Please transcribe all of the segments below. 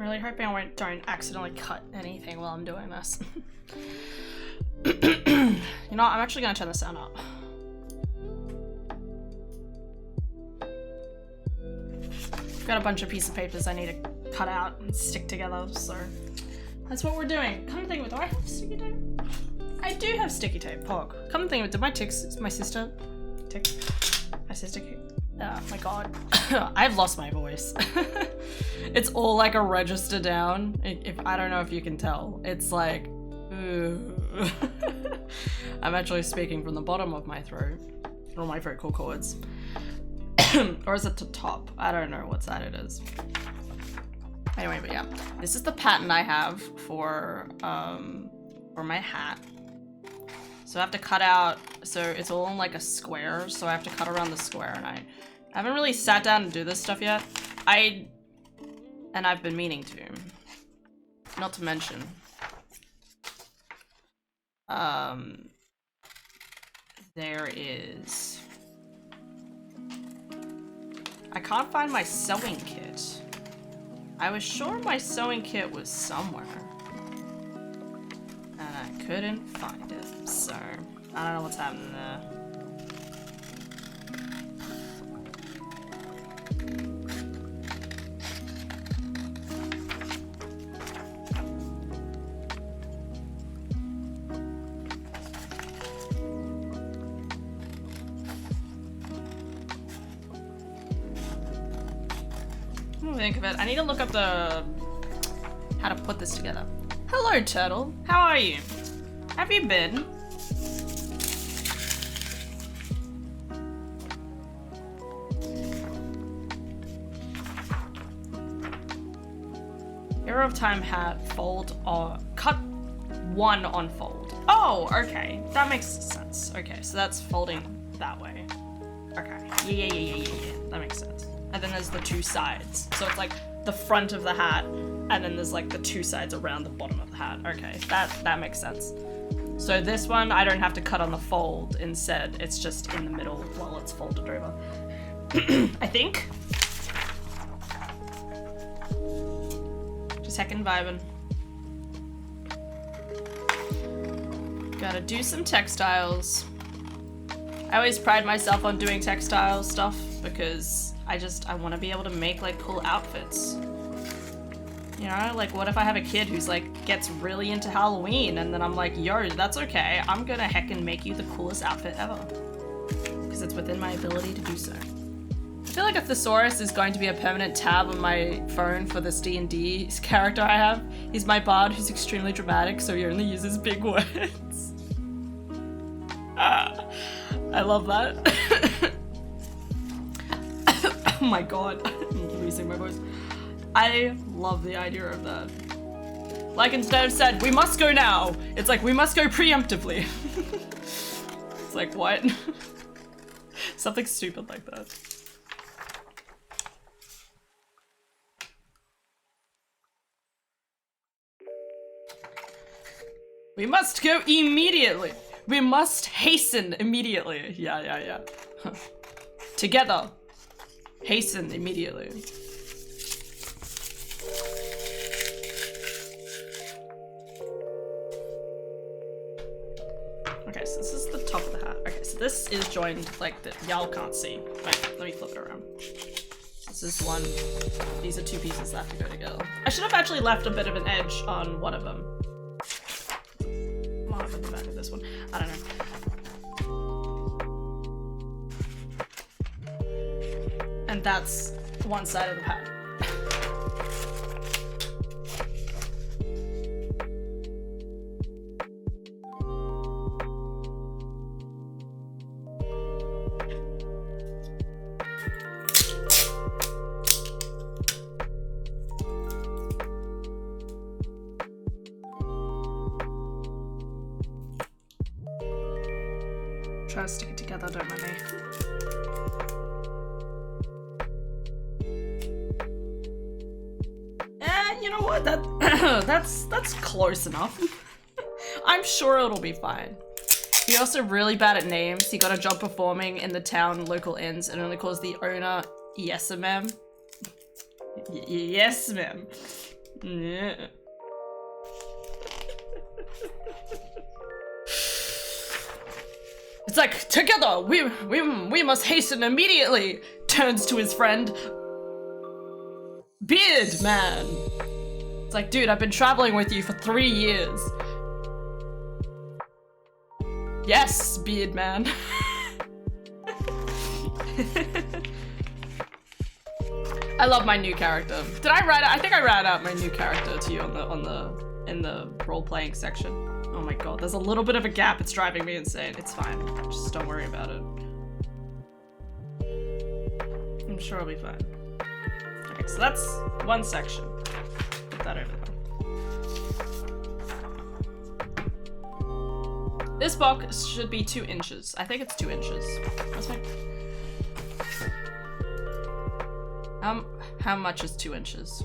really hoping I don't accidentally cut anything while I'm doing this. You know, I'm actually gonna turn the sound up. I've got a bunch of pieces of papers I need to cut out and stick together, so that's what we're doing. Come to think of it, do I have sticky tape? I do have sticky tape, Pog. Come to think of it, did my sister tick? My sister kick? Oh my god. I've lost my voice. It's all like a register down. If I don't know if you can tell. It's like, I'm actually speaking from the bottom of my throat. Or my vocal cords. Or is it the top? I don't know what side it is. Anyway, but yeah. This is the pattern I have for my hat. So I have to cut out, so it's all in like a square, so I have to cut around the square, and I haven't really sat down and do this stuff yet. And I've been meaning to. Not to mention. There is... I can't find my sewing kit. I was sure my sewing kit was somewhere. And I couldn't find it, so I don't know what's happening there. Think of it. I need to look up how to put this together. Hello, Turtle. How are you? Have you been? Hero of Time hat, fold or cut one on fold. Oh, okay. That makes sense. Okay, so that's folding that way. Okay. Yeah. That makes sense. And then there's the two sides. So it's like the front of the hat, and then there's like the two sides around the bottom of the hat. Okay, that makes sense. So this one, I don't have to cut on the fold. Instead, it's just in the middle while it's folded over. I think. Just heckin' vibing. Gotta do some textiles. I always pride myself on doing textile stuff because I want to be able to make like cool outfits. You know, like what if I have a kid who's like gets really into Halloween and then I'm like, yo, that's okay. I'm gonna heckin' make you the coolest outfit ever. Because it's within my ability to do so. I feel like a thesaurus is going to be a permanent tab on my phone for this D&D character I have. He's my bard who's extremely dramatic, so he only uses big words. I love that. Oh my god, I'm losing my voice. I love the idea of that. Like instead of said, we must go now, it's like, we must go preemptively. It's like, what? Something stupid like that. We must go immediately. We must hasten immediately. Yeah. Together. Hasten immediately. Okay, so this is the top of the hat. Okay, so this is joined like that. Y'all can't see. Wait, let me flip it around. This is one. These are two pieces that have to go together. I should have actually left a bit of an edge on one of them. I'll have the back of this one. I don't know. And that's one side of the hat. Try to stick it together, don't mind me. You know what? That's close enough. I'm sure it'll be fine. He's also really bad at names. He got a job performing in the town local inns and only calls the owner yes ma'am. Yes ma'am. Yeah. It's like, together, we must hasten immediately, turns to his friend. Beard man. It's like, dude, I've been traveling with you for 3 years. Yes, beard man. I love my new character. Did I write? I think I wrote out my new character to you in the role-playing section. Oh my god, there's a little bit of a gap. It's driving me insane. It's fine. Just don't worry about it. I'm sure it'll be fine. Okay, so that's one section. Put that over there. This box should be 2 inches. I think it's 2 inches. That's fine. How much is 2 inches?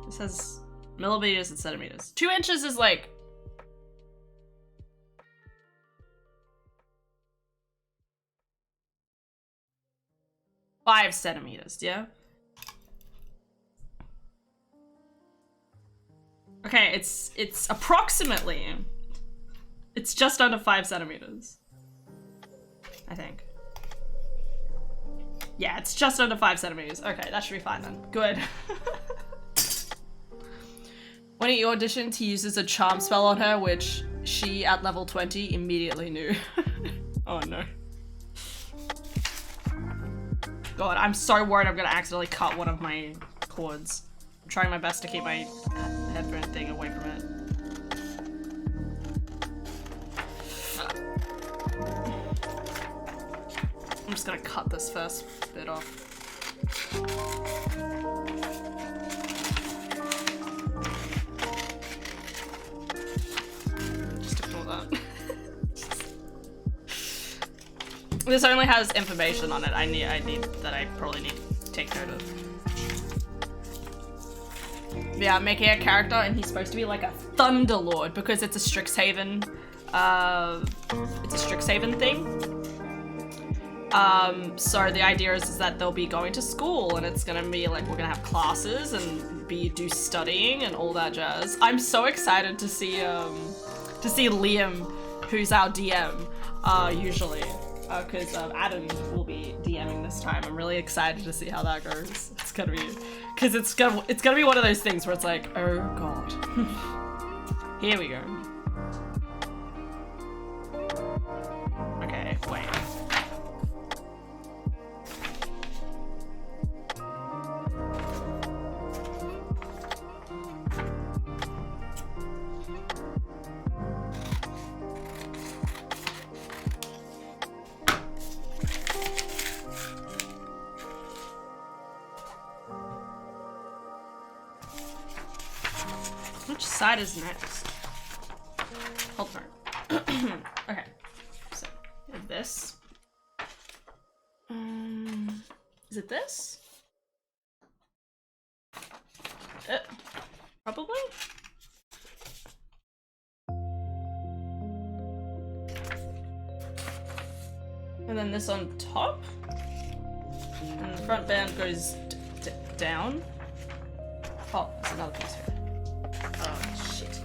It says millimeters and centimeters. 2 inches is like... five centimeters, yeah? Okay, it's approximately... It's just under 5 centimeters. I think. Yeah, it's just under 5 centimeters. Okay, that should be fine then. Good. When he auditioned, he uses a charm spell on her, which she, at level 20, immediately knew. Oh no. God, I'm so worried I'm gonna accidentally cut one of my cords. I'm trying my best to keep my headphone thing away from it. I'm just gonna cut this first bit off. Just ignore that. This only has information on it. I probably need to take note of. Yeah, I'm making a character and he's supposed to be like a Thunderlord because it's a Strixhaven. It's a Strixhaven thing. So the idea is that they'll be going to school and it's gonna be like, we're gonna have classes and do studying and all that jazz. I'm so excited to see Liam, who's our DM, usually. Because Adam will be DMing this time. I'm really excited to see how that goes. It's gonna be, because it's gonna be one of those things where it's like, oh god. Here we go. Okay, wait. Which side is next? Hold on. Okay. So, we have this. Is it this? Probably? And then this on top? And the front band goes down. Oh, there's another piece here. Oh, shit.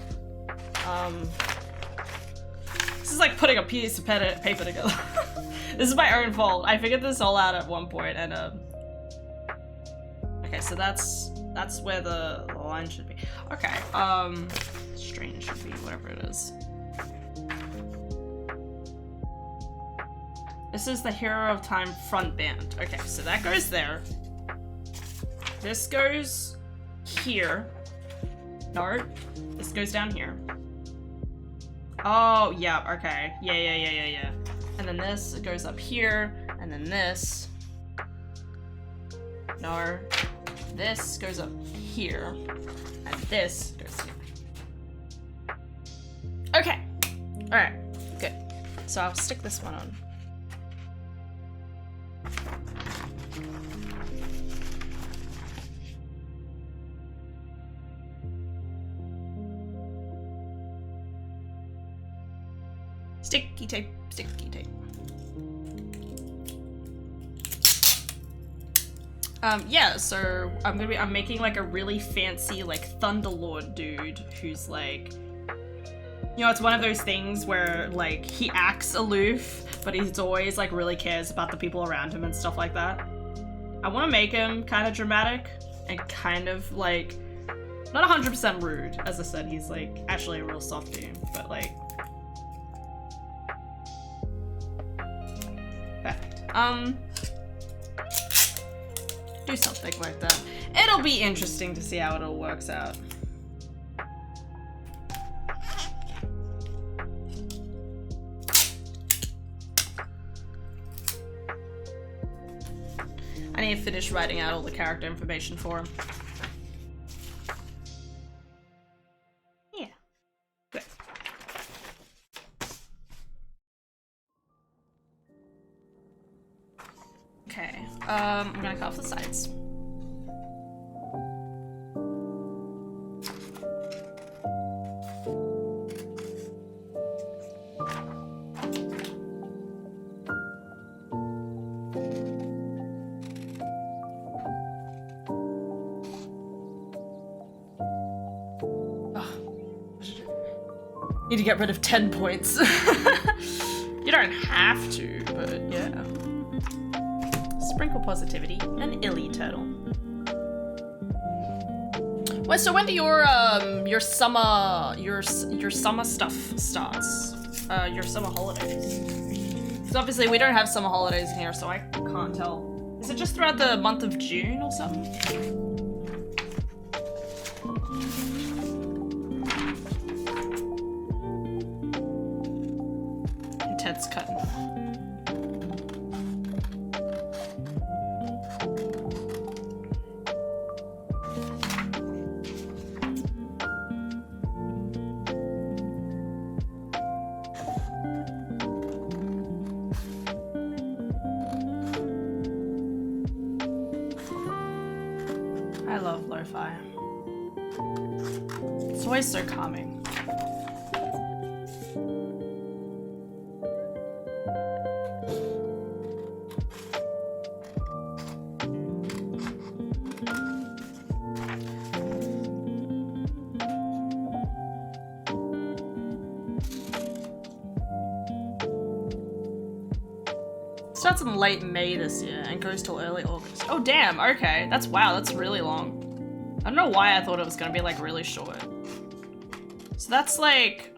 This is like putting a piece of paper together. This is my own fault. I figured this all out at one point and, okay, so that's where the line should be. Okay, string should be whatever it is. This is the Hero of Time front band. Okay, so that goes there. This goes here. No, this goes down here. Oh, yeah, okay. Yeah. And then this goes up here, and then this. No, this goes up here, and this goes here. Okay, all right, good. So I'll stick this one on. Sticky tape, sticky tape. Yeah, so I'm making like a really fancy like Thunderlord dude who's like, you know, it's one of those things where like he acts aloof, but he's always like really cares about the people around him and stuff like that. I want to make him kind of dramatic and kind of like, not 100% rude. As I said, he's like actually a real softie, but like, perfect. Do something like that. It'll be interesting to see how it all works out. I need to finish writing out all the character information for him. Yeah. Good. Okay. I'm gonna cut off the sides. Need to get rid of 10 points. You don't have to, but yeah. Sprinkle positivity, an illy turtle. Wait, so when do your summer stuff starts? Your summer holidays? Because obviously we don't have summer holidays in here, so I can't tell. Is it just throughout the month of June or something? Ted's cutting. I love lo-fi. It's always so calming. Starts in late May this year and goes till early August. Oh damn, okay. That's really long. I don't know why I thought it was gonna be like really short. So that's like,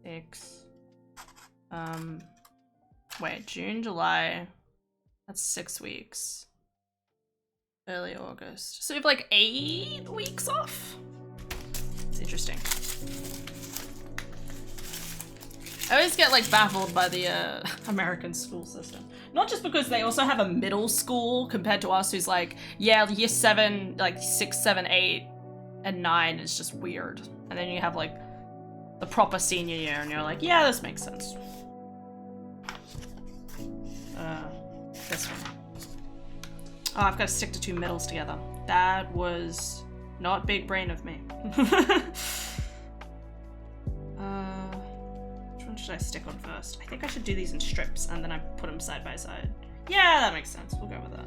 six, wait, June, July, that's 6 weeks. Early August. So we have like 8 weeks off? It's interesting. I always get like baffled by the American school system. Not just because they also have a middle school compared to us who's like, yeah, year 7, like 6, 7, 8, and 9 is just weird. And then you have like the proper senior year and you're like, yeah, this makes sense. This one. Oh, I've got to stick to 2 middles together. That was not big brain of me. Which one should I stick on first? I think I should do these in strips and then I put them side by side. Yeah, that makes sense. We'll go with that.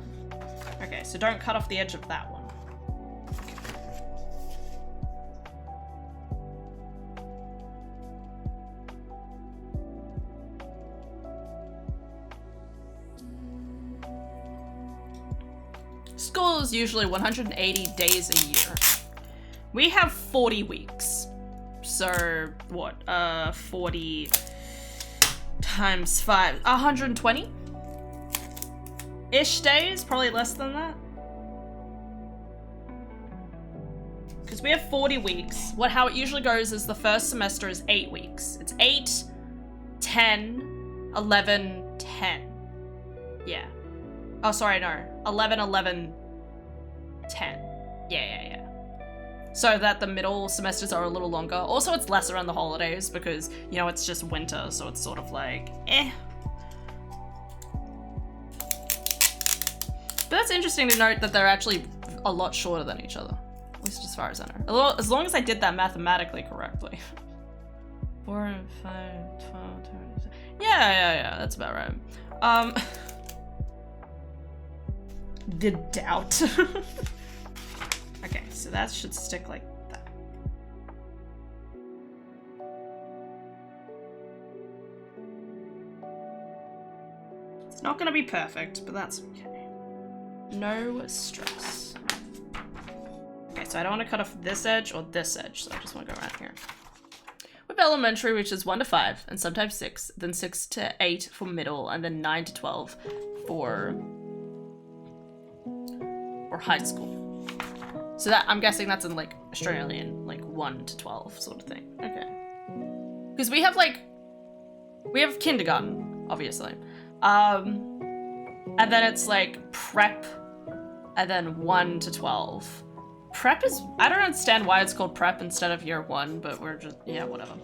Okay, so don't cut off the edge of that one. School is usually 180 days a year. We have 40 weeks. So, what? 40 times 5. 120-ish days? Probably less than that. Because we have 40 weeks. How it usually goes is the first semester is 8 weeks. It's 8, 10, 11, 10. Yeah. Oh, sorry, no. 11, 11, 10. Yeah. So that the middle semesters are a little longer. Also, it's less around the holidays because, you know, it's just winter, so it's sort of like, eh. But that's interesting to note that they're actually a lot shorter than each other. At least as far as I know. As long as I did that mathematically correctly. 4 and 5, 12, 20. Yeah, that's about right. The doubt. Okay, so that should stick like that. It's not gonna be perfect, but that's okay. No stress. Okay, so I don't want to cut off this edge or this edge, so I just want to go around here. With elementary, which is 1 to 5, and sometimes 6, then 6 to 8 for middle, and then 9 to 12 for high school. So that, I'm guessing that's in like Australian, like 1 to 12 sort of thing. Okay. Because we have kindergarten, obviously. And then it's like prep, and then 1 to 12. Prep is, I don't understand why it's called prep instead of year 1, but we're just, yeah, whatever.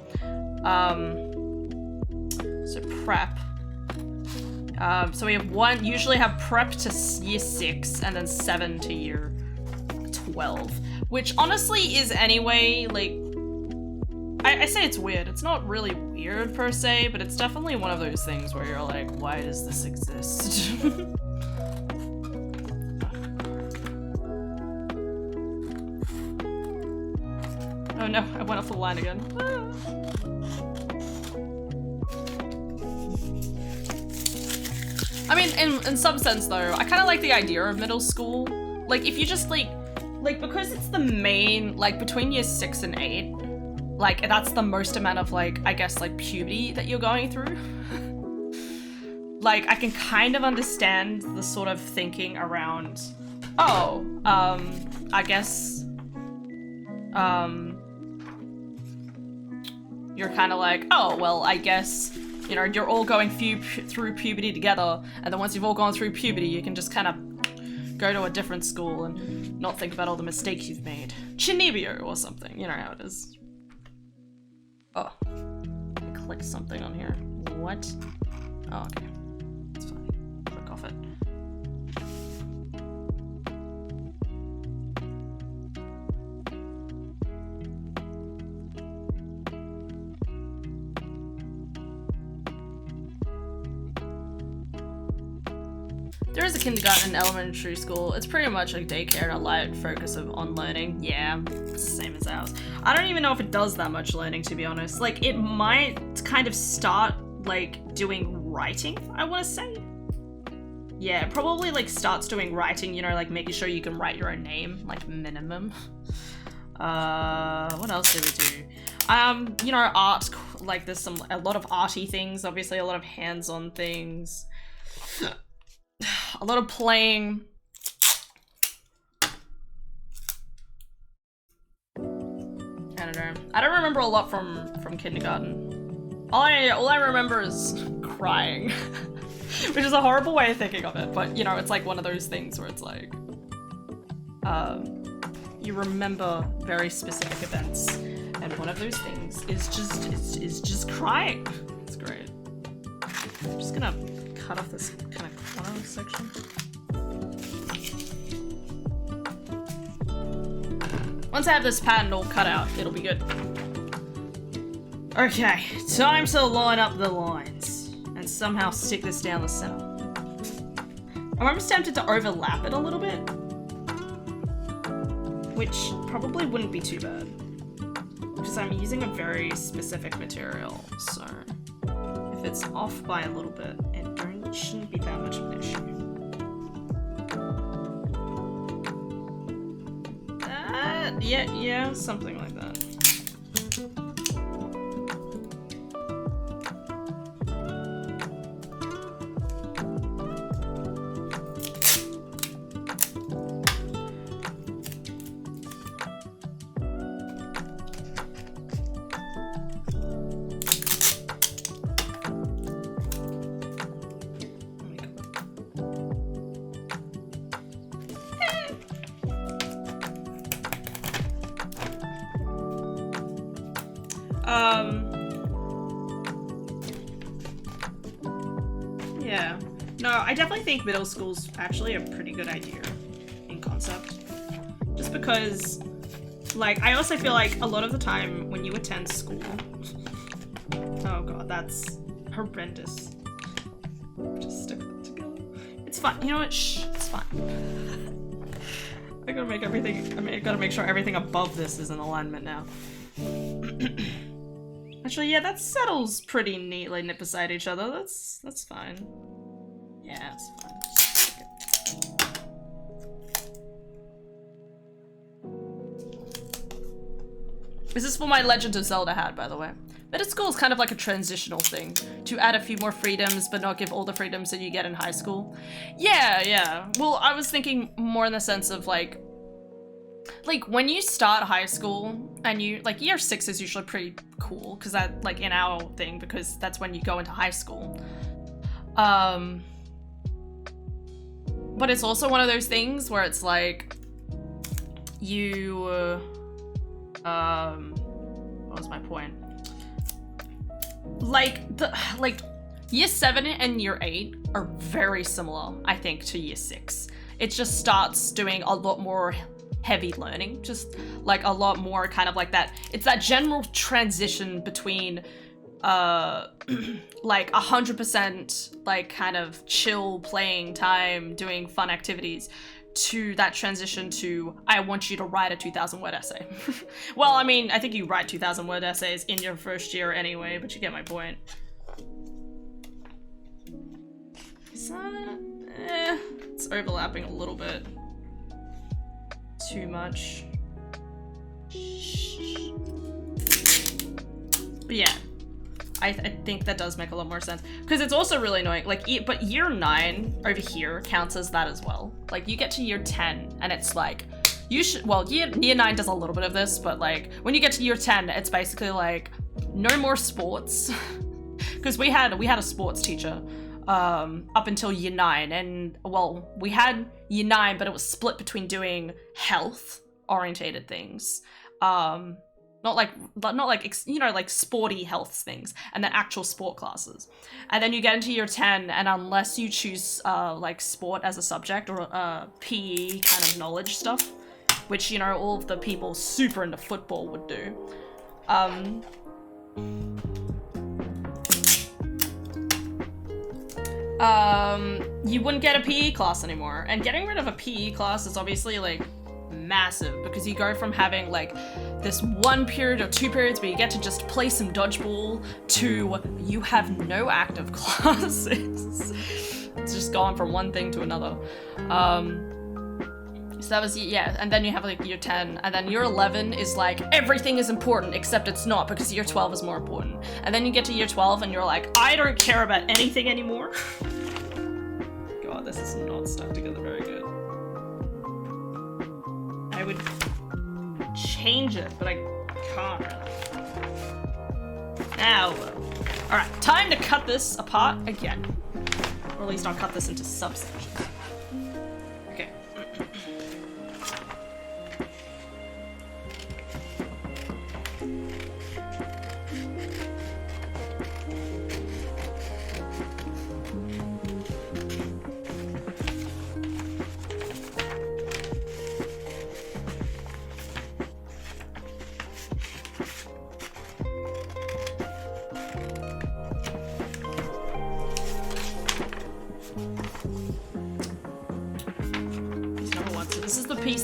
So prep. So we have usually have prep to year 6 and then 7 to year 12, which honestly is anyway, like, I say it's weird. It's not really weird per se, but it's definitely one of those things where you're like, why does this exist? Oh no, I went off the line again. I mean, in some sense though, I kind of like the idea of middle school. Like, if you just like, because it's the main, like, between year 6 and 8, like, that's the most amount of, like, I guess, like, puberty that you're going through. Like, I can kind of understand the sort of thinking around, oh, I guess, you're kind of like, oh, well, I guess, you know, you're all going through puberty together, and then once you've all gone through puberty, you can just kind of go to a different school and not think about all the mistakes you've made. Chinibio or something, you know how it is. Oh, I clicked something on here. What? Oh, okay. It's fine. Click off it. There is a kindergarten and elementary school. It's pretty much like daycare and a light focus on learning. Yeah, it's the same as ours. I don't even know if it does that much learning, to be honest. Like, it might kind of start, like, doing writing, I want to say. Yeah, it probably, like, starts doing writing, you know, like, making sure you can write your own name, like, minimum. What else did we do? You know, art, like, there's a lot of arty things, obviously, a lot of hands-on things. A lot of playing. I don't know. I don't remember a lot from kindergarten. All I remember is crying, which is a horrible way of thinking of it. But you know, it's like one of those things where it's like, you remember very specific events, and one of those things is just crying. It's great. I'm just gonna cut off this kind of corner section. Once I have this pattern all cut out, it'll be good. Okay, time to line up the lines and somehow stick this down the center. I'm almost tempted to overlap it a little bit, which probably wouldn't be too bad because I'm using a very specific material, so if it's off by a little bit, it shouldn't be that much of an issue. Yeah, something like that. Yeah. No, I definitely think middle school's actually a pretty good idea in concept. Just because, like, I also feel like a lot of the time when you attend school, That's horrendous. Just stick them together. It's fine. You know what? Shh. It's fine. I gotta make everything. I mean, I gotta make sure everything above this is in alignment now. Actually, yeah, that settles pretty neatly beside each other. That's fine. Yeah, it's fine. This is for my Legend of Zelda hat, by the way. Middle school is kind of like a transitional thing to add a few more freedoms, but not give all the freedoms that you get in high school. Yeah. Well, I was thinking more in the sense of like when you start high school and you like year 6 is usually pretty cool because that like in our thing because that's when you go into high school. But it's also one of those things where it's like you what was my point? Like year 7 and year 8 are very similar, I think, to year 6. It just starts doing a lot more heavy learning, just like a lot more kind of like that. It's that general transition between like 100% like kind of chill playing time, doing fun activities, to that transition to I want you to write a 2,000 word essay. Well, I mean, I think you write 2,000 word essays in your first year anyway, but you get my point. Is that... it's overlapping a little bit. Too much. But yeah, I think that does make a lot more sense. Because it's also really annoying, like, but year 9 over here counts as that as well. Like, you get to year 10, and it's like, you should, well, year 9 does a little bit of this, but like, when you get to year 10, it's basically like, no more sports. Because we had a sports teacher up until year 9, and, well, we had year 9, but it was split between doing health-orientated things, not like you know, like sporty health things, and then actual sport classes. And then you get into year 10, and unless you choose like sport as a subject or PE kind of knowledge stuff, which, you know, all of the people super into football would do, you wouldn't get a PE class anymore. And getting rid of a PE class is obviously like massive, because you go from having like this 1 period or 2 periods where you get to just play some dodgeball to you have no active classes. It's just gone from one thing to another. So that was, yeah, and then you have like year 10, and then year 11 is like everything is important except it's not, because year 12 is more important. And then you get to year 12 and you're like, I don't care about anything anymore. God, this is not stuck together very good. I would change it, but I can't really. Now, alright, time to cut this apart again. Or at least I'll cut this into subsections. Okay.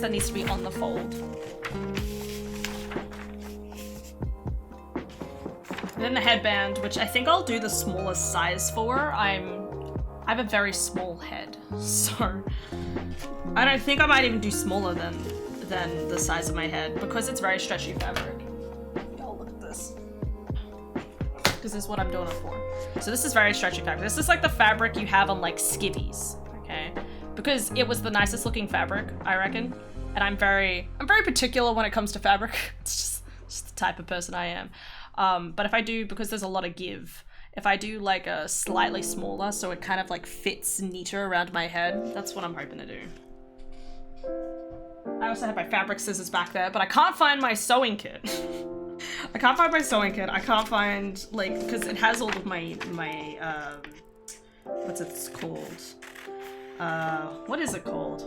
That needs to be on the fold. And then the headband, which I think I'll do the smallest size for. I have a very small head, so I don't think I might even do smaller than the size of my head, because it's very stretchy fabric. Oh, look at this. Because this is what I'm doing it for. So this is very stretchy fabric. This is like the fabric you have on like skivvies, okay? Because it was the nicest looking fabric, I reckon. And I'm very particular when it comes to fabric. It's just the type of person I am. But if I do, because there's a lot of give, if I do like a slightly smaller, so it kind of like fits neater around my head, that's what I'm hoping to do. I also have my fabric scissors back there, but I can't find my sewing kit. I can't find my sewing kit. I can't find, like, because it has all of my what's it called? What is it called?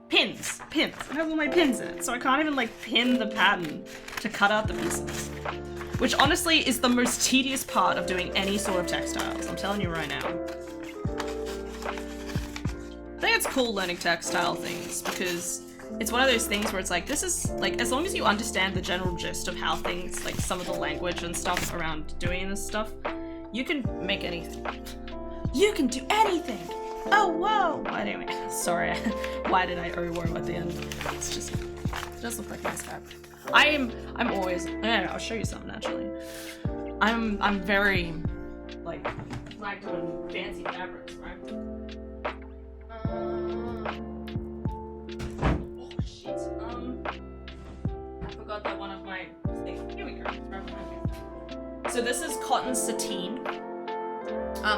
Pins. It has all my pins in it, so I can't even like pin the pattern to cut out the pieces. which honestly is the most tedious part of doing any sort of textiles. I'm telling you right now. I think it's cool learning textile things because it's one of those things where it's like, this is like, as long as you understand the general gist of how things, like some of the language and stuff around doing this stuff, you can make anything. You can do anything! Oh, whoa! Anyway, sorry. Why did I oh whoa at the end? It's just, it does look like nice fabric. I'm always, I'll show you something actually. I'm very, like doing fancy fabrics, right? Oh shit, I forgot that one of my things. Here we go, right behind me. So this is cotton sateen.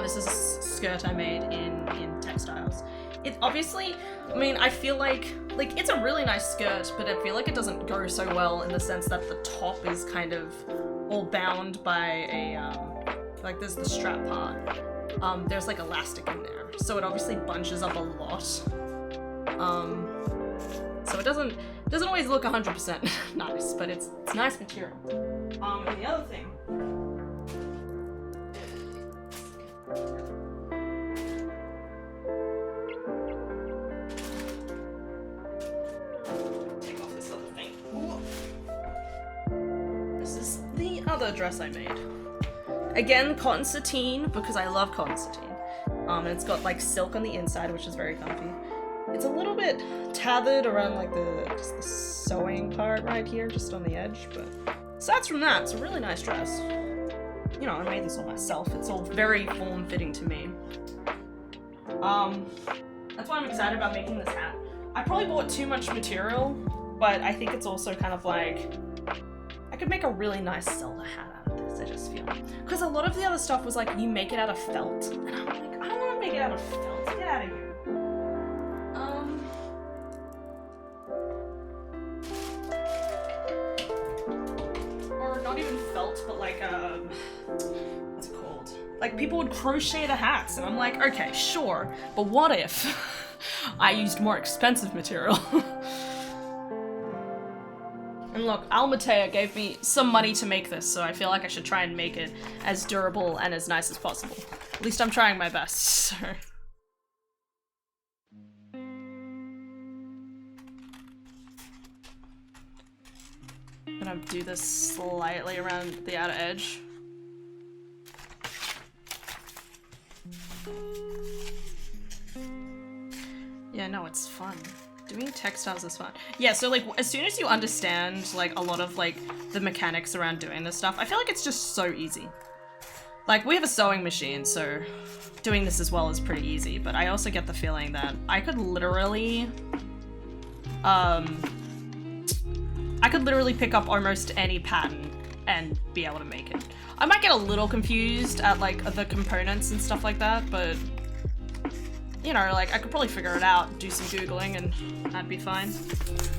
This is a skirt I made in textiles. It obviously, I mean, I feel like it's a really nice skirt, but I feel like it doesn't go so well in the sense that the top is kind of all bound by a, like there's the strap part. There's like elastic in there, so it obviously bunches up a lot. So it doesn't always look 100% nice, but it's nice material. And the other thing. Take off this other thing. This is the other dress I made. Again, cotton sateen, because I love cotton sateen. And it's got like silk on the inside, which is very comfy. It's a little bit tethered around like just the sewing part right here, just on the edge, but aside from that, it's a really nice dress. You know, I made this all myself. It's all very form-fitting to me. That's why I'm excited about making this hat. I probably bought too much material, but I think it's also kind of like, I could make a really nice silver hat out of this, I just feel. Because a lot of the other stuff was like, you make it out of felt. And I'm like, I don't want to make it out of felt. Get out of here. Or not even felt, but like, what's it called? Like, people would crochet the hats, and I'm like, okay, sure, but what if I used more expensive material? And look, Almatea gave me some money to make this, so I feel like I should try and make it as durable and as nice as possible. At least I'm trying my best, so. Gonna do this slightly around the outer edge. Yeah, no, it's fun. Doing textiles is fun. Yeah, so like, as soon as you understand like a lot of like the mechanics around doing this stuff, I feel like it's just so easy. Like, we have a sewing machine, so doing this as well is pretty easy, but I also get the feeling that I could literally pick up almost any pattern and be able to make it. I might get a little confused at like the components and stuff like that, but you know, like I could probably figure it out, do some Googling, and that'd be fine.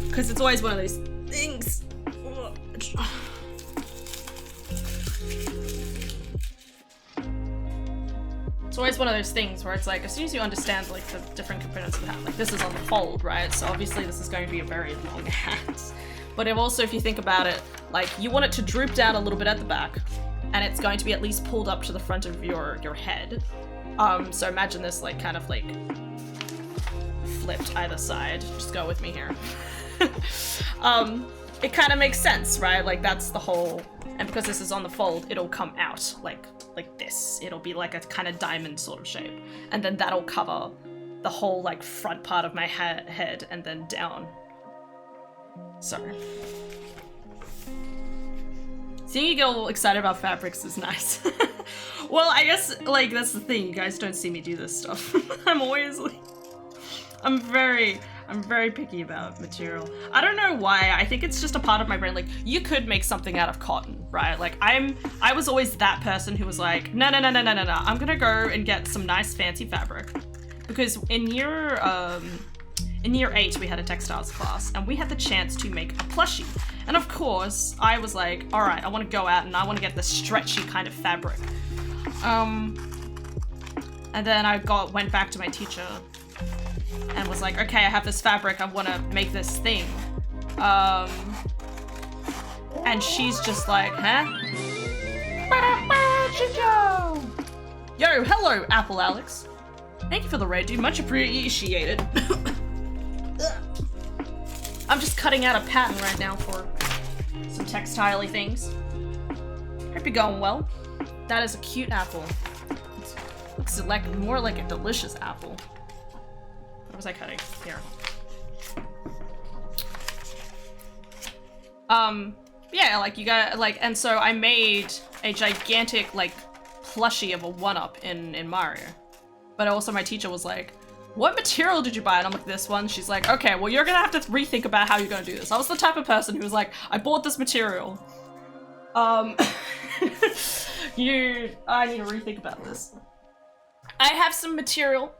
Because it's always one of those things. It's always one of those things where it's like, as soon as you understand like the different components of the hat, like this is on the fold, right? So obviously this is going to be a very long hat. But if you think about it, like you want it to droop down a little bit at the back, and it's going to be at least pulled up to the front of your head. So imagine this like kind of like flipped either side. Just go with me here. It kind of makes sense, right? Like that's the whole, and because this is on the fold, it'll come out like this. It'll be like a kind of diamond sort of shape. And then that'll cover the whole like front part of my head and then down. Sorry. Seeing you get all excited about fabrics is nice. Well, I guess, like, that's the thing. You guys don't see me do this stuff. I'm always, like... I'm very picky about material. I don't know why. I think it's just a part of my brain. Like, you could make something out of cotton, right? Like, I was always that person who was like, no. I'm gonna go and get some nice fancy fabric. Because in year 8, we had a textiles class, and we had the chance to make a plushie. And of course, I was like, all right, I want to go out and I want to get the stretchy kind of fabric. And then I went back to my teacher and was like, okay, I have this fabric, I want to make this thing. And she's just like, huh? hello, Apple Alex. Thank you for the raid, dude. Much appreciated. I'm just cutting out a pattern right now for some textile-y things. Hope you're going well. That is a cute apple. Looks like more like a delicious apple. What was I cutting? Here. Yeah, like you got like, and so I made a gigantic like plushie of a 1-up in Mario. But also my teacher was like, what material did you buy? And I'm like, this one. She's like, okay, well you're gonna have to rethink about how you're gonna do this. I was the type of person who was like, I bought this material. I need to rethink about this. I have some material.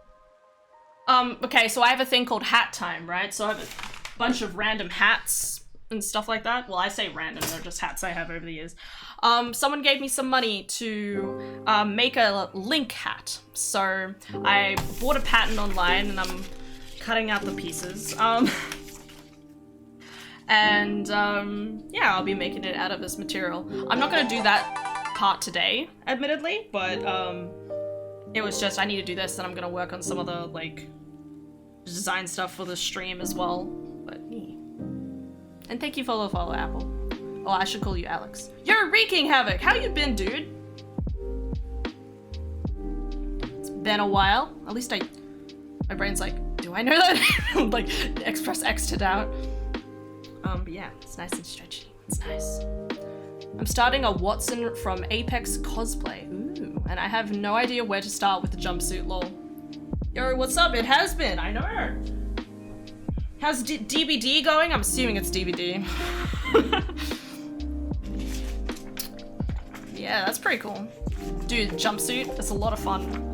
Okay, so I have a thing called Hat Time, right? So I have a bunch of random hats and stuff like that. Well, I say random, they're just hats I have over the years. Someone gave me some money to make a Link hat. So I bought a pattern online and I'm cutting out the pieces. Yeah, I'll be making it out of this material. I'm not gonna do that part today, admittedly, but it was just, I need to do this and I'm gonna work on some of the, like, design stuff for the stream as well. But, yeah. And thank you for the follow, Apple. Oh, I should call you Alex. You're wreaking havoc! How you been, dude? It's been a while. At least my brain's like, do I know that? Like, express X'd out. But yeah, it's nice and stretchy. It's nice. I'm starting a Watson from Apex cosplay. Ooh, and I have no idea where to start with the jumpsuit, lol. Yo, what's up? It has been, I know. How's DBD going? I'm assuming it's DVD. Yeah, that's pretty cool. Dude, jumpsuit, it's a lot of fun.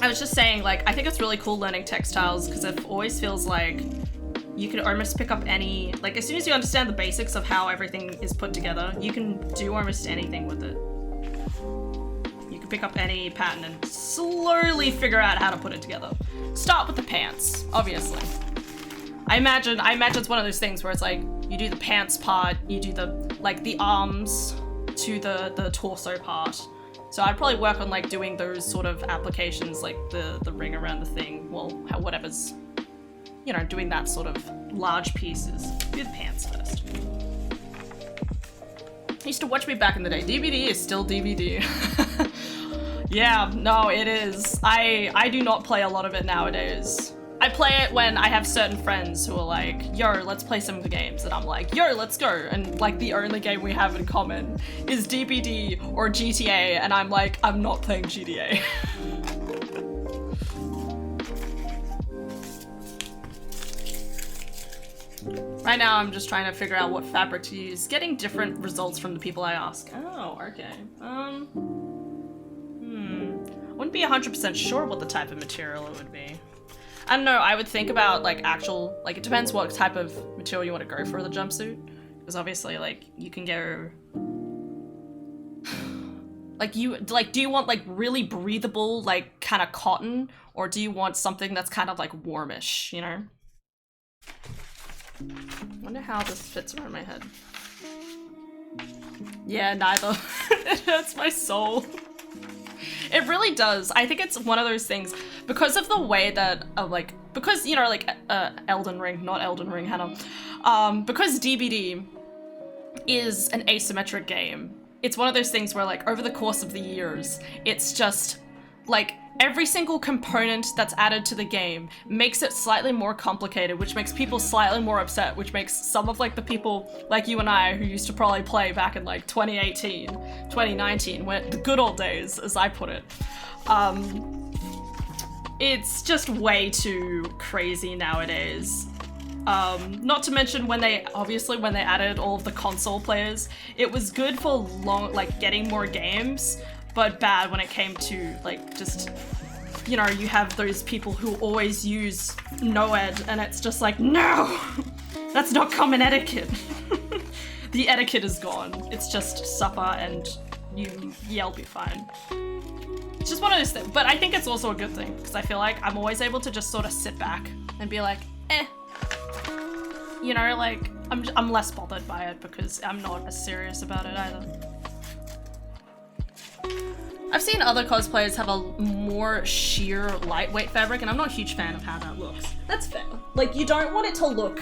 I was just saying, like, I think it's really cool learning textiles because it always feels like you can almost pick up any, like, as soon as you understand the basics of how everything is put together, you can do almost anything with it. You can pick up any pattern and slowly figure out how to put it together. Start with the pants, obviously. I imagine it's one of those things where it's like, you do the pants part, you do the, like, the arms to the torso part. So I'd probably work on, like, doing those sort of applications, like the ring around the thing, well, whatever's, you know, doing that sort of large pieces. Do the pants first. Used to watch me back in the day. DVD is still DVD. Yeah, no, it is. I do not play a lot of it nowadays. I play it when I have certain friends who are like, yo, let's play some of the games. And I'm like, yo, let's go. And like the only game we have in common is DBD or GTA. And I'm like, I'm not playing GTA. Right now, I'm just trying to figure out what fabric to use, getting different results from the people I ask. Oh, okay. Wouldn't be 100% sure what the type of material it would be. I don't know, I would think about, like, actual, like, it depends what type of material you want to go for the jumpsuit. Because obviously, like, you can go... Like, do you want, like, really breathable, like, kind of cotton? Or do you want something that's kind of, like, warmish, you know? Wonder how this fits around my head. Yeah, neither. It hurts my soul. It really does. I think it's one of those things, because of the way that, like, because, you know, like, Elden Ring, not Elden Ring, Hannah. Because DBD is an asymmetric game, it's one of those things where, like, over the course of the years, it's just, like, every single component that's added to the game makes it slightly more complicated, which makes people slightly more upset, which makes some of, like, the people like you and I who used to probably play back in, like, 2018, 2019, when the good old days, as I put it, it's just way too crazy nowadays. Not to mention when they added all of the console players, it was good for getting more games, but bad when it came to, like, just, you know, you have those people who always use no-ed, and it's just like, no! That's not common etiquette. The etiquette is gone. It's just supper and you'll be fine. It's just one of those things, but I think it's also a good thing, because I feel like I'm always able to just sort of sit back and be like, eh. You know, like, I'm less bothered by it because I'm not as serious about it either. I've seen other cosplayers have a more sheer lightweight fabric, and I'm not a huge fan of how that looks. That's fair. Like, you don't want it to look...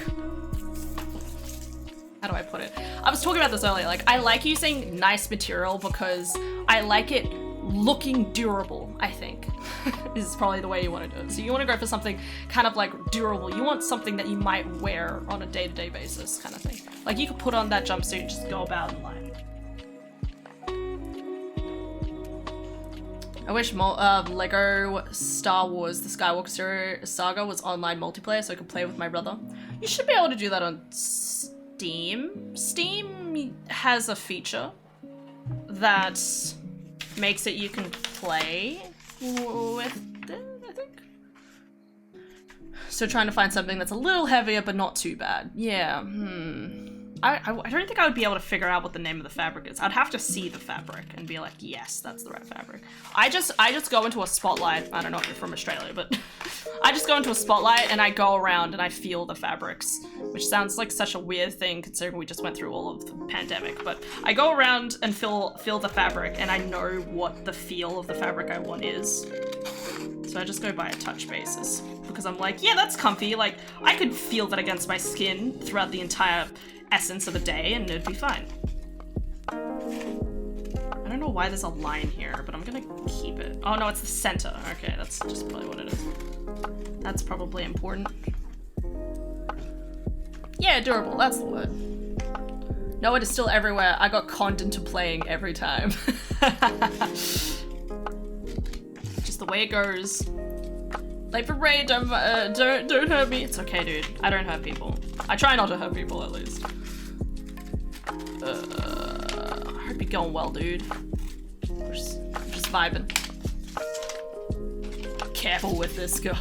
How do I put it? I was talking about this earlier. Like, I like using nice material because I like it looking durable, I think. Is probably the way you want to do it. So you want to go for something kind of like durable. You want something that you might wear on a day-to-day basis kind of thing. Like, you could put on that jumpsuit and just go about in life. I wish Lego Star Wars The Skywalker Saga was online multiplayer so I could play with my brother. You should be able to do that on Steam. Steam has a feature that makes it you can play with it, I think. So trying to find something that's a little heavier but not too bad. Yeah, I don't think I would be able to figure out what the name of the fabric is. I'd have to see the fabric and be like, yes, that's the right fabric. I just go into a spotlight. I don't know if you're from Australia, but I just go into a spotlight and I go around and I feel the fabrics, which sounds like such a weird thing considering we just went through all of the pandemic, but I go around and feel the fabric and I know what the feel of the fabric I want is. So I just go by a touch basis because I'm like, yeah, that's comfy. Like, I could feel that against my skin throughout the entire essence of the day and it'd be fine. I don't know why there's a line here, but I'm gonna keep it. Oh no, it's the center. Okay, that's just probably what it is. That's probably important. Yeah, durable, that's the word. No, it is still everywhere. I got conned into playing every time. Just the way it goes. Like, for Ray, don't hurt me. It's okay, dude. I don't hurt people. I try not to hurt people, at least. I hope you're going well, dude. I'm just vibing. Careful with this guy.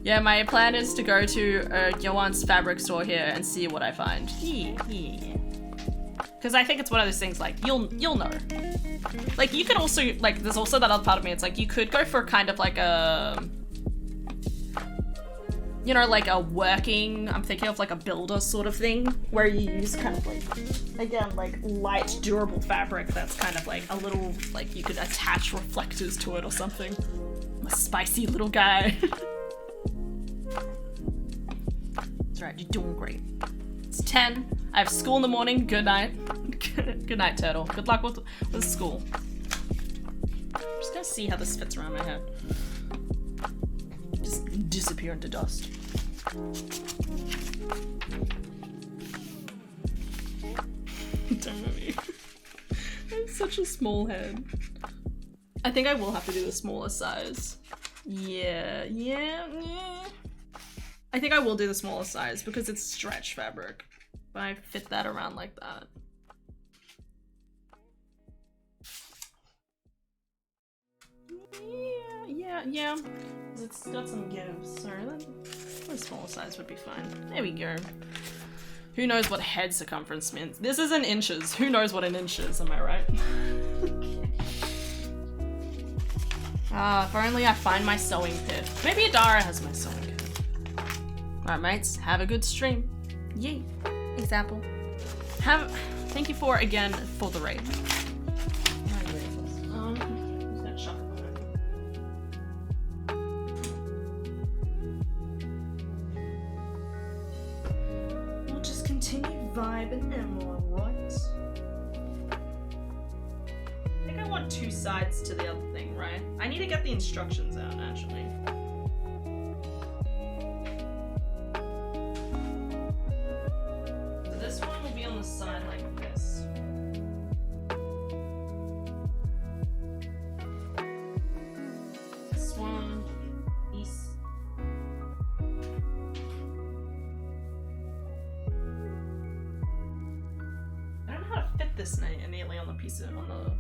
Yeah, my plan is to go to Johan's fabric store here and see what I find. Because I think it's one of those things, like, you'll know. Like, you can also, like, there's also that other part of me, it's like, you could go for kind of like a, you know, like a working, I'm thinking of like a builder sort of thing, where you use kind of like, again, like light, durable fabric that's kind of like a little, like you could attach reflectors to it or something. A spicy little guy. That's right, you're doing great. It's 10, I have school in the morning, good night. Good night, Turtle. Good luck with school. I'm just gonna see how this fits around my head. Just disappear into dust. Don't me. I have such a small head. I think I will have to do the smaller size. Yeah. I think I will do the smaller size because it's stretch fabric. But I fit that around like that. Yeah. It's got some gives. Sorry, the smaller size would be fine. There we go. Who knows what head circumference means? This is in inches. Who knows what an inch is, am I right? If only I find my sewing kit. Maybe Adara has my sewing kit. Alright, mates. Have a good stream. Yay. Example. Thank you again for the raid. We'll just continue vibing and we're right. I think I want two sides to the other thing, right? I need to get the instructions out, actually. This one will be on the side like this. This one, east. I don't know how to fit this neatly on the piece on the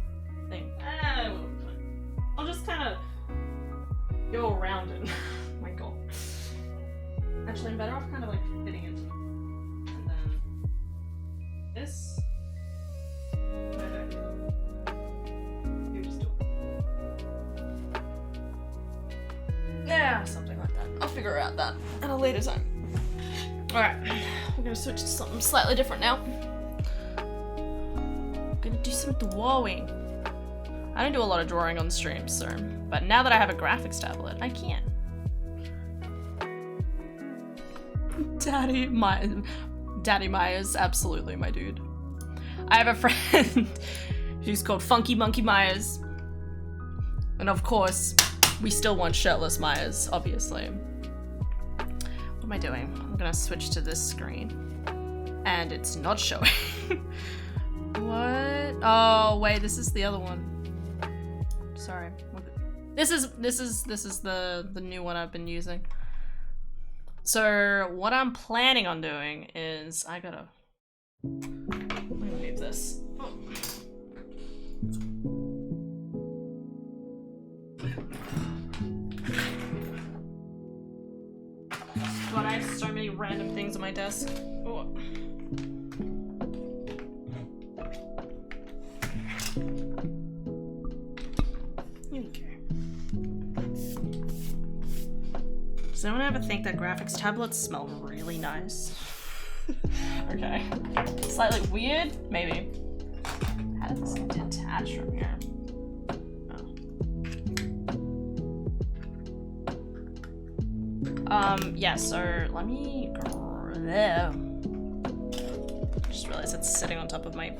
thing. I'll just kind of go around it. My god. Actually, I'm better off kind of like fitting it. This. Yeah, something like that. I'll figure out that at a later time. Alright, we're gonna switch to something slightly different now. I'm gonna do some drawing. I don't do a lot of drawing on stream, so, but now that I have a graphics tablet, I can. Daddy Myers, absolutely my dude. I have a friend who's called Funky Monkey Myers. And of course, we still want shirtless Myers, obviously. What am I doing? I'm gonna switch to this screen. And it's not showing. What? Oh, wait, this is the other one. Sorry. This is the new one I've been using. So what I'm planning on doing is let me move this. Oh. God, I have so many random things on my desk. Oh. Okay. Does anyone ever think that graphics tablets smell really nice? Okay. Slightly weird? Maybe. How does this detach from here? Yeah, so let me there. Just realized it's sitting on top of my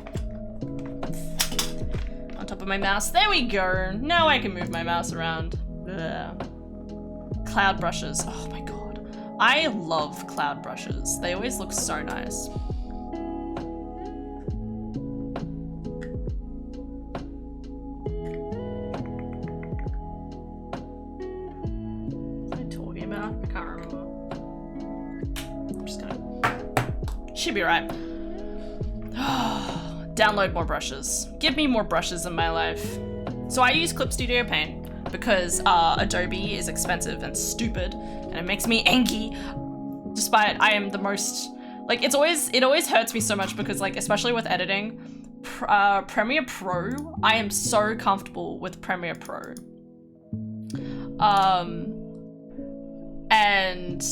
mouse. There we go. Now I can move my mouse around. Ugh. Cloud brushes. Oh my god. I love cloud brushes. They always look so nice. What am I talking about? I can't remember. I'm just gonna... Should be right. Download more brushes. Give me more brushes in my life. So I use Clip Studio Paint because Adobe is expensive and stupid and it makes me angry. Despite I am the most, like, it always hurts me so much because, like, especially with editing, Premiere Pro, I am so comfortable with Premiere Pro. And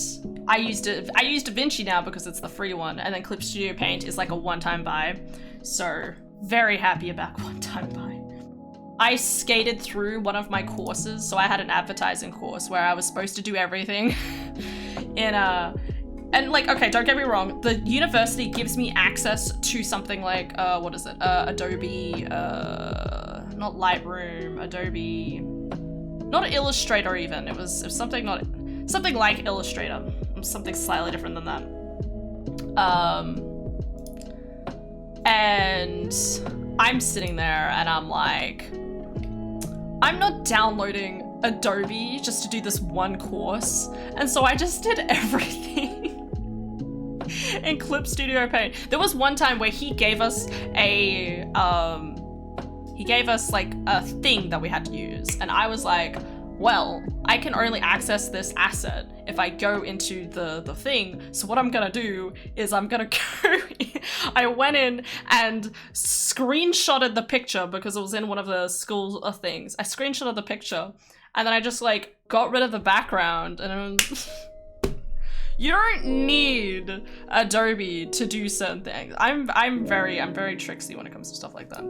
I use DaVinci now because it's the free one, and then Clip Studio Paint is like a one-time buy. So very happy about one-time buy. I skated through one of my courses, so I had an advertising course where I was supposed to do everything in and like, okay, don't get me wrong, the university gives me access to something like, what is it? Adobe, not Lightroom, Adobe, not Illustrator even, it was something like Illustrator, something slightly different than that. And I'm sitting there and I'm like, I'm not downloading Adobe just to do this one course. And so I just did everything in Clip Studio Paint. There was one time where he gave us like a thing that we had to use. And I was like, well, I can only access this asset if I go into the thing. So what I'm gonna do is I'm gonna go I went in and screenshotted the picture because it was in one of the school things. I screenshotted the picture and then I just like got rid of the background and you don't need Adobe to do certain things. I'm very tricksy when it comes to stuff like that.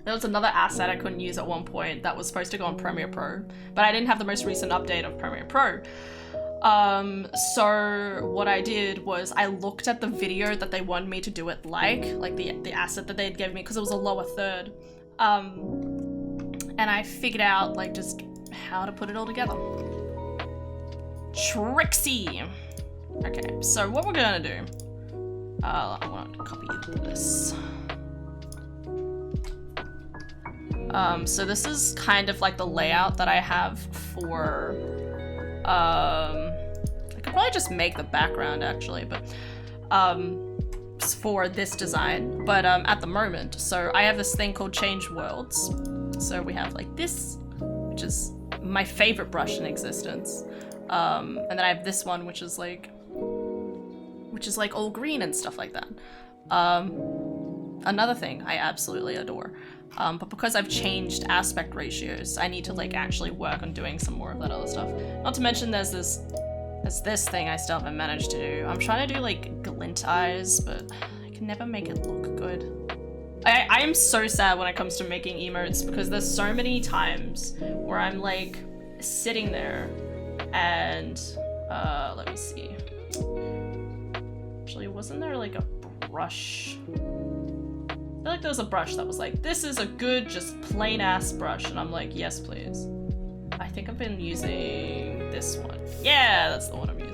There was another asset I couldn't use at one point that was supposed to go on Premiere Pro, but I didn't have the most recent update of Premiere Pro. So what I did was I looked at the video that they wanted me to do it like the asset that they had given me because it was a lower third. And I figured out like just how to put it all together. Trixie. Okay, so what we're gonna do, I want to copy this. So this is kind of like the layout that I have for, I could probably just make the background actually, but, for this design, but, at the moment, so I have this thing called Change Worlds. So we have like this, which is my favorite brush in existence. And then I have this one, which is like all green and stuff like that. Another thing I absolutely adore. But because I've changed aspect ratios, I need to like actually work on doing some more of that other stuff. Not to mention there's this thing I still haven't managed to do. I'm trying to do like glint eyes, but I can never make it look good. I am so sad when it comes to making emotes because there's so many times where I'm like sitting there and let me see. Actually, wasn't there like a brush? I feel like there was a brush that was like, this is a good, just plain ass brush. And I'm like, yes, please. I think I've been using this one. Yeah, that's the one I'm using.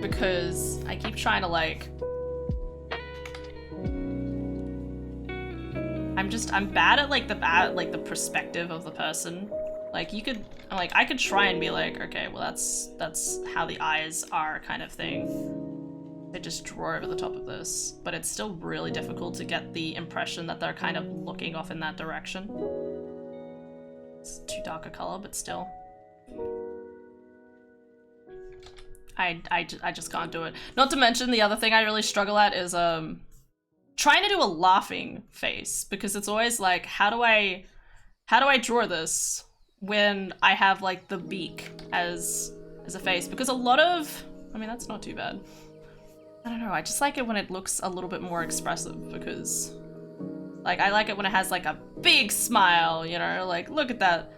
Because I keep trying to like, I'm bad at like the perspective of the person. Like I could try and be like, okay, well that's how the eyes are kind of thing. They just draw over the top of this, but it's still really difficult to get the impression that they're kind of looking off in that direction. It's too dark a color, but still. I just can't do it. Not to mention the other thing I really struggle at is trying to do a laughing face, because it's always like, how do I draw this when I have like the beak as a face? Because a lot of, I mean, that's not too bad. I don't know, I just like it when it looks a little bit more expressive, because like I like it when it has like a big smile, you know, like look at that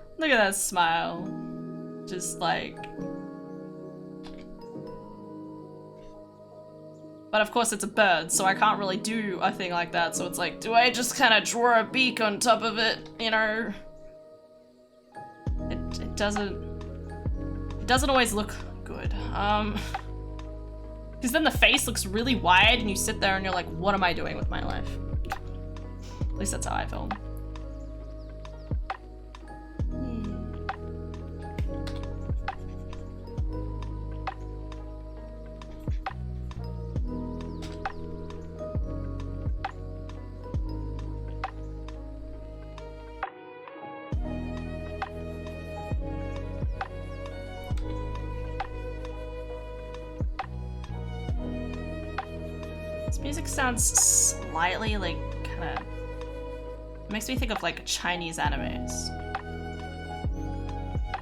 smile. Just like, but of course it's a bird, so I can't really do a thing like that, so it's like, do I just kind of draw a beak on top of it, you know? It doesn't always look good. Because then the face looks really wide and you sit there and you're like, what am I doing with my life? At least that's how I feel. Music sounds slightly like kind of, it makes me think of like Chinese animes,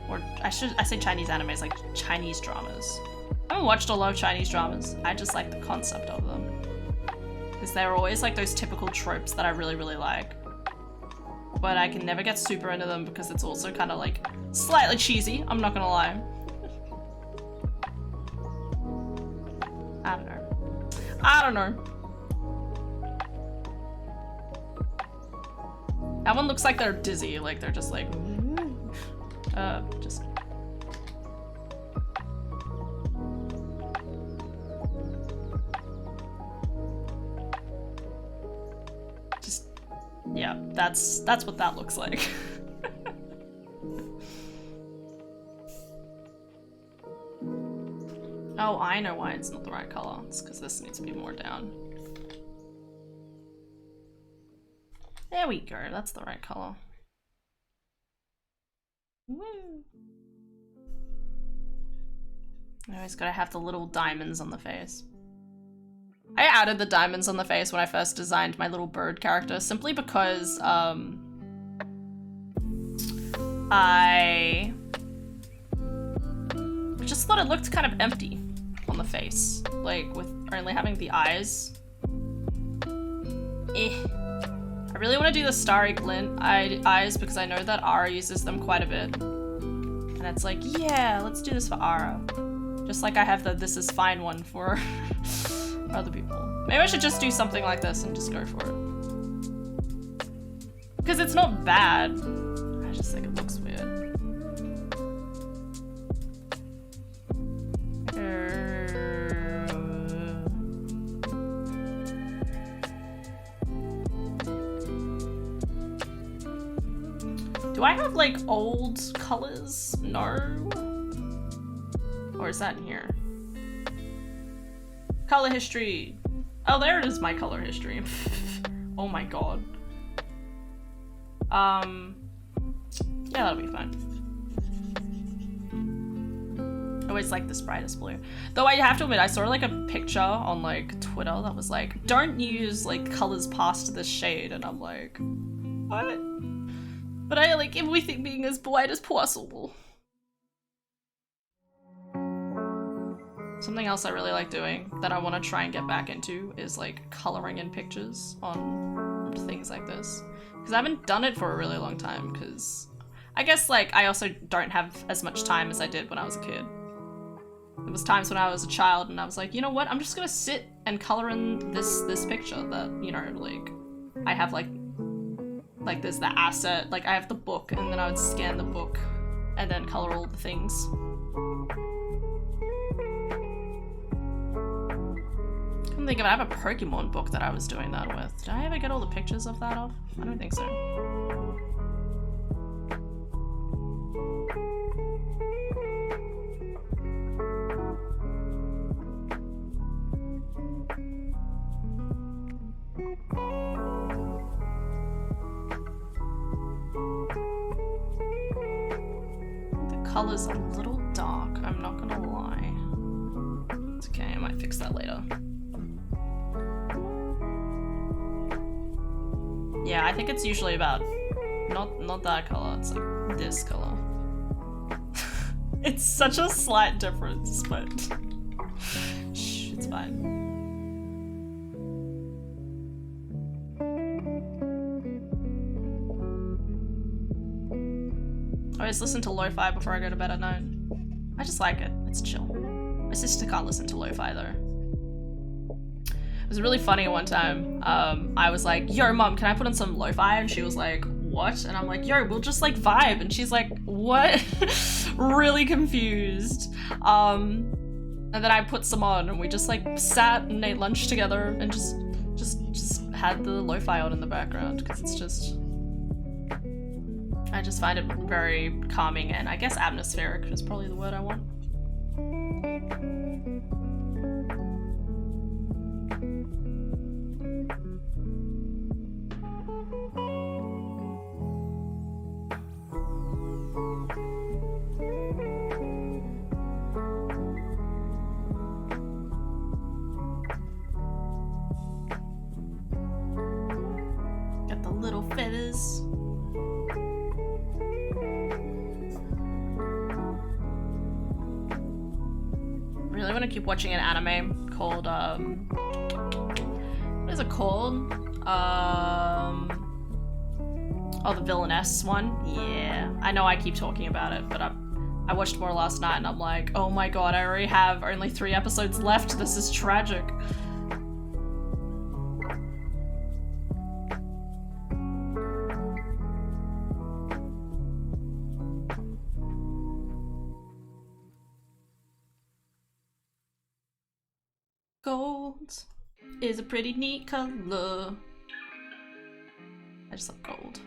or I say Chinese animes, like Chinese dramas. I haven't watched a lot of Chinese dramas. I just like the concept of them because they're always like those typical tropes that I really like, but I can never get super into them because it's also kind of like slightly cheesy, I'm not gonna lie. I don't know. That one looks like they're dizzy, like they're just like, yeah, that's what that looks like. Oh, I know why it's not the right color. It's because this needs to be more down. There we go, that's the right color. Woo. I always gotta have the little diamonds on the face. I added the diamonds on the face when I first designed my little bird character, simply because I just thought it looked kind of empty on the face, like with only having the eyes. I really want to do the starry glint eyes because I know that Ara uses them quite a bit. And it's like, yeah, let's do this for Ara. Just like I have the this is fine one for other people. Maybe I should just do something like this and just go for it. Because it's not bad. I just think it looks weird. Do I have like old colors? No. Or is that in here? Color history. Oh, there it is, my color history. Oh my god. Yeah, that'll be fine. I always like this brightest blue. Though I have to admit, I saw like a picture on like Twitter that was like, don't use like colors past this shade, and I'm like, what? But I like everything being as bright as possible. Something else I really like doing that I want to try and get back into is like coloring in pictures on things like this. Because I haven't done it for a really long time, because I guess like I also don't have as much time as I did when I was a kid. There was times when I was a child and I was like, you know what, I'm just gonna sit and color in this picture that, you know, like I have like there's the asset, like I have the book, and then I would scan the book and then color all the things. I think of it, I have a Pokemon book that I was doing that with. Did I ever get all the pictures of that off? I don't think so. The color's a little dark, I'm not gonna lie. It's okay, I might fix that later. Yeah, I think it's usually about not that color, it's like this color. It's such a slight difference, but shh, it's fine. I always listen to lo-fi before I go to bed at night. I just like it, it's chill. My sister can't listen to lo-fi though. It was really funny one time. I was like, yo mom, can I put on some lo-fi? And she was like, what? And I'm like, yo, we'll just like vibe. And she's like, what? Really confused. And then I put some on and we just like sat and ate lunch together and just had the lo-fi on in the background, because it's just, I just find it very calming, and I guess atmospheric is probably the word I want. Little feathers. Really want to keep watching an anime called what is it called? Oh, the Villainess one. Yeah, I know I keep talking about it, but I watched more last night and I'm like, oh my god, I already have only 3 episodes left. This is tragic. Gold is a pretty neat color. I just love gold.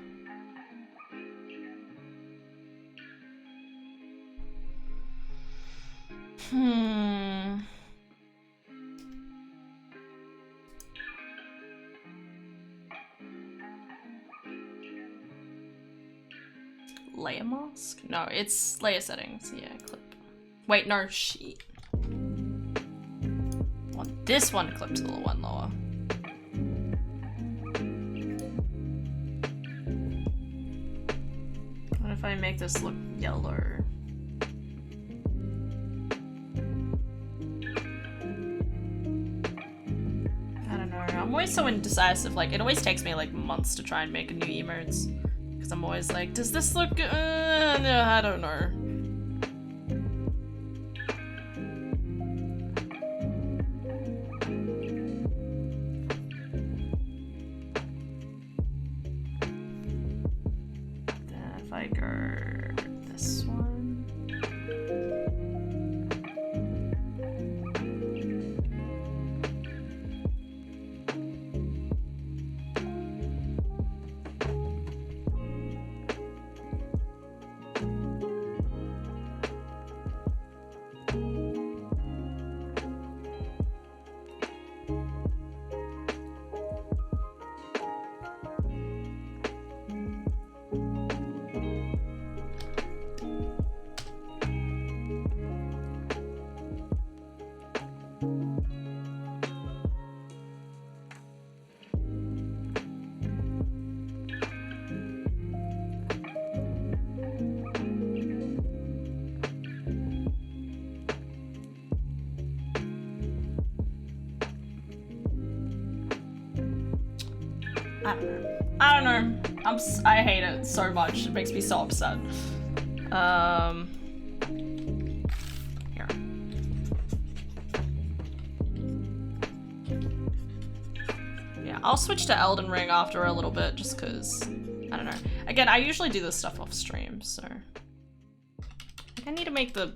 Layer mask? No, it's layer settings. Yeah, clip. Wait, no, sheet. I want this one to clip to the one lower. What if I make this look yellow? I don't know. I'm always so indecisive. Like, it always takes me like months to try and make new emotes. Because I'm always like, does this look good? No, I don't know. I don't know. I don't know. I hate it so much. It makes me so upset. Here. Yeah, I'll switch to Elden Ring after a little bit just because, I don't know. Again, I usually do this stuff off stream, so. I need to make the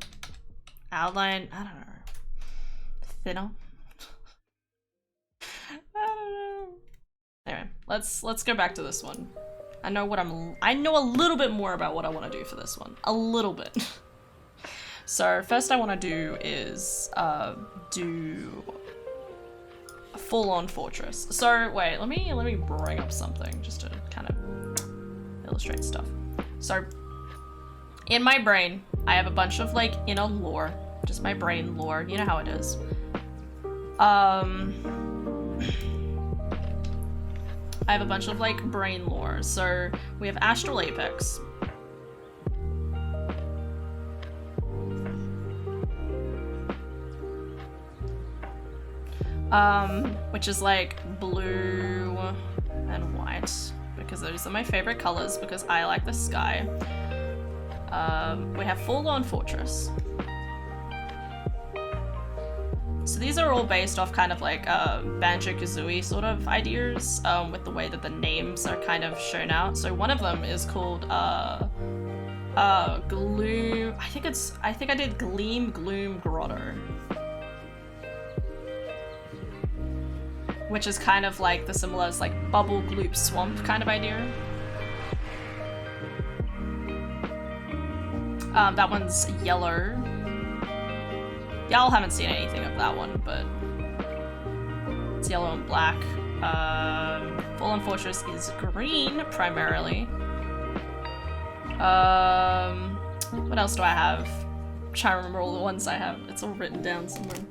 outline, I don't know, thinner. I don't know. Anyway, let's go back to this one. I know a little bit more about what I want to do for this one. A little bit. So first I want to do is do a full-on fortress. So wait, let me bring up something just to kind of illustrate stuff. So in my brain, I have a bunch of like inner lore, just my brain lore. You know how it is. I have a bunch of like brain lore. So we have Astral Apex. Which is like blue and white because those are my favorite colors because I like the sky. We have Full-On Fortress. So these are all based off kind of like Banjo-Kazooie sort of ideas with the way that the names are kind of shown out. So one of them is called Gloom. I think I did Gleam Gloom Grotto, which is kind of like the similar as like Bubble Gloop Swamp kind of idea. That one's yellow. Y'all haven't seen anything of that one, but it's yellow and black. Fallen Fortress is green, primarily. What else do I have? I'm trying to remember all the ones I have. It's all written down somewhere.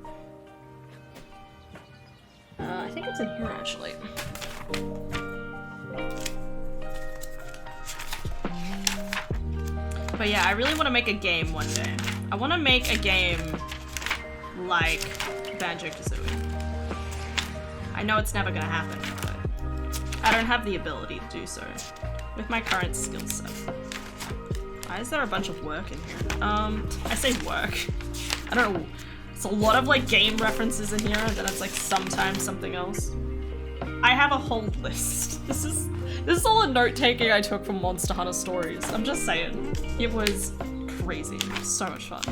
I think it's in here, actually. But yeah, I really want to make a game one day. I want to make a game like Banjo-Kazooie. I know it's never gonna happen, but I don't have the ability to do so with my current skill set. Why is there a bunch of work in here? I say work. I don't know. It's a lot of like game references in here, and then it's like sometimes something else. I have a whole list. This is all the note-taking I took from Monster Hunter Stories. I'm just saying. It was crazy. So much fun.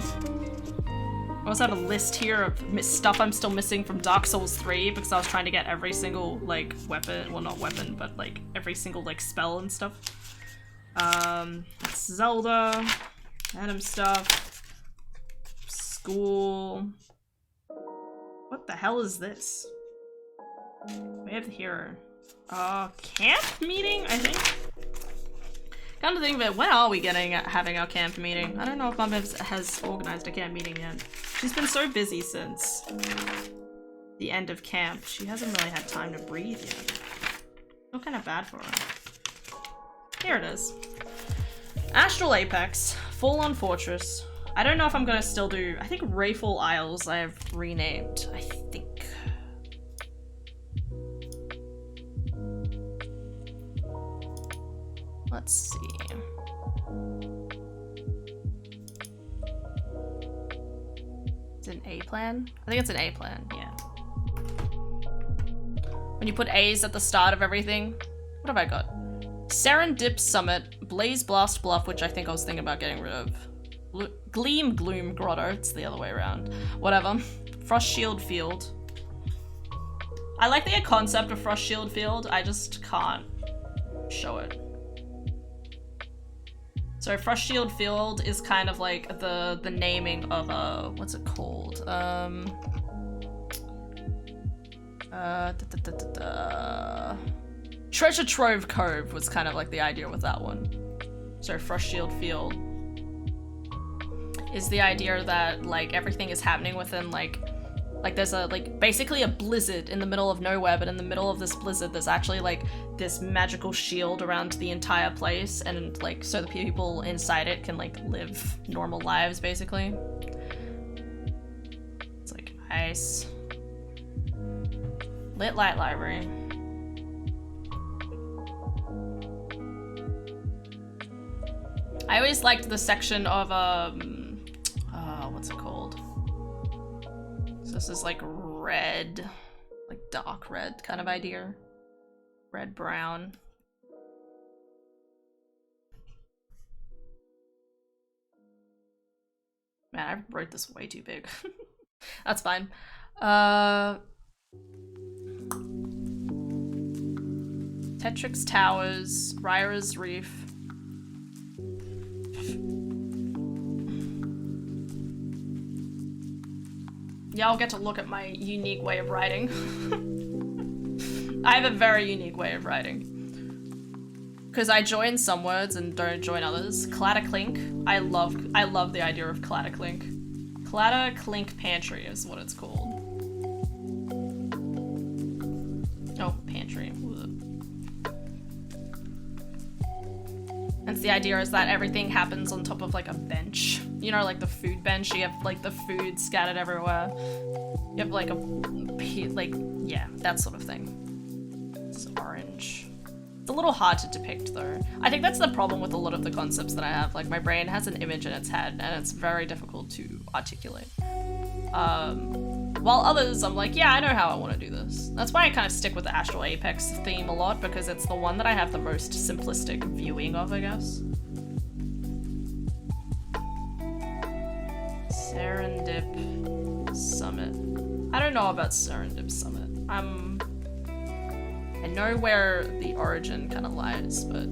I also have a list here of stuff I'm still missing from Dark Souls 3 because I was trying to get every single like weapon, well not weapon, but like every single like spell and stuff. Zelda, Adam stuff, school. What the hell is this? We have here. Camp meeting, I think? Come to think of it, when are we having our camp meeting? I don't know if Mum has organized a camp meeting yet. She's been so busy since the end of camp. She hasn't really had time to breathe yet. I feel kind of bad for her. Here it is. Astral Apex, Full-On Fortress. I don't know if I'm gonna still do, I think Rayful Isles I have renamed, I think. Let's see. Is it an A plan? I think it's an A plan, yeah. When you put A's at the start of everything. What have I got? Serendip Summit, Blaze Blast Bluff, which I think I was thinking about getting rid of. Gleam Gloom Grotto, it's the other way around. Whatever. Frost Shield Field. I like the concept of Frost Shield Field, I just can't show it. So Frost Shield Field is kind of like the naming of what's it called? Treasure Trove Cove was kind of like the idea with that one. So Frost Shield Field is the idea that like everything is happening within like there's a basically a blizzard in the middle of nowhere, but in the middle of this blizzard there's actually like this magical shield around the entire place, and like so the people inside it can like live normal lives basically. It's like nice. Lit Light Library. I always liked the section of, what's it called? So this is like red, like dark red kind of idea. Red, brown. Man, I wrote this way too big. That's fine. Tetrix Towers, Ryra's Reef. Y'all get to look at my unique way of writing. I have a very unique way of writing. Because I join some words and don't join others. Clatter-clink. I love the idea of clatter-clink. Clatter-clink pantry is what it's called. Oh, pantry. And the idea is that everything happens on top of like a bench. You know, like the food bench, you have like the food scattered everywhere. You have like yeah, that sort of thing. It's orange. It's a little hard to depict though. I think that's the problem with a lot of the concepts that I have. Like my brain has an image in its head and it's very difficult to articulate. While others, I'm like, yeah, I know how I want to do this. That's why I kind of stick with the Astral Apex theme a lot, because it's the one that I have the most simplistic viewing of, I guess. Serendip Summit. I don't know about Serendip Summit. I know where the origin kind of lies, but...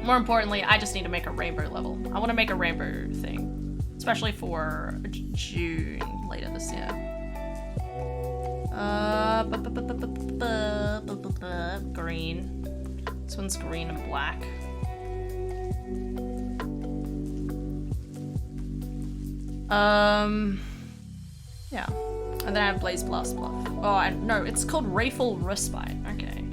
More importantly, I just need to make a rainbow level. I want to make a rainbow thing, especially for June later this year. Green. This one's green and black. Yeah. And then I have Blaze Blast Bluff. Oh, no, it's called Rayful Respite. Okay.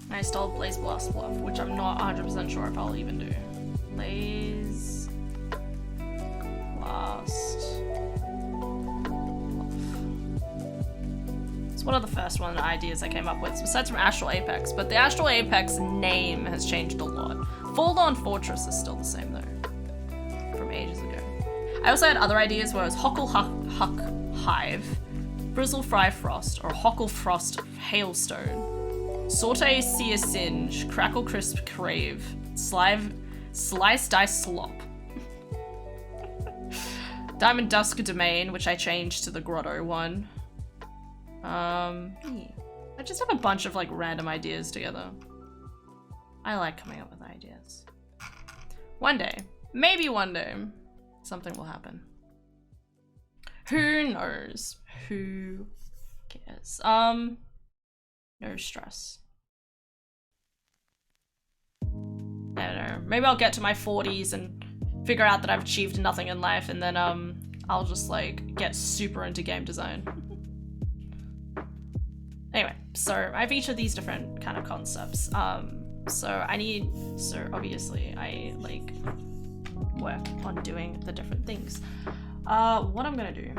I stole Blaze Blast Bluff, which I'm not 100% sure if I'll even do. Blaze Blast Bluff. It's one of the first ideas I came up with, besides from Astral Apex, but the Astral Apex name has changed a lot. Fallen Fortress is still the same though, from ages ago. I also had other ideas where it was Hockle Huck Hive, Brizzle Fry Frost, or Hockle Frost Hailstone. Saute Sear Singe, Crackle Crisp Crave, Slice Dice Slop. Diamond Dusk Domain, which I changed to the Grotto one. I just have a bunch of like random ideas together. I like coming up with ideas. One day, maybe one day, something will happen. Who knows? Who cares? No stress. I don't know. Maybe I'll get to my 40s and figure out that I've achieved nothing in life, and then I'll just like get super into game design. Anyway, so I have each of these different kind of concepts. So obviously I like work on doing the different things. What I'm gonna do.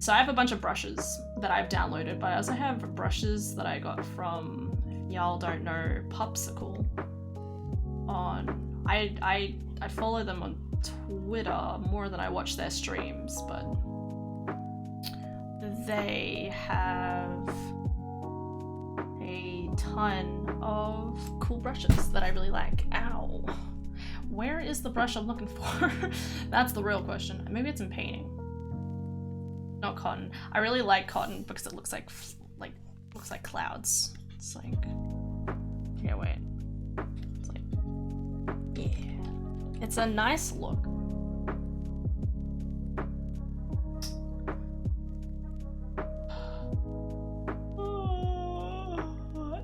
So I have a bunch of brushes that I've downloaded, but I also have brushes that I got from, if y'all don't know, Popsicle. I follow them on Twitter more than I watch their streams, but they have a ton of cool brushes that I really like. Ow. Where is the brush I'm looking for? That's the real question. Maybe it's in painting. Not cotton. I really like cotton because it looks like clouds. It's like, here, wait. It's like, yeah. It's a nice look.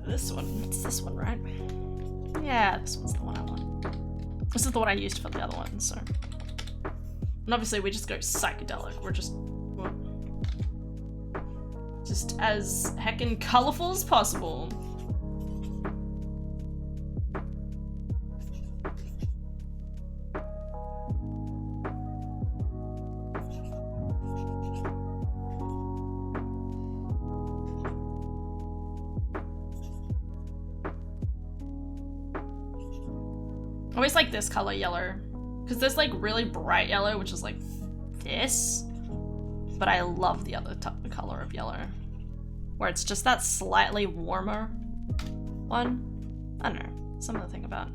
This one. It's this one, right? Yeah, this one's the one I want. This is the one I used for the other one, so. And obviously we just go psychedelic. We're just as heckin' colorful as possible. I always like this color yellow, because there's like really bright yellow, which is like this, but I love the other color of yellow, where it's just that slightly warmer one. I don't know, something to think about.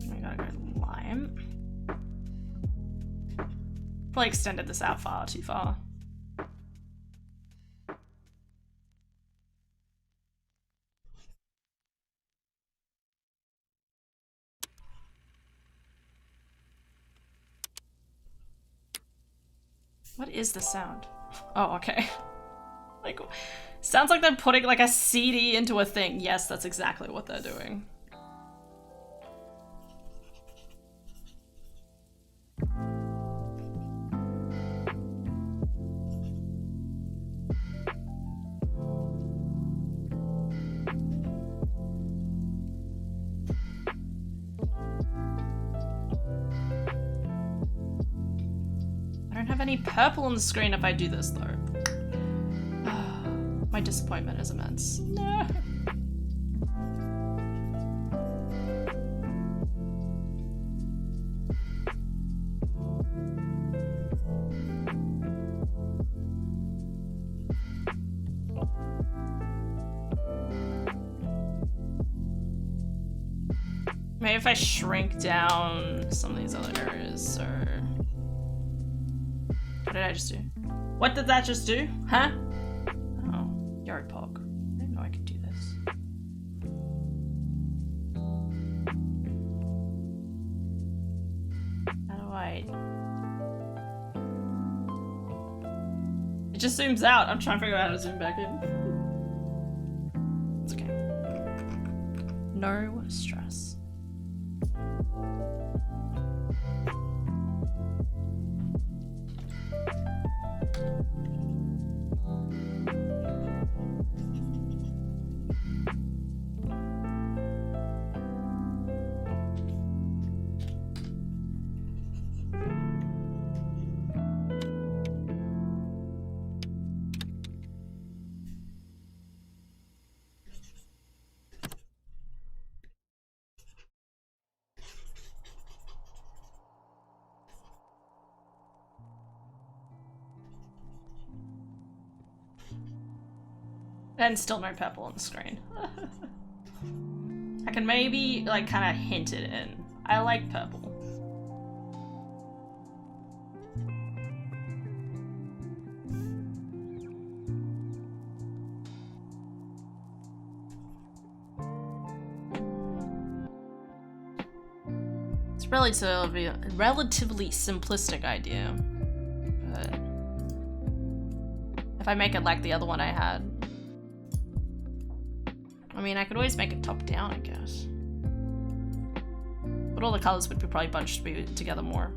We gotta go lime. Probably extended this out far too far. What is the sound? Oh, okay. Like, sounds like they're putting like a CD into a thing. Yes, that's exactly what they're doing. Any purple on the screen if I do this though. My disappointment is immense. No. Maybe if I shrink down some of these other areas, or what did I just do? What did that just do? Huh? Oh, yard pog. I didn't know I could do this. How do I... It just zooms out. I'm trying to figure out how to zoom back in. It's okay. No stress. And still no purple on the screen. I can maybe, like, kind of hint it in. I like purple. It's relatively simplistic idea. But if I make it like the other one I had, I mean, I could always make it top down, I guess. But all the colors would be probably bunched together more.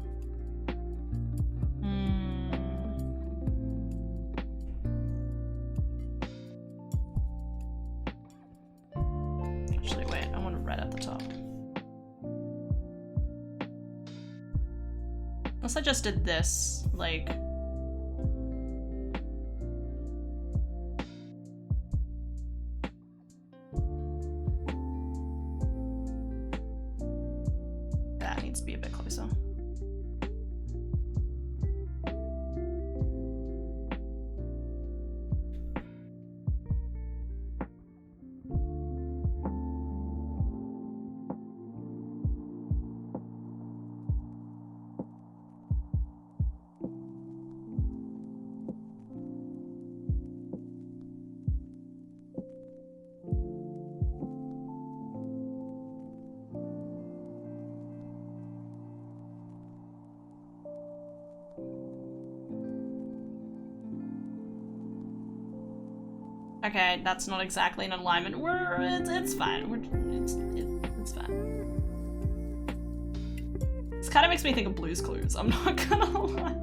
Actually, wait, I want red at the top. Unless I just did this, like... To be a bit closer. Okay, that's not exactly in alignment. It's fine. It's fine. This kind of makes me think of Blue's Clues, I'm not gonna lie.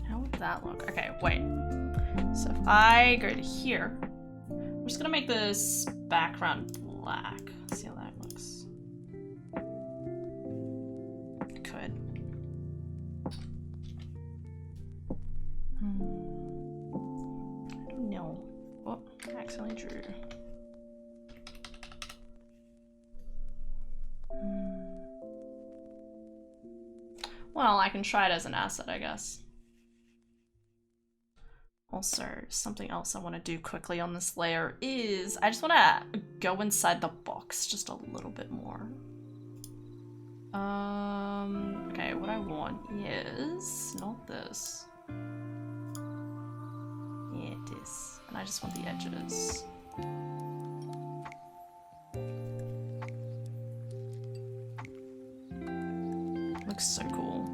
How would that look? Okay, wait. So if I go to here, I'm just gonna make this background black. See how that looks. Could. I don't know. Oh, I accidentally drew. Well, I can try it as an asset, I guess. Also, something else I want to do quickly on this layer is I just want to go inside the box just a little bit more. Okay, what I want is not this. Yeah, this. And I just want the edges. Looks so cool.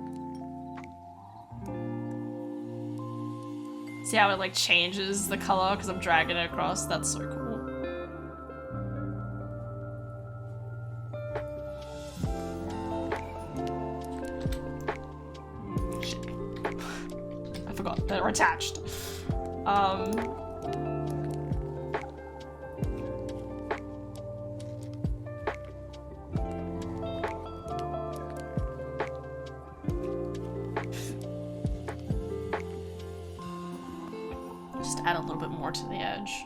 See how it like changes the color because I'm dragging it across? That's so cool. Shit. I forgot, they're attached. Just add a little bit more to the edge.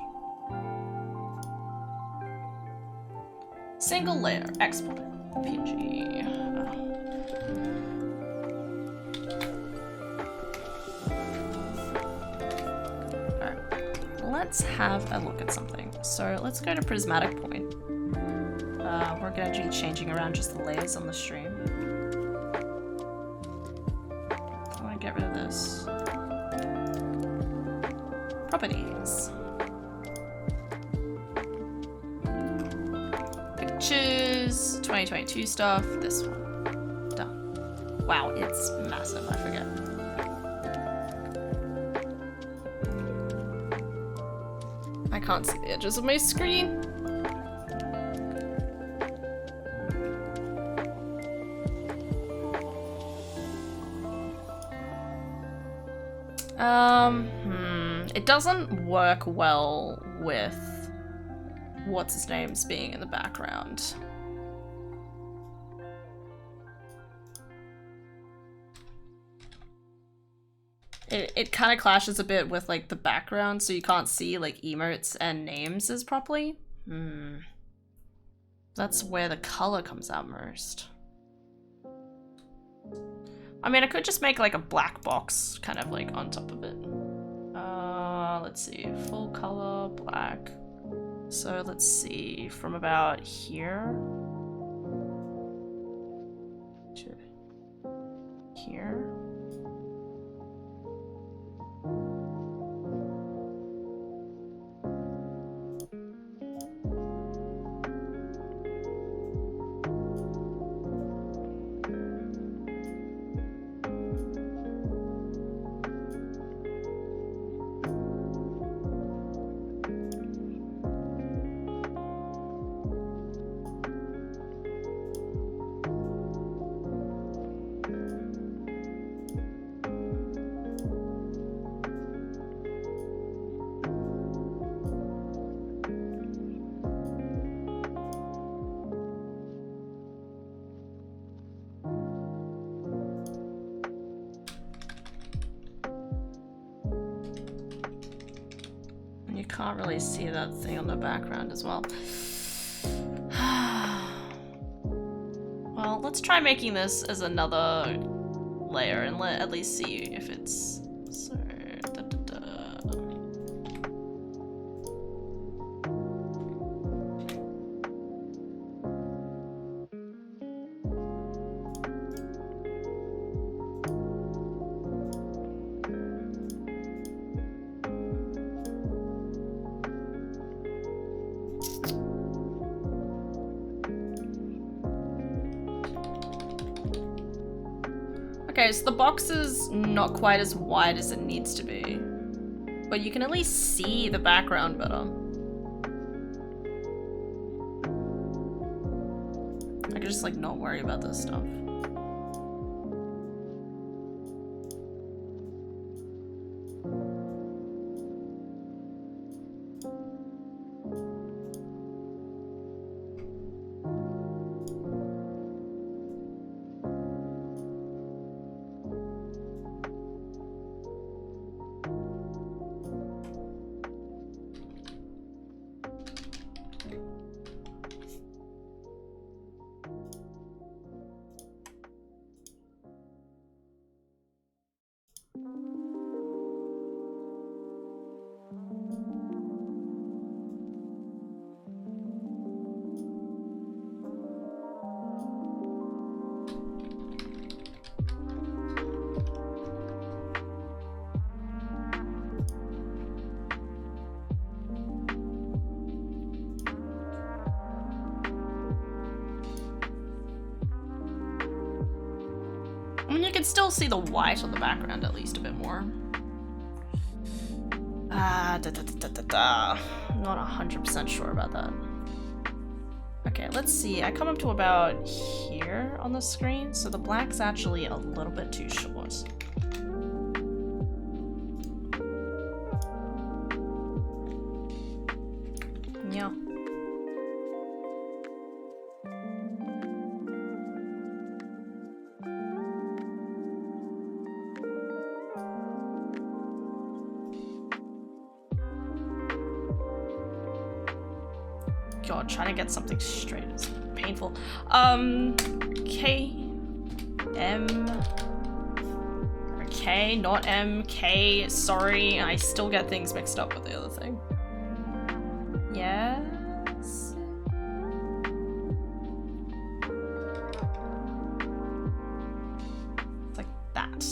Single layer, export, PNG. Alright, let's have a look at something. So let's go to prismatic point. We're going to be changing around just the layers on the stream. I want to get rid of this. Properties. Pictures, 2022 stuff, this one. Done. Wow, it's massive, I forget. I can't see the edges of my screen. It doesn't work well with what's his name's being in the background. It kind of clashes a bit with like the background, so you can't see like emotes and names as properly. That's where the color comes out most. I mean, I could just make like a black box kind of like on top of it. Let's see, full color, black. So let's see, from about here to here. Can't really see that thing on the background as well. Well, let's try making this as another layer and at least see if it's so. Okay, so the box is not quite as wide as it needs to be. But you can at least see the background better. I can just like not worry about this stuff. I mean, you can still see the white on the background at least a bit more. Not 100% sure about that. Okay, let's see. I come up to about here on the screen, so the black's actually a little bit too short. Yeah. God, trying to get something straight is painful. K, M, or K, not M, K, sorry, I still get things mixed up with the other thing. Yes? It's like that.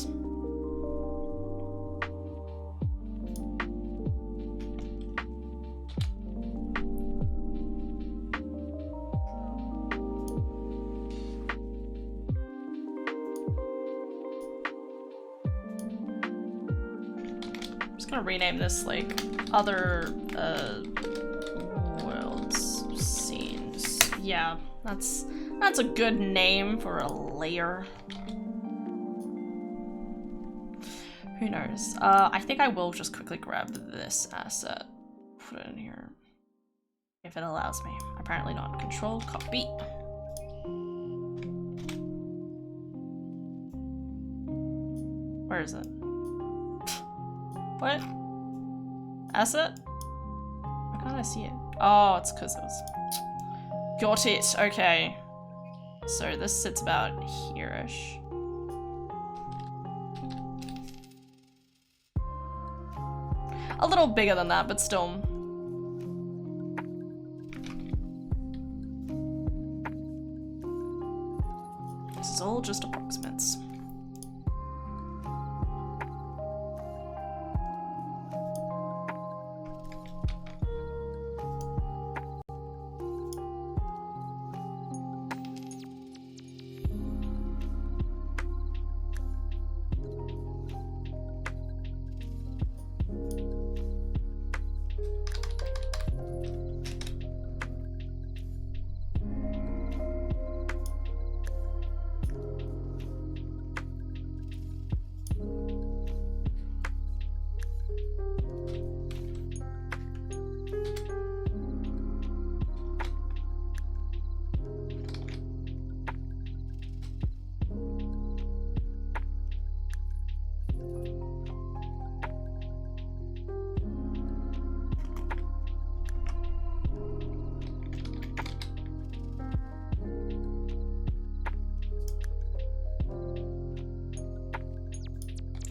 Rename this like other worlds scenes. Yeah, that's a good name for a layer. Who knows? I think I will just quickly grab this asset, put it in here if it allows me. Apparently not. Control copy. Where is it? What? Asset? Why can't I see it? Oh, it's because it was... Got it, okay. So this sits about here-ish. A little bigger than that, but still. This is all just approximates.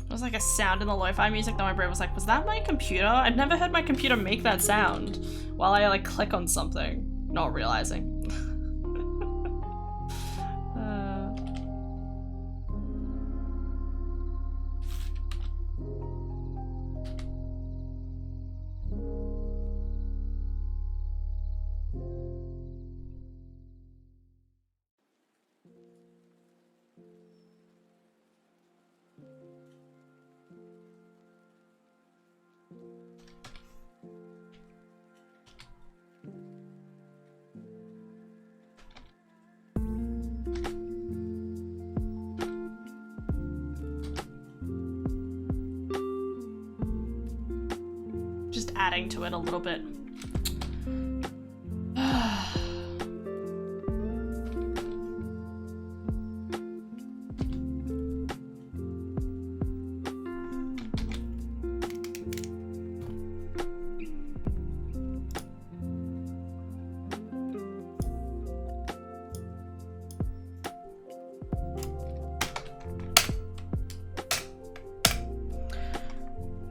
There was like a sound in the lo-fi music that my brain was like, was that my computer? I've never heard my computer make that sound while I like click on something, not realizing. adding to it a little bit.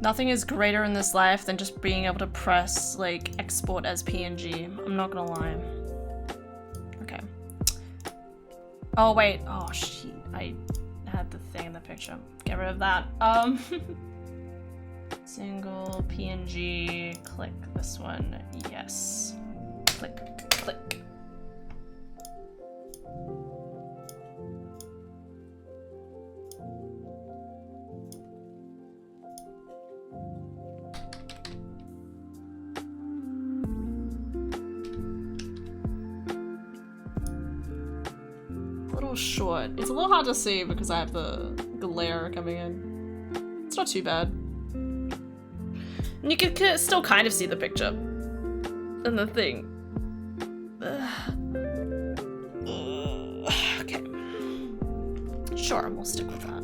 Nothing is greater in this life than just being able to press, like, export as PNG. I'm not gonna lie. Okay. Oh, wait. Oh, shit. I had the thing in the picture. Get rid of that. Single PNG. Click this one. Yes. Click. Click. Short. It's a little hard to see because I have the glare coming in. It's not too bad. And you can still kind of see the picture. And the thing. Okay. Sure, we'll stick with that.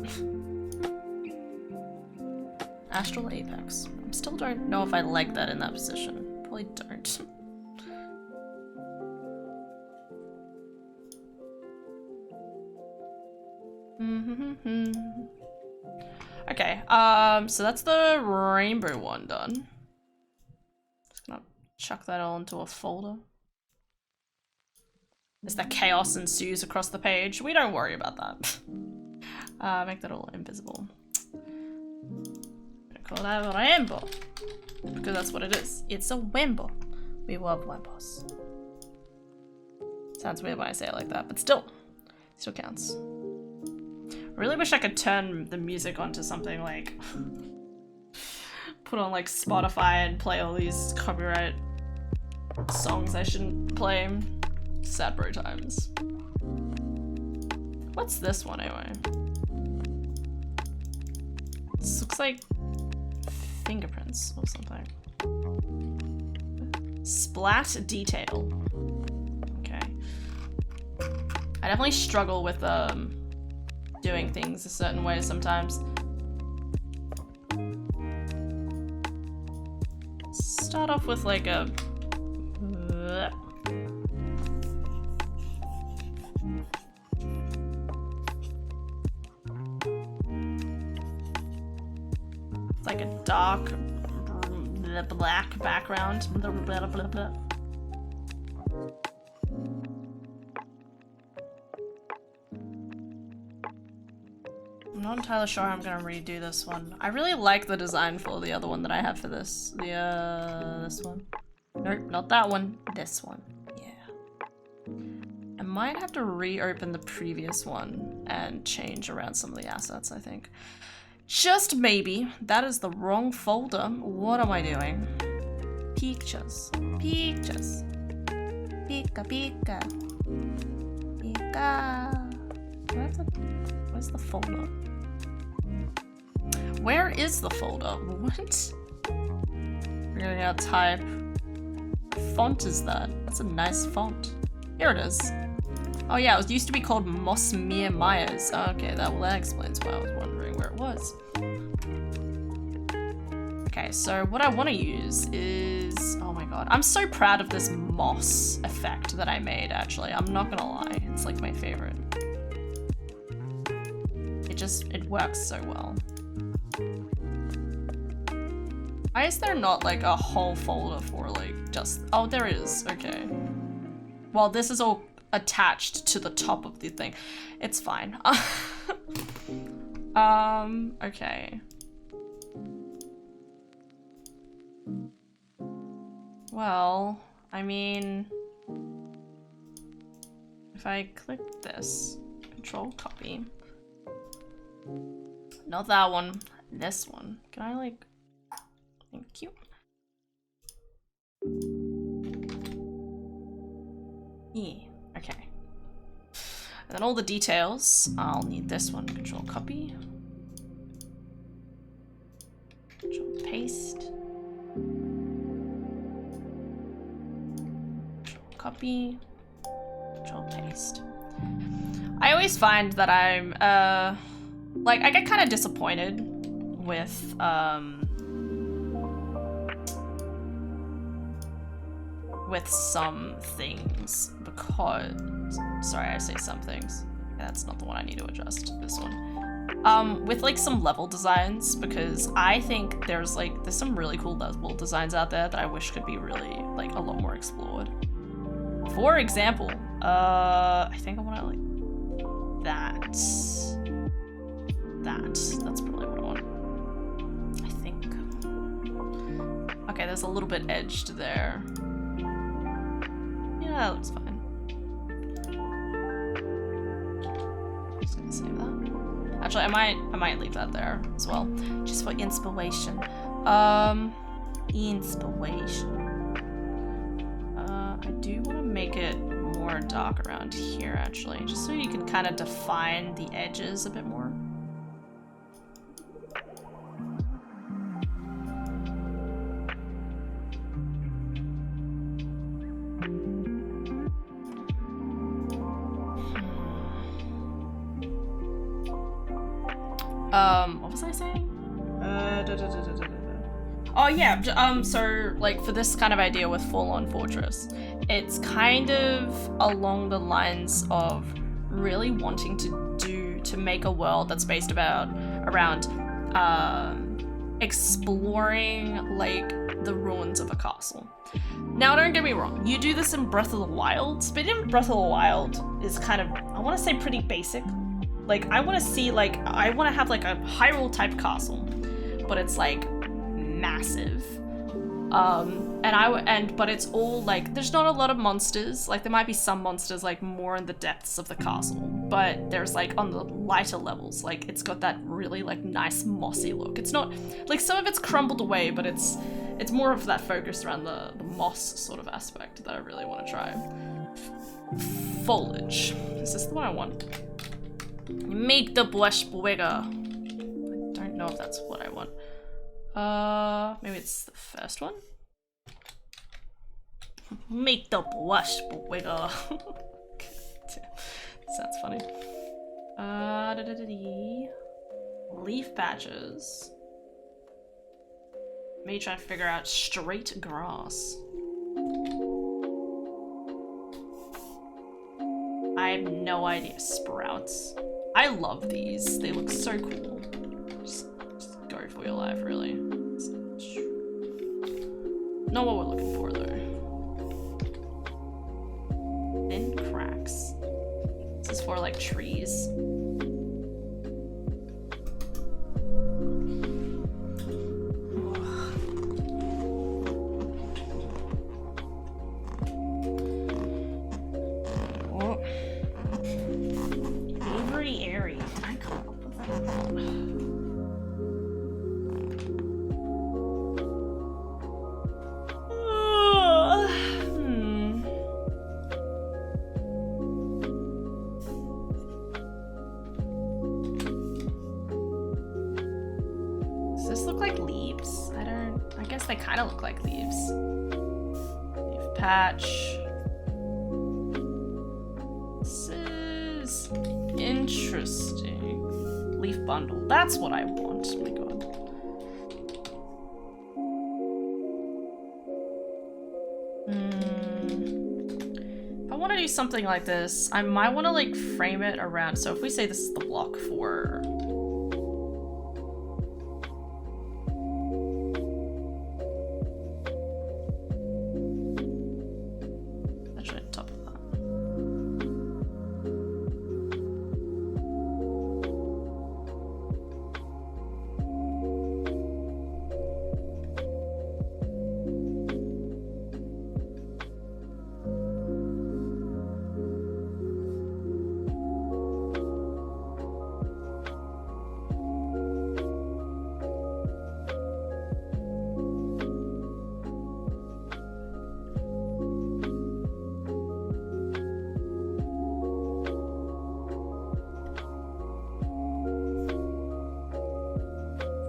Astral Apex. I still don't know if I like that in that position. Probably don't. Okay, so that's the rainbow one done. Just gonna chuck that all into a folder. As the chaos ensues across the page, we don't worry about that. Make that all invisible. I'm gonna call that rainbow. Because that's what it is. It's a rainbow. We love rainbows. Sounds weird when I say it like that, but still counts. I really wish I could turn the music onto something like put on like Spotify and play all these copyright songs I shouldn't play. Sad bro times. What's this one anyway? This looks like fingerprints or something. Splat detail. Okay. I definitely struggle with doing things a certain way sometimes. Start off with like a like a dark black background. Blah, blah, blah, blah. I'm not entirely sure how I'm gonna redo this one. I really like the design for the other one that I have for this. This one. Nope, not that one. This one. Yeah. I might have to reopen the previous one and change around some of the assets, I think. Just maybe. That is the wrong folder. What am I doing? Pictures. Pictures. Pika pika. Pika. Where's the folder? Where is the folder? What? We're gonna type. What font is that? That's a nice font. Here it is. Oh yeah, it used to be called Mossmere Myers. Oh, okay, that explains why I was wondering where it was. Okay, so what I want to use is... Oh my god, I'm so proud of this moss effect that I made, actually. I'm not gonna lie, it's like my favorite. It works so well. Why is there not like a whole folder for like just... Oh, there is, okay. Well, this is all attached to the top of the thing. It's fine. Okay. Well, I mean... If I click this, control copy. Not that one, this one. Can I like... Thank you. Yeah, okay. And then all the details, I'll need this one. Control copy. Control paste. Copy, Control Paste. I always find that I'm, like, I get kind of disappointed with, some things because, sorry, I say some things. Yeah, that's not the one I need to adjust, this one. With like some level designs, because I think there's some really cool level designs out there that I wish could be really, like, a lot more explored. For example, I think I want to, like, that's probably what I want. I think. Okay, there's a little bit edged there. Yeah, that looks fine. Just gonna save that. Actually, I might leave that there as well, just for inspiration. Inspiration. I do want to make it more dark around here, actually, just so you can kind of define the edges a bit more. What was I saying? Oh yeah, so like for this kind of idea with Full-On Fortress, it's kind of along the lines of really wanting to make a world that's based around exploring like the ruins of a castle. Now, don't get me wrong, you do this in Breath of the Wild, but in Breath of the Wild is kind of, I want to say, pretty basic. Like, I want to see, like, I want to have, like, a Hyrule-type castle, but it's, like, massive. But it's all, like, there's not a lot of monsters. Like, there might be some monsters, like, more in the depths of the castle, but there's, like, on the lighter levels, like, it's got that really, like, nice mossy look. It's not, like, some of it's crumbled away, but it's more of that focus around the moss sort of aspect that I really want to try. Foliage. Is this the one I want? Make the brush bigger. I don't know if that's what I want. Maybe it's the first one? Make the brush bigger. Sounds funny. Leaf patches. Maybe try to figure out straight grass. I have no idea. Sprouts. I love these. They look so cool. Just go for your life, really. Not what we're looking for, though. Thin cracks. This is for, like, trees. That's what I want. Oh my god. If I want to do something like this, I might want to like frame it around. So if we say this is the block for... Actually, top of that.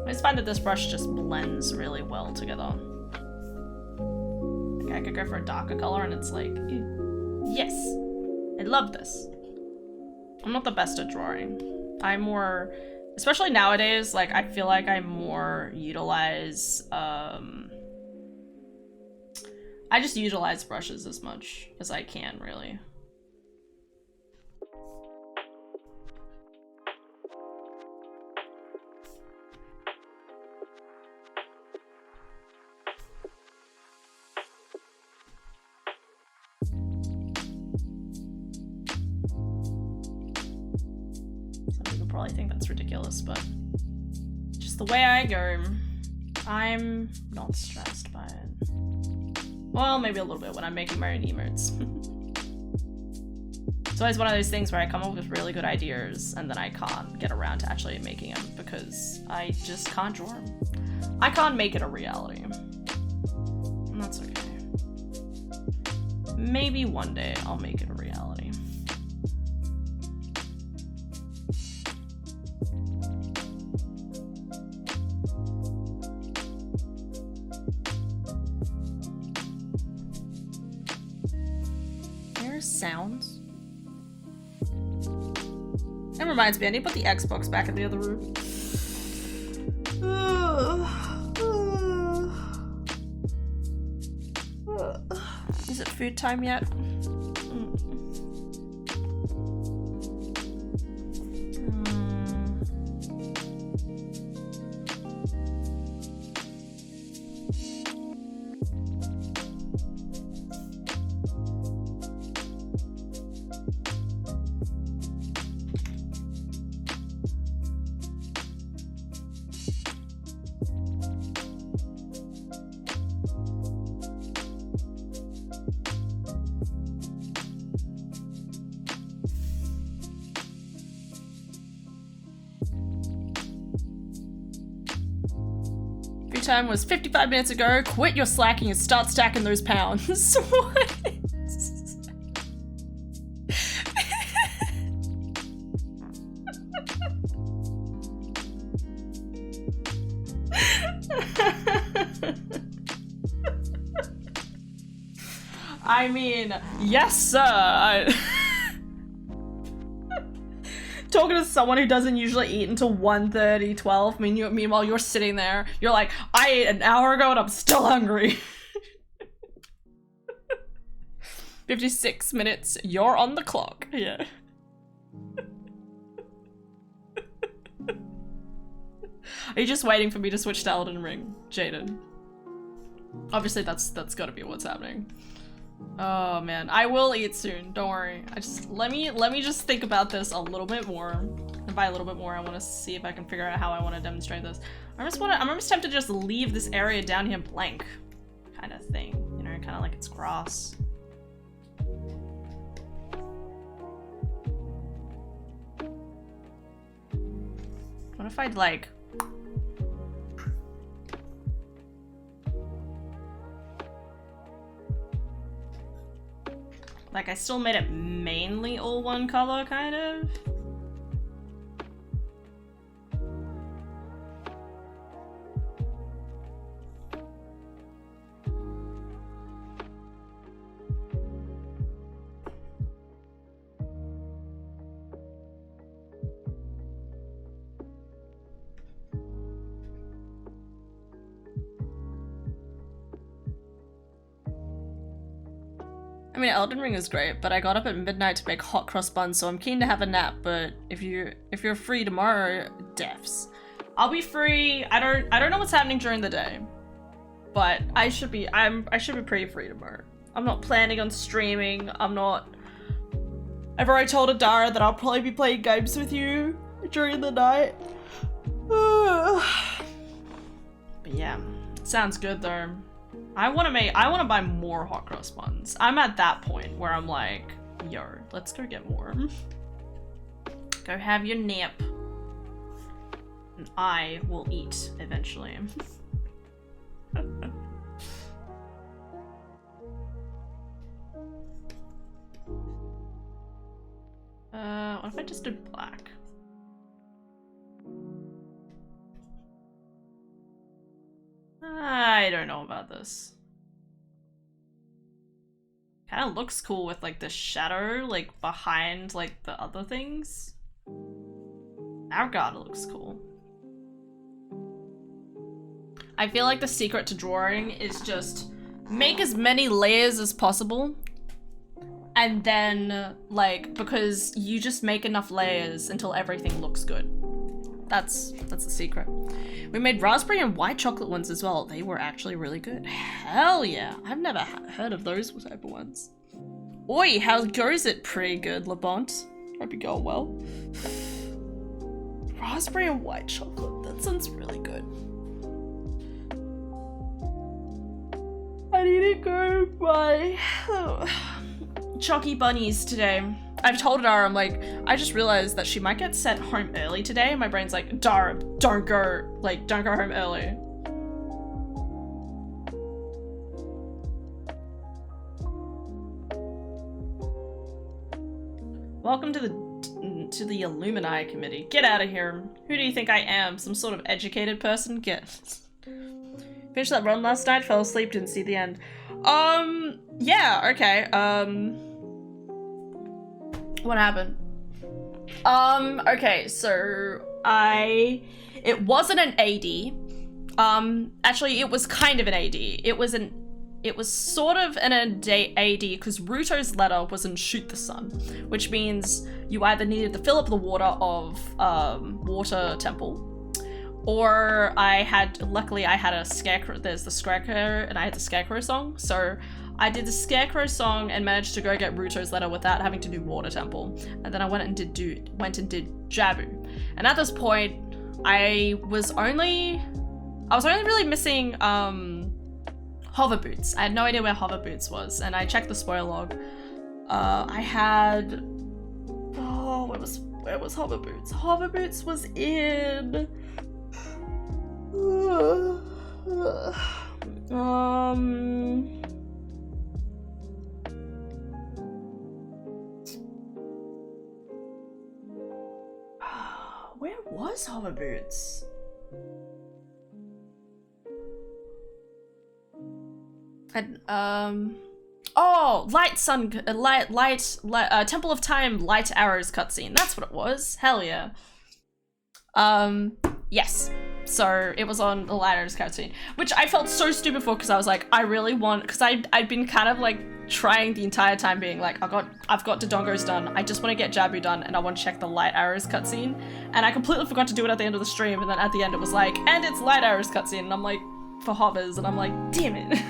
I just find that this brush just blends really well together. Okay, I could go for a darker color and it's like, ew. Yes. I love this. I'm not the best at drawing. I'm more, especially nowadays, like I feel like I more utilize, I just utilize brushes as much as I can, really. Some people probably think that's ridiculous, but just the way I go, I'm not stressed by it. Well, maybe a little bit when I'm making my own emotes. It's always one of those things where I come up with really good ideas and then I can't get around to actually making them because I just can't draw them. I can't make it a reality. And that's okay. Maybe one day I'll make it a reality. Sounds. That reminds me, I need to put the Xbox back in the other room. Is it food time yet? Time was 55 minutes ago. Quit your slacking and start stacking those pounds. What? I mean, yes, sir. Talking to someone who doesn't usually eat until 1:30, 12. Meanwhile, you're sitting there. You're like, I ate an hour ago and I'm still hungry. 56 minutes. You're on the clock. Yeah. Are you just waiting for me to switch to Elden Ring, Jaden? Obviously, that's gotta be what's happening. Oh man, I will eat soon. Don't worry. Let me just think about this a little bit more. And by a little bit more, I want to see if I can figure out how I want to demonstrate this. I'm just tempted to just leave this area down here blank, kind of thing. You know, kind of like it's grass. What if I'd like? Like, I still made it mainly all one color, kind of. I mean, Elden Ring is great, but I got up at midnight to make hot cross buns, so I'm keen to have a nap. But if you're free tomorrow, defs. I'll be free. I don't know what's happening during the day, but I should be pretty free tomorrow. I'm not planning on streaming. I've already told Adara that I'll probably be playing games with you during the night. But yeah, sounds good though. I want to buy more hot cross buns. I'm at that point where I'm like, yo, let's go get more. Go have your nap. And I will eat eventually. What if I just did black? I don't know about this. Kind of looks cool with like the shadow like behind like the other things. Our garden looks cool. I feel like the secret to drawing is just make as many layers as possible. And then, like, because you just make enough layers until everything looks good. That's the secret. We made raspberry and white chocolate ones as well. They were actually really good. Hell yeah. I've never heard of those type of ones. Oi, how goes it? Pretty good, Labont. Hope you're going well. Raspberry and white chocolate. That sounds really good. I need to go buy Chalky bunnies today. I've told Dara, I'm like, I just realized that she might get sent home early today. And my brain's like, Dara, don't go home early. Welcome to the Illuminati committee. Get out of here. Who do you think I am? Some sort of educated person? Get. Finished that run last night, fell asleep, didn't see the end. Yeah, okay. What happened? Okay, so it wasn't an AD. Actually, it was kind of an AD. It was sort of an AD because Ruto's letter was in Shoot the Sun, which means you either needed to fill up the water of Water Temple, or luckily I had a Scarecrow, there's the Scarecrow, and I had the Scarecrow song, so I did the Scarecrow song and managed to go get Ruto's letter without having to do Water Temple. And then I went and did Jabu. And at this point, I was only really missing Hover Boots. I had no idea where Hover Boots was, and I checked the spoil log. Where was Hover Boots? Hover Boots was in where was Hover Boots? And oh, Temple of Time Light Arrows cutscene. That's what it was. Hell yeah. Yes. So it was on the Light Arrows cutscene, which I felt so stupid for because I was like, I really want, because I'd been kind of like trying the entire time being like, I've got Dodongo's done, I just want to get Jabu done, and I want to check the Light Arrows cutscene, and I completely forgot to do it at the end of the stream, and then at the end it was like, and it's Light Arrows cutscene, and I'm like, for hovers, and I'm like, damn it.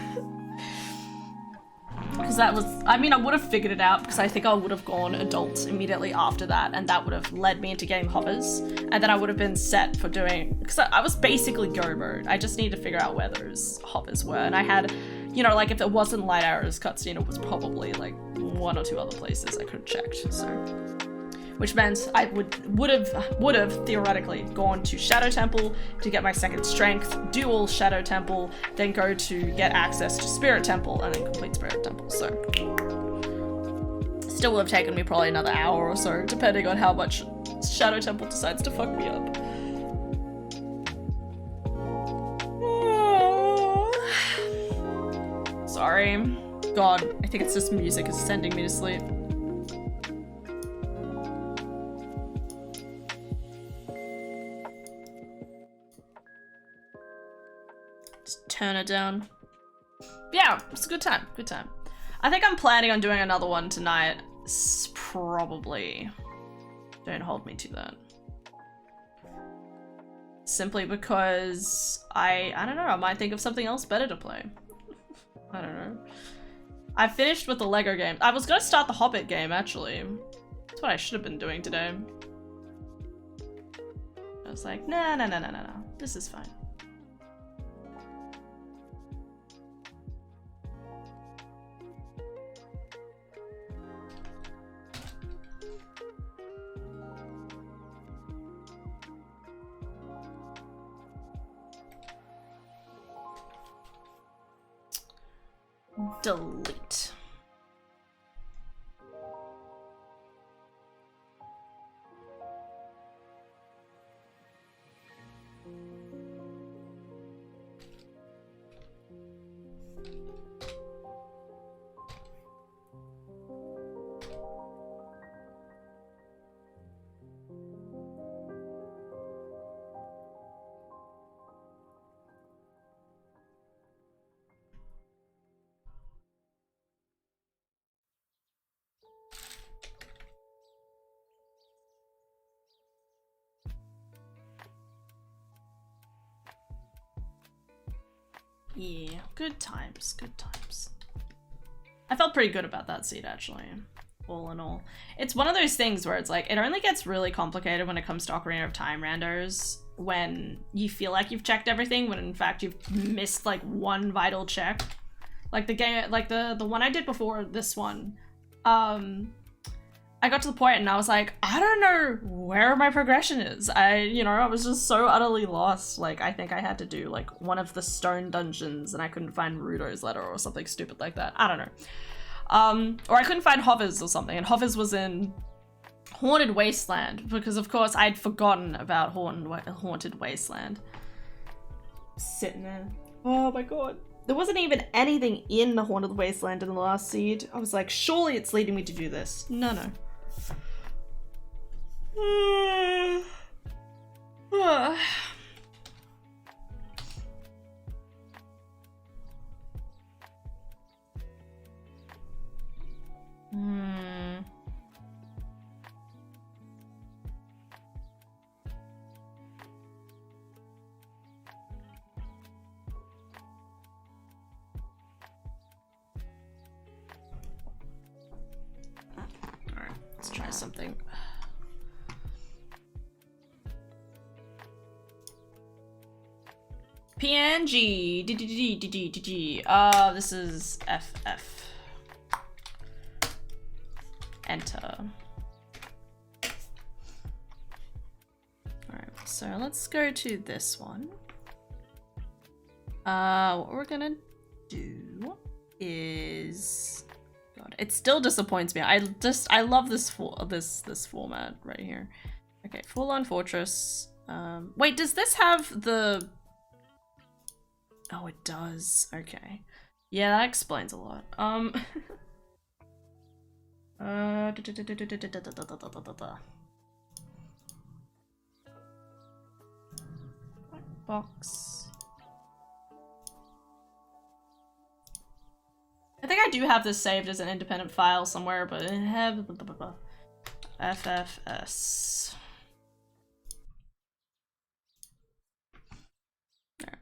Because that was, I mean, I would have figured it out because I think I would have gone adult immediately after that, and that would have led me into getting hovers, and then I would have been set for doing, because I was basically go mode. I just needed to figure out where those hovers were, and I had, you know, like if it wasn't Light Arrows cutscene, it was probably like one or two other places I could have checked, so. Which meant I would have theoretically gone to Shadow Temple to get my second strength, do all Shadow Temple, then go to get access to Spirit Temple, and then complete Spirit Temple, so. Still would have taken me probably another hour or so, depending on how much Shadow Temple decides to fuck me up. Sorry. God, I think it's just music is sending me to sleep. Turn it down. Yeah, it's a good time. Good time. I think I'm planning on doing another one tonight. Probably. Don't hold me to that. Simply because I don't know, I might think of something else better to play. I don't know. I finished with the Lego game. I was gonna start the Hobbit game, actually. That's what I should have been doing today. I was like, no. This is fine. Delete. Yeah, good times, good times. I felt pretty good about that seed, actually, all in all. It's one of those things where it's like, it only gets really complicated when it comes to Ocarina of Time randos, when you feel like you've checked everything, when in fact you've missed like one vital check. Like the game, like the one I did before this one, I got to the point and I was like, I don't know where my progression is. I was just so utterly lost. Like, I think I had to do like one of the stone dungeons and I couldn't find Rudo's letter or something stupid like that. I don't know. Or I couldn't find Hovers or something, and Hovers was in Haunted Wasteland because of course I'd forgotten about Haunted Wasteland. Sitting there. Oh my god. There wasn't even anything in the Haunted Wasteland in the last seed. I was like, surely it's leading me to do this. No. Alright, let's try something. PNG. This is FF. Enter. Alright, so let's go to this one. What we're gonna do is, God, it still disappoints me. I love this format right here. Okay, full on fortress. Wait, does this have the? Oh, it does. Okay, yeah, that explains a lot. Box. I think I do have this saved as an independent file somewhere, but I have FFS. There.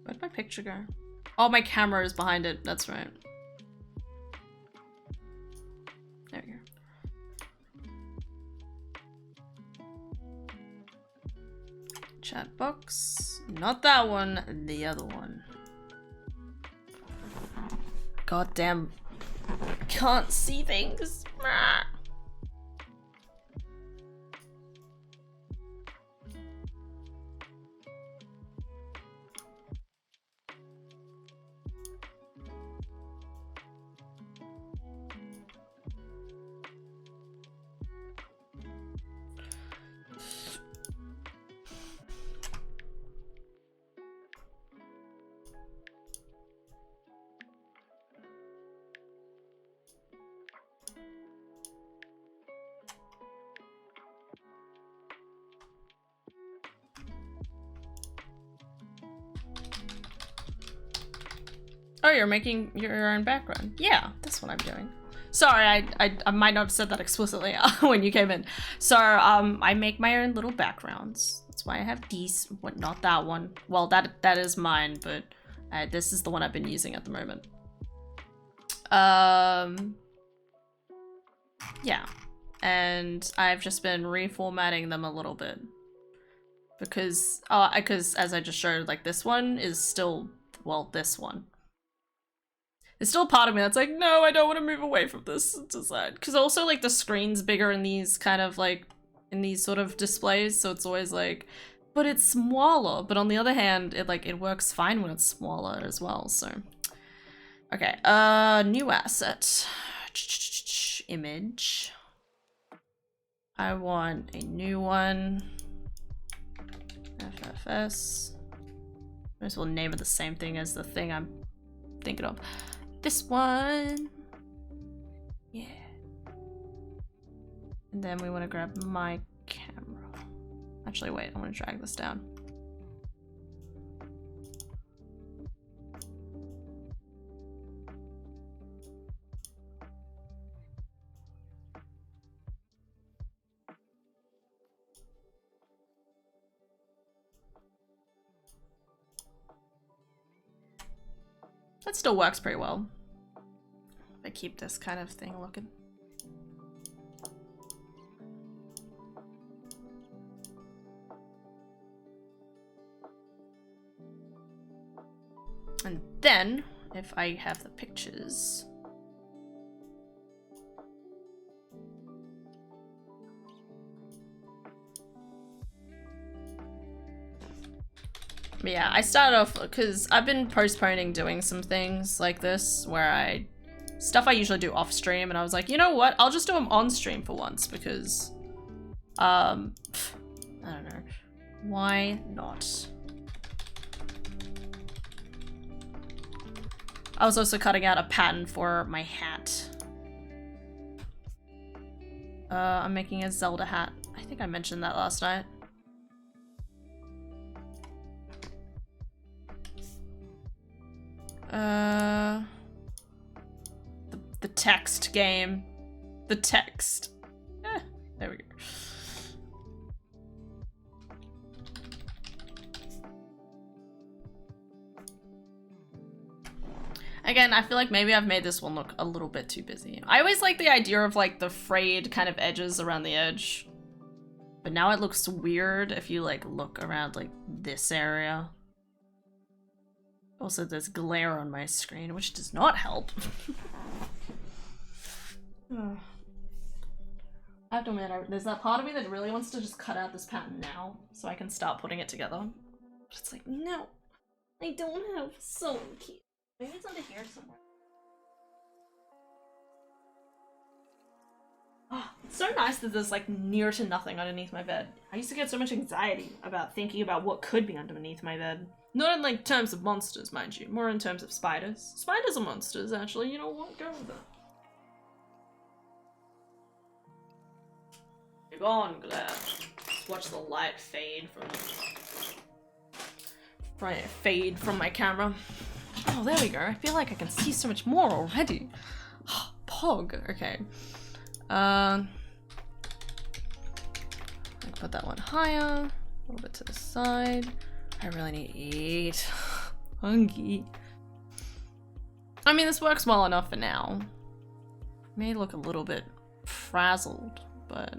Where'd my picture go? Oh, my camera is behind it. That's right. There we go. Chat box. Not that one. The other one. God damn. Can't see things. Oh, you're making your own background. Yeah, that's what I'm doing. Sorry, I might not have said that explicitly when you came in. So, I make my own little backgrounds. That's why I have these. What? Not that one. Well, that is mine, but this is the one I've been using at the moment. Yeah, and I've just been reformatting them a little bit because as I just showed, like this one is still, well, this one. There's still a part of me that's like, no, I don't want to move away from this design. Because also, like, the screen's bigger in these kind of, like, in these sort of displays, so it's always like, but it's smaller. But on the other hand, it works fine when it's smaller as well, so. Okay, new asset. Image. I want a new one. FFS. Might as well name it the same thing as the thing I'm thinking of. This one. Yeah. And then we want to grab my camera. Actually, wait, I want to drag this down. That still works pretty well. If I keep this kind of thing looking. And then, if I have the pictures... Yeah, I started off because I've been postponing doing some things like this where stuff I usually do off stream, and I was like, you know what? I'll just do them on stream for once because, I don't know. Why not? I was also cutting out a pattern for my hat. I'm making a Zelda hat. I think I mentioned that last night. The text game. The text. There we go. Again, I feel like maybe I've made this one look a little bit too busy. I always like the idea of like the frayed kind of edges around the edge. But now it looks weird if you like look around like this area. Also, there's glare on my screen, which does not help. I have to admit, there's that part of me that really wants to just cut out this pattern now so I can start putting it together. But it's like, no, I don't have so cute. Maybe it's under here somewhere. Oh, it's so nice that there's like near to nothing underneath my bed. I used to get so much anxiety about thinking about what could be underneath my bed. Not in like terms of monsters, mind you, more in terms of spiders. Spiders are monsters, actually. You know what? Go with that. You're gone, Glad. Just watch the light fade from my camera. Oh, there we go. I feel like I can see so much more already. Pog. Okay. I can put that one higher, a little bit to the side. I really need to eat. Hungry. I mean, this works well enough for now. May look a little bit frazzled, but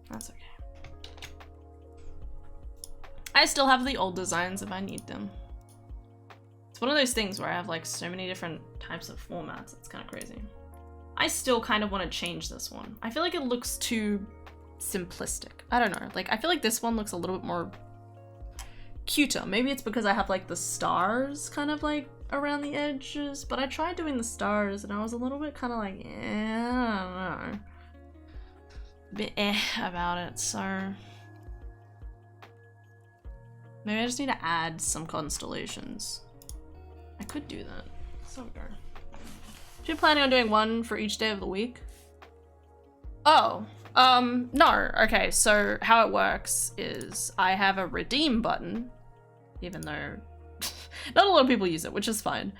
that's okay. I still have the old designs if I need them. It's one of those things where I have like so many different types of formats. It's kind of crazy. I still kind of want to change this one. I feel like it looks too simplistic. I don't know. Like, I feel like this one looks a little bit more cuter. Maybe it's because I have like the stars kind of like around the edges, but I tried doing the stars and I was a little bit kind of like, I don't know. A bit about it, so maybe I just need to add some constellations. I could do that. So go. So you're planning on doing one for each day of the week? Oh, no. Okay, so how it works is I have a redeem button, even though not a lot of people use it, which is fine.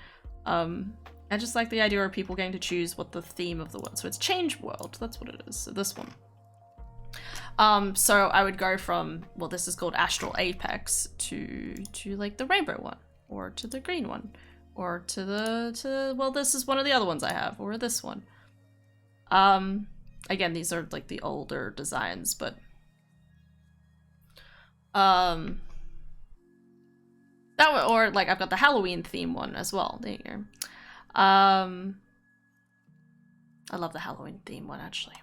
I just like the idea of people getting to choose what the theme of the world. So it's change world, that's what it is. So this one. So I would go from, well, this is called Astral Apex to like the rainbow one, or to the green one, or well, this is one of the other ones I have, or this one. Again, these are like the older designs, but that one, or like I've got the Halloween theme one as well. There you go. I love the Halloween theme one actually.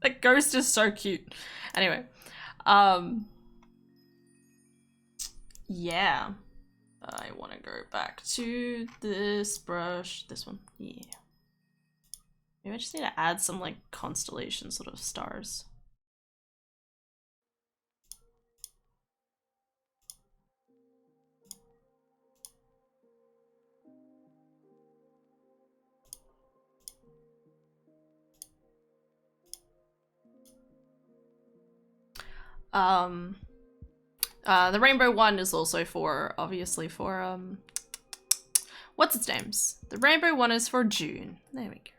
That ghost is so cute. Anyway, yeah. I want to go back to this brush, this one, yeah. Maybe I just need to add some like constellation sort of stars. The rainbow one is also for, obviously for, what's its names? The rainbow one is for June. There we go.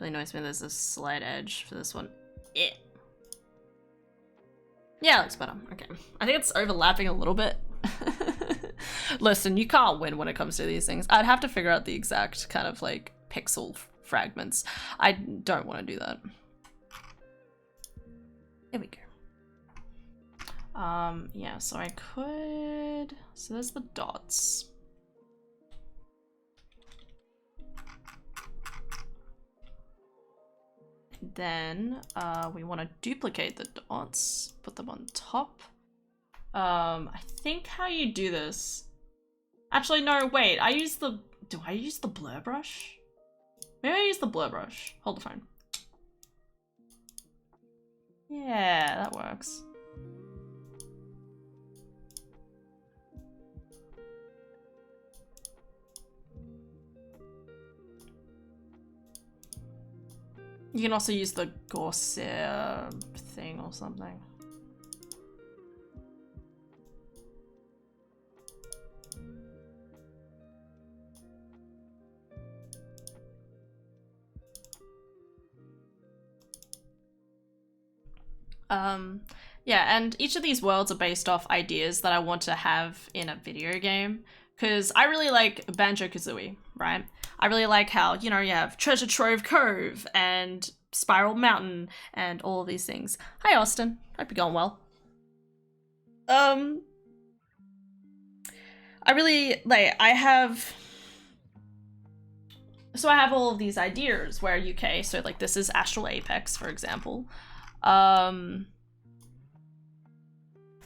Really annoys me there's a slight edge for this one. Yeah. Yeah, it looks better. Okay. I think it's overlapping a little bit. Listen, you can't win when it comes to these things. I'd have to figure out the exact kind of like pixel fragments. I don't want to do that. There we go. Yeah, so I could... So there's the dots. Then we want to duplicate the dots, put them on top. I think how you do this... Actually, no, wait, I use the... Do I use the blur brush? Maybe I use the blur brush. Hold the phone. Yeah, that works. You can also use the Corsair thing or something. Yeah, and each of these worlds are based off ideas that I want to have in a video game. Because I really like Banjo-Kazooie, right? I really like how, you know, you have Treasure Trove Cove and Spiral Mountain and all of these things. Hi, Austin. Hope you're going well. I really, like, I have all of these ideas where so like this is Astral Apex, for example.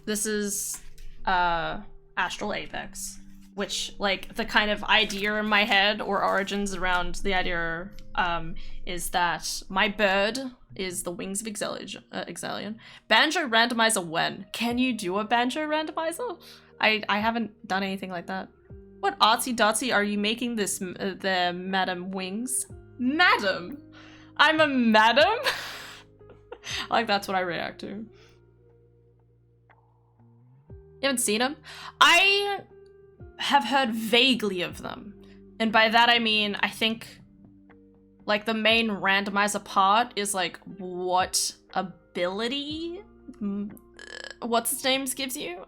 This is Astral Apex, which like the kind of idea in my head or origins around the idea is that my bird is the wings of Exelion. Banjo randomizer when? Can you do a banjo randomizer? I haven't done anything like that. What artsy dartsy are you making this the Madam Wings? Madam? I'm a madam? Like that's what I react to. You haven't seen them? I have heard vaguely of them. And by that I mean, I think like the main randomizer part is like what ability what's its names gives you?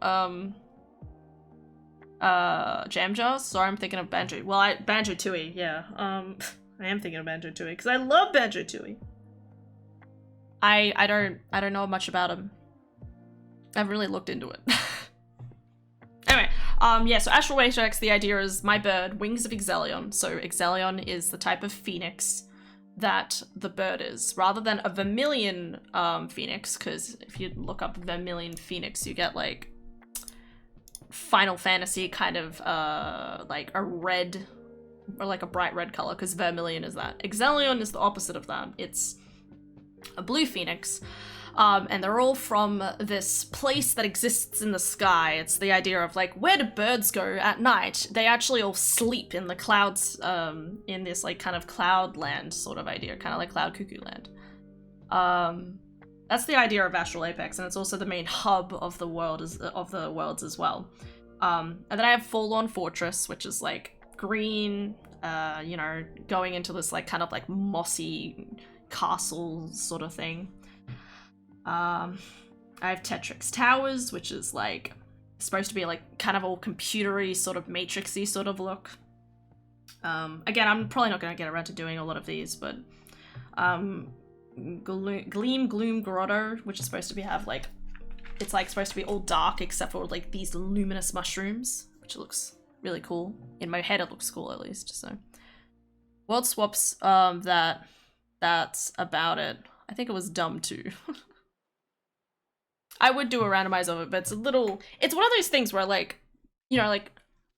Jam Jars? Sorry, I'm thinking of Banjo. Well, Banjo-Tooie, yeah. I am thinking of Banjo-Tooie because I love Banjo-Tooie. I don't know much about him. I've really looked into it. Anyway, yeah, so Astral Apex, the idea is my bird, wings of Exelion. So Exelion is the type of phoenix that the bird is, rather than a vermilion phoenix, because if you look up vermilion phoenix, you get like Final Fantasy kind of like a red, or like a bright red color, because vermilion is that. Exelion is the opposite of that. It's a blue phoenix. And they're all from this place that exists in the sky. It's the idea of like, where do birds go at night? They actually all sleep in the clouds, in this like kind of cloud land sort of idea, kind of like Cloud Cuckoo Land. That's the idea of Astral Apex, and it's also the main hub of the world of the worlds as well. And then I have Forlorn Fortress, which is like green, you know, going into this like kind of like mossy castle sort of thing. I have Tetrix Towers, which is like supposed to be like kind of all computery, sort of matrixy sort of look. Again, I'm probably not going to get around to doing a lot of these, but Gleam Gloom Grotto, which is supposed to be it's like supposed to be all dark except for like these luminous mushrooms, which looks really cool. In my head, it looks cool at least. So World Swaps, that's about it. I think it was dumb too. I would do a randomize of it, but it's one of those things where like, you know, like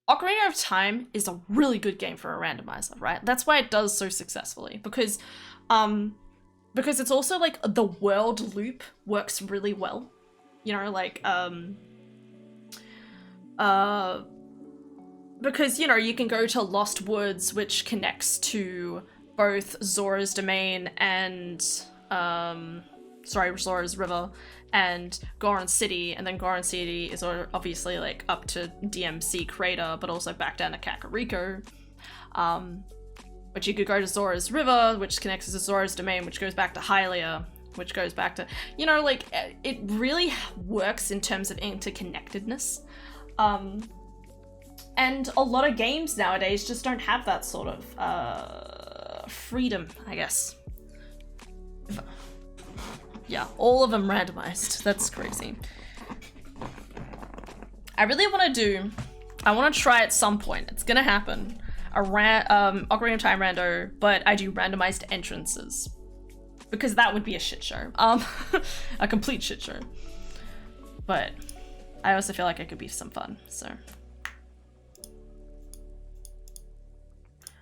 Ocarina of Time is a really good game for a randomizer, right? That's why it does so successfully, because it's also like the world loop works really well. You know, like, because, you know, you can go to Lost Woods, which connects to both Zora's Domain and Zora's River and Goron City, and then Goron City is obviously like up to DMC Crater, but also back down to Kakariko. But you could go to Zora's River, which connects to Zora's Domain, which goes back to Hylia, which goes back to, you know, like, it really works in terms of interconnectedness. And a lot of games nowadays just don't have that sort of freedom, I guess. Yeah, all of them randomized. That's crazy. I really want to try at some point, it's gonna happen, Ocarina of Time rando, but I do randomized entrances. Because that would be a shit show. A complete shit show. But I also feel like it could be some fun, so.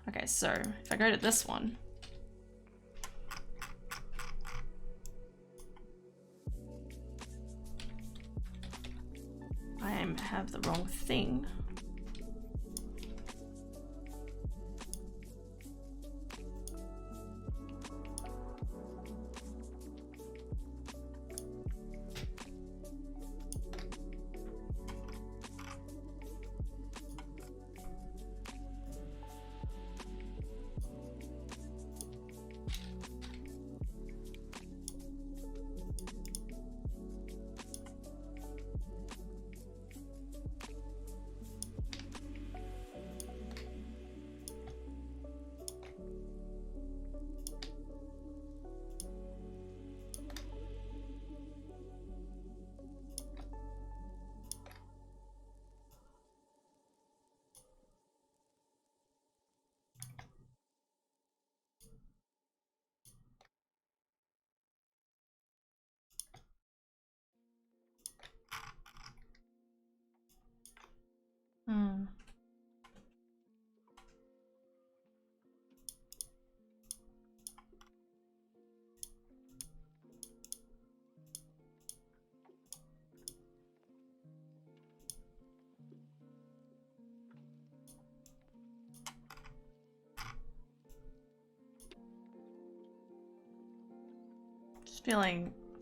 Okay, so if I go to this one. I have the wrong thing.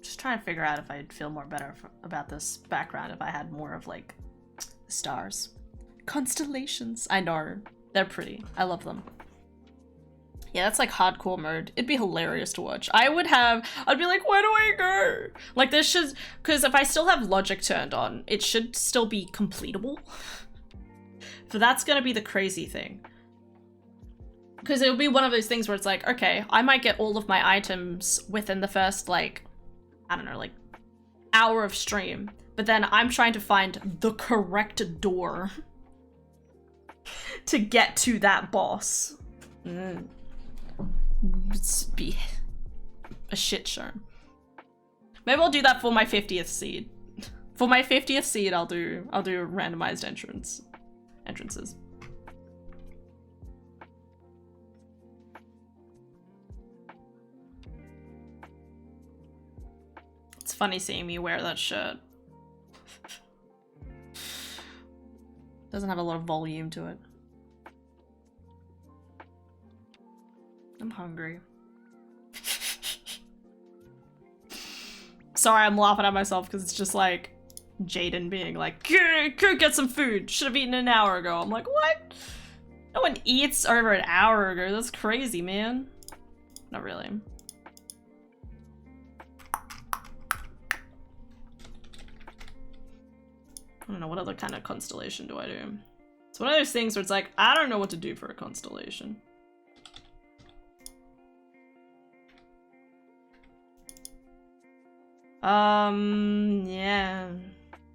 Just trying to figure out if I'd feel more better about this background if I had more of like stars. Constellations. I know. They're pretty. I love them. Yeah, that's like hardcore mode. It'd be hilarious to watch. I'd be like, where do I go? Like this should, because if I still have logic turned on, it should still be completable. So that's gonna be the crazy thing. Because it'll be one of those things where it's like, okay, I might get all of my items within the first, like, I don't know, like, hour of stream. But then I'm trying to find the correct door to get to that boss. It's be a shit show. Maybe I'll do that for my 50th seed. For my 50th seed, I'll do randomized entrances. It's funny seeing me wear that shirt. Doesn't have a lot of volume to it. I'm hungry. Sorry, I'm laughing at myself because it's just like Jaden being like, go get some food. Should have eaten an hour ago. I'm like, what? No one eats over an hour ago. That's crazy, man. Not really. I don't know, what other kind of constellation do I do? It's one of those things where it's like, I don't know what to do for a constellation. Yeah.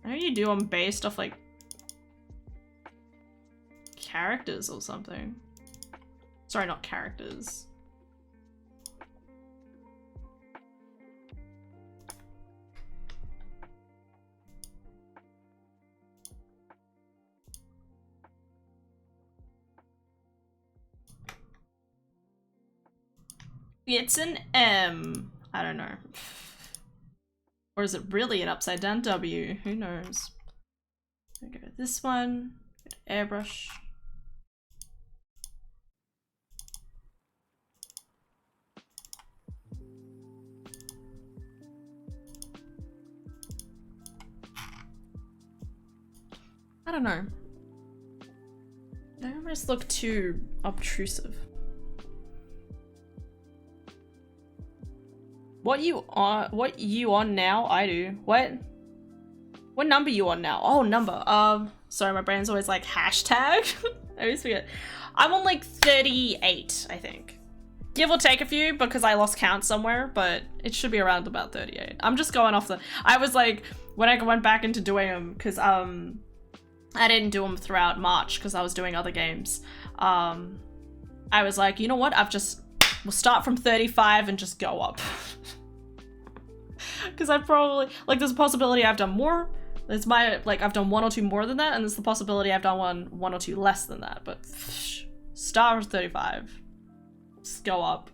I know you do on base stuff like characters or something. Sorry, not characters. It's an M. I don't know. Or is it really an upside down W? Who knows? Okay, this one. Airbrush. I don't know. They almost look too obtrusive. What you on now? I do. What number you on now? Oh, number. Sorry, my brain's always like hashtag. I always forget. I'm on like 38, I think. Give or take a few because I lost count somewhere, but it should be around about 38. I'm just going off the, I was like, when I went back into doing them, because I didn't do them throughout March because I was doing other games. I was like, you know what? We'll start from 35 and just go up. Because I probably, like, there's a possibility I've done more. There's I've done 1 or 2 more than that, and there's the possibility I've done one or two less than that, but start with 35. Just go up.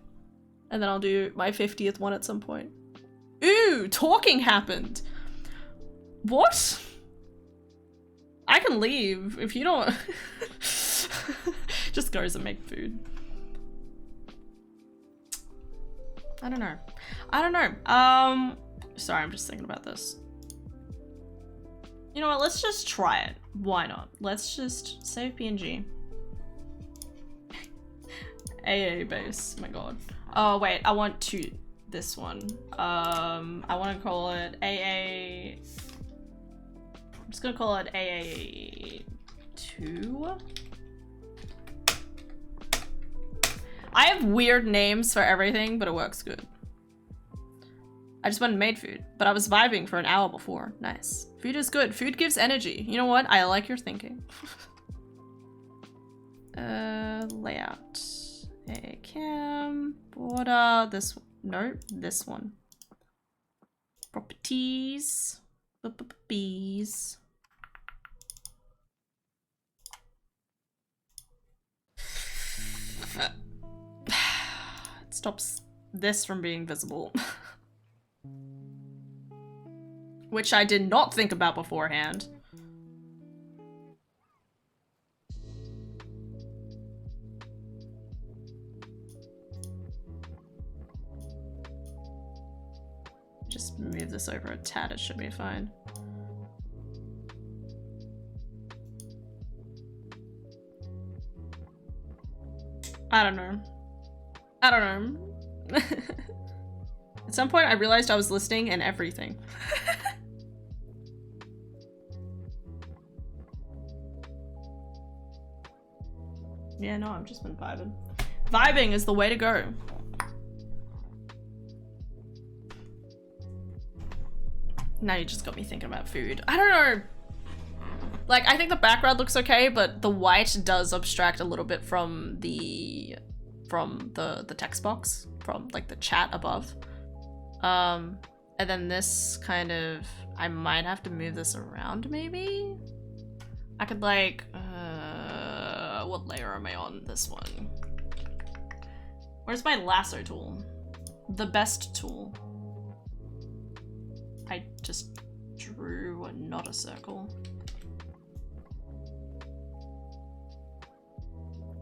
And then I'll do my 50th one at some point. Ooh, talking happened. What? I can leave if you don't. Just goes and make food. I don't know. Sorry, I'm just thinking about this. You know what, let's just try it. Why not? Let's just save PNG. AA base, oh my god. Oh wait, I want this one. I want to call it AA. I'm just gonna call it AA2. I have weird names for everything, but it works good. I just went and made food, but I was vibing for an hour before. Nice. Food is good. Food gives energy. You know what? I like your thinking. Layout. A cam. Border. This one. No, this one. Properties. Bees. It stops this from being visible. Which I did not think about beforehand. Just move this over a tad, it should be fine. I don't know. At some point I realized I was listening and everything. Yeah, no, I've just been vibing. Vibing is the way to go. Now you just got me thinking about food. I don't know. Like, I think the background looks okay, but the white does abstract a little bit from the text box, from like the chat above. And then this kind of, I might have to move this around maybe? I could like, what layer am I on? This one. Where's my lasso tool? The best tool. I just drew not a circle.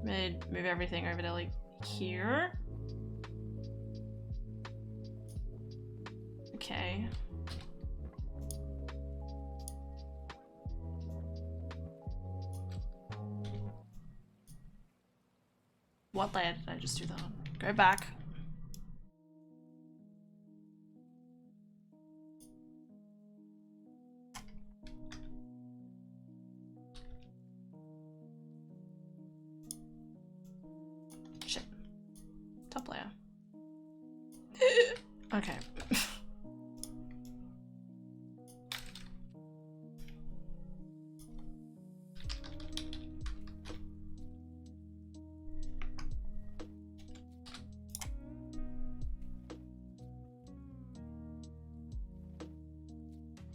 Move everything over to like here. Okay. What layer did I just do that on? Go back. Shit. Top layer. Okay.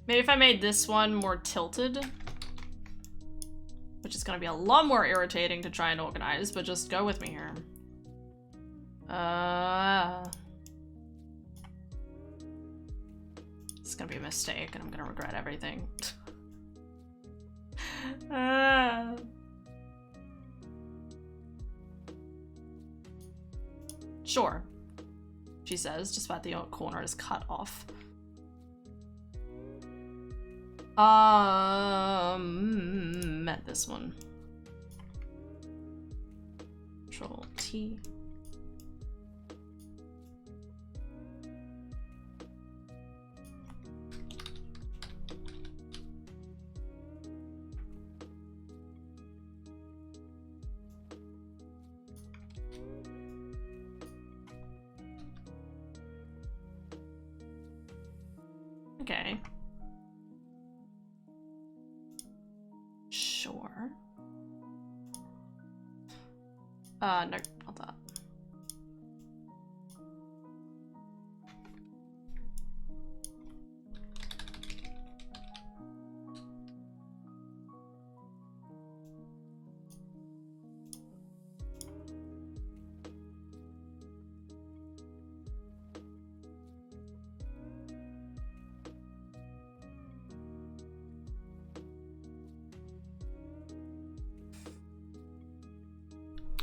Maybe if I made this one more tilted, which is gonna be a lot more irritating to try and organize, but just go with me here. It's gonna be a mistake and I'm gonna regret everything. Sure, she says, despite the corner is cut off. met this one. Control T. Okay. Sure. No, not that.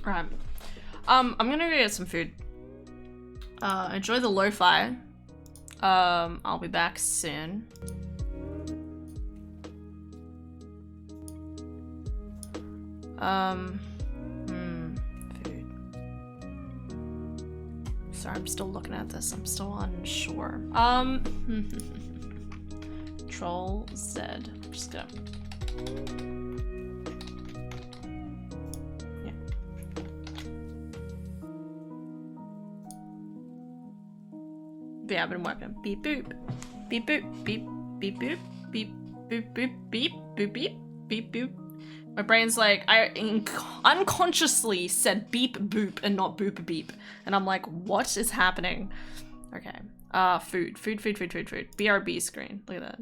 Alright. I'm gonna go get some food. Enjoy the lo-fi. I'll be back soon. Food. Sorry, I'm still looking at this. I'm still unsure. Control Z. Just go. Yeah, I've been working. Beep boop. Beep boop. Beep beep boop. Beep boop boop beep boop beep beep boop. My brain's like, I unconsciously said beep boop and not boop beep. And I'm like, what is happening? Okay. Food. BRB screen. Look at that.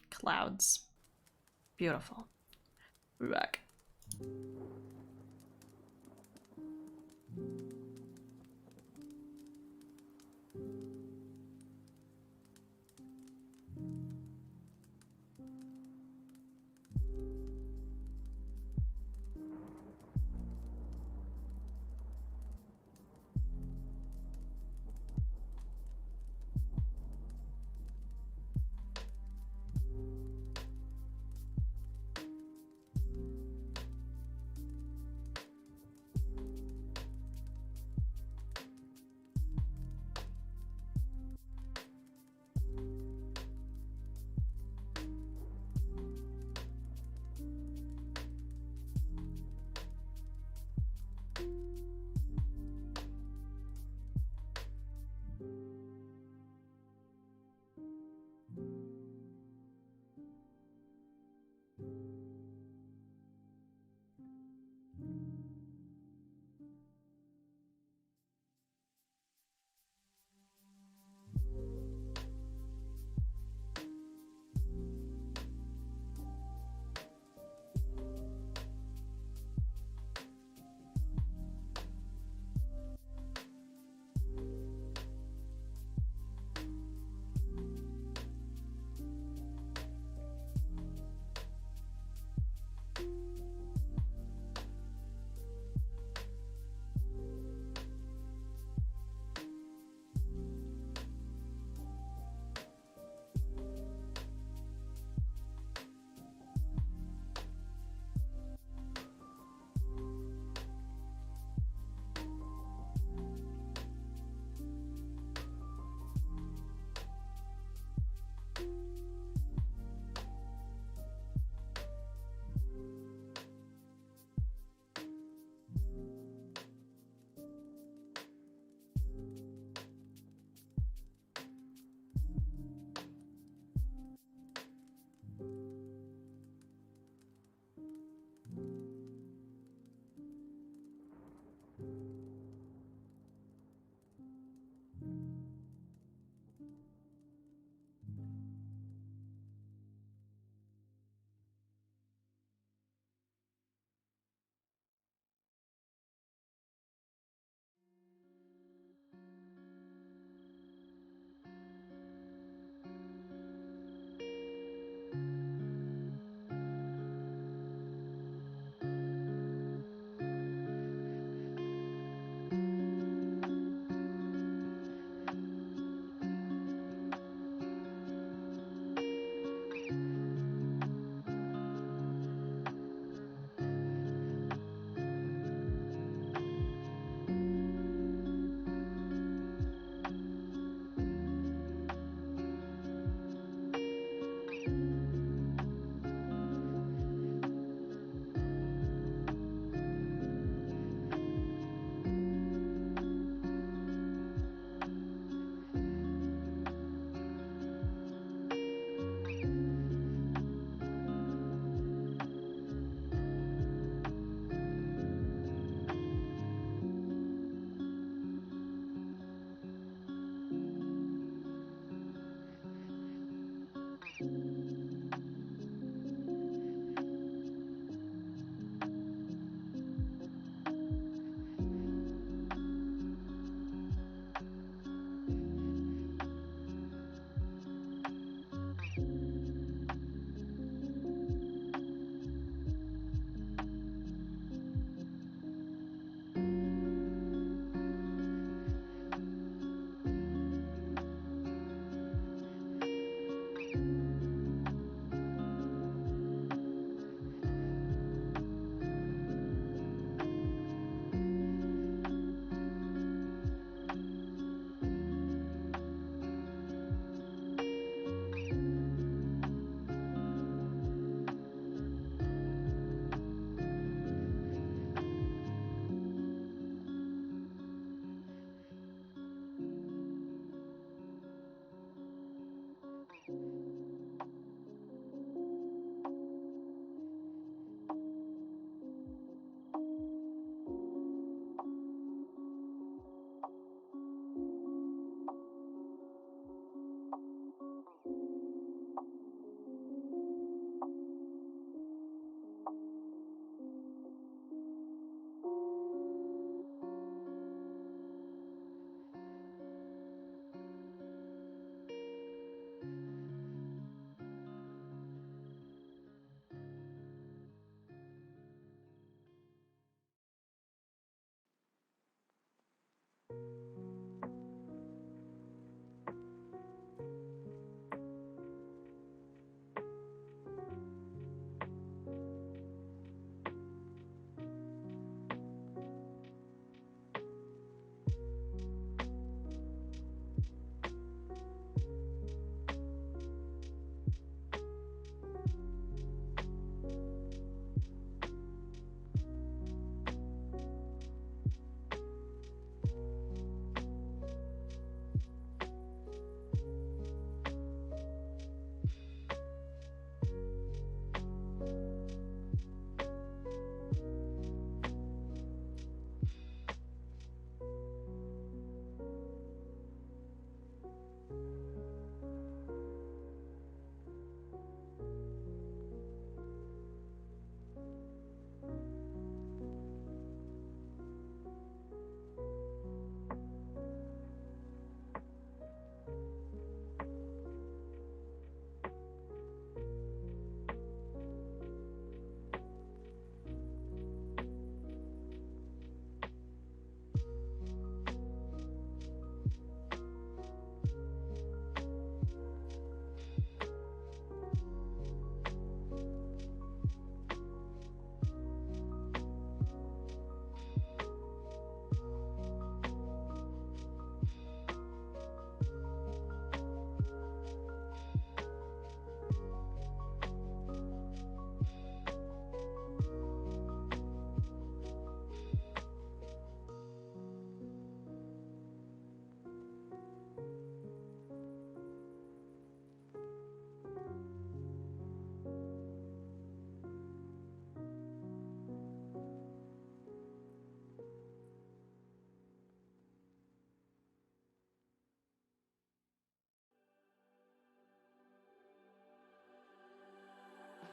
Clouds. Beautiful. We're back.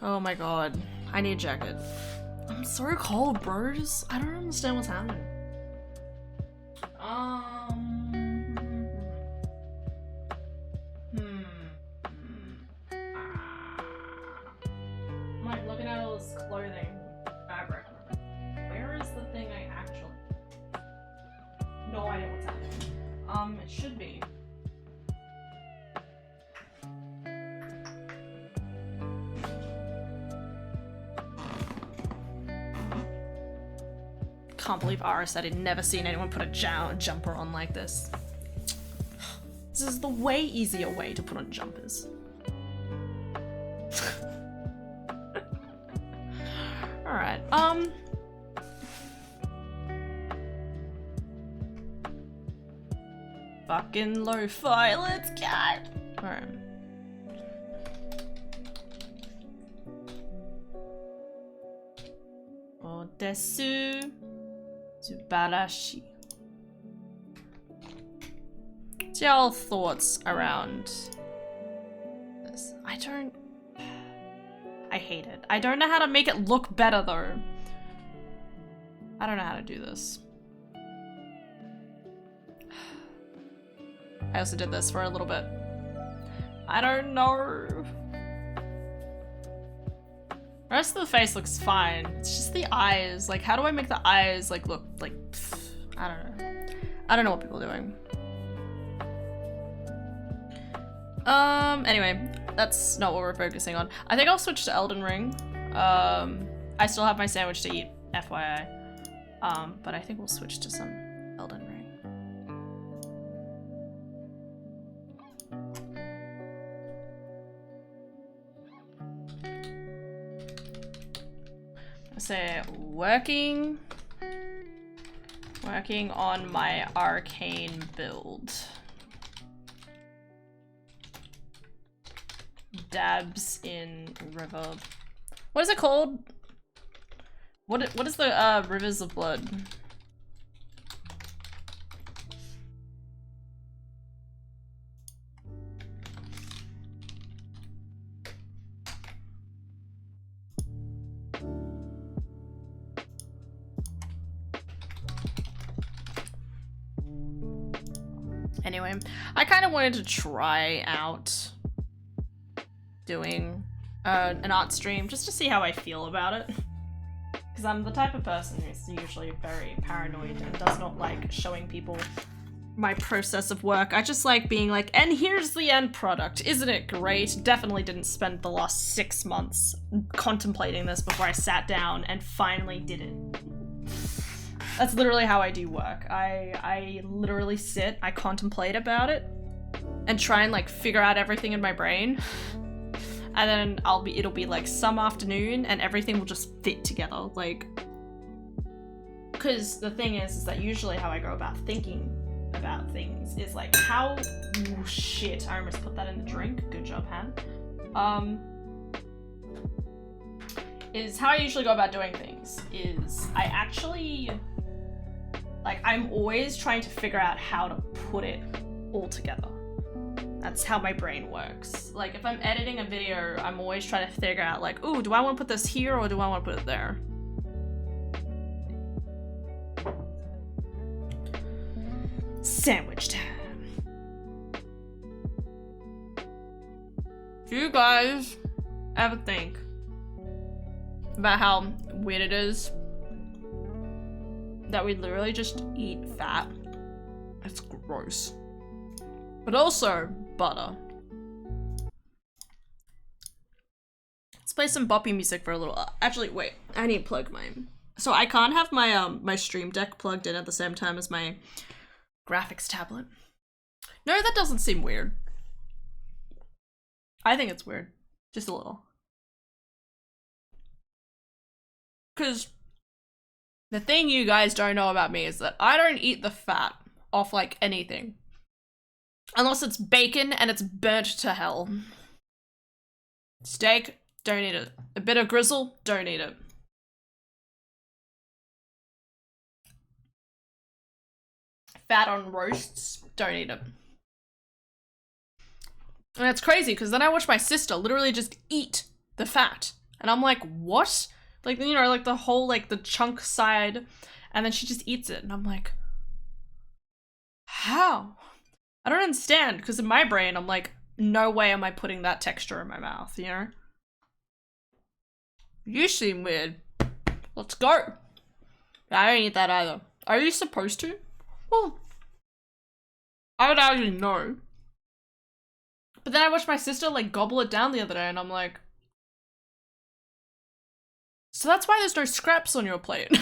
Oh my god. I need a jacket. I'm so cold, bros. I don't understand what's happening. I'm like looking at all this clothing, fabric. Where is the thing I actually... No idea what's happening. It should be. Can't believe Ara said he'd never seen anyone put a jumper on like this. This is the way easier way to put on jumpers. Alright, fucking lo-fi, let's go! Alright. Odesu Subarashi. What's your thoughts around this? I hate it. I don't know how to make it look better though. I don't know how to do this. I also did this for a little bit. I don't know. The rest of the face looks fine. It's just the eyes. Like, how do I make the eyes like look like, I don't know. I don't know what people are doing. Anyway, that's not what we're focusing on. I think I'll switch to Elden Ring. I still have my sandwich to eat, FYI. But I think we'll switch to some Elden Ring. Say working on my arcane build. Dabs in river. What is it called? What is the rivers of blood? Anyway, I kind of wanted to try out doing an art stream just to see how I feel about it. Because I'm the type of person who's usually very paranoid and does not like showing people my process of work. I just like being like, and here's the end product. Isn't it great? Definitely didn't spend the last 6 months contemplating this before I sat down and finally did it. That's literally how I do work. I literally sit, I contemplate about it, and try and like figure out everything in my brain. And then it'll be like some afternoon and everything will just fit together. Like, because the thing is that usually how I go about thinking about things is like how, oh shit, I almost put that in the drink. Good job, Han. Is how I usually go about doing things is I actually, like, I'm always trying to figure out how to put it all together. That's how my brain works. Like, if I'm editing a video, I'm always trying to figure out, like, ooh, do I want to put this here or do I want to put it there? Sandwich time. Do you guys ever think about how weird it is that we literally just eat fat? It's gross. But also butter. Let's play some boppy music for a little. Actually, wait. I need to plug mine. So I can't have my my Stream Deck plugged in at the same time as my graphics tablet. No, that doesn't seem weird. I think it's weird, just a little. Cause the thing you guys don't know about me is that I don't eat the fat off like anything. Unless it's bacon and it's burnt to hell. Steak, don't eat it. A bit of grizzle, don't eat it. Fat on roasts, don't eat it. And it's crazy because then I watch my sister literally just eat the fat. And I'm like, what? Like, you know, like the whole, like the chunk side. And then she just eats it. And I'm like, how? I don't understand, because in my brain, I'm like, no way am I putting that texture in my mouth, you know? You seem weird. Let's go. I don't eat that either. Are you supposed to? Well, I would actually know. But then I watched my sister, like, gobble it down the other day, and I'm like, so that's why there's no scraps on your plate.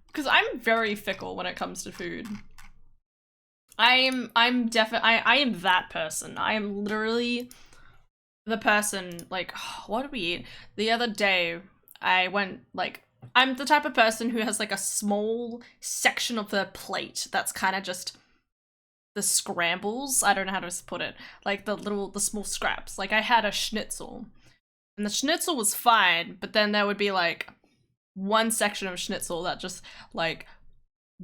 Because I'm very fickle when it comes to food. I am that person. I am literally the person, like, what did we eat? The other day, I went, like, I'm the type of person who has, like, a small section of their plate that's kind of just the scrambles. I don't know how to put it. Like, the small scraps. Like, I had a schnitzel. And the schnitzel was fine, but then there would be, like, one section of schnitzel that just, like,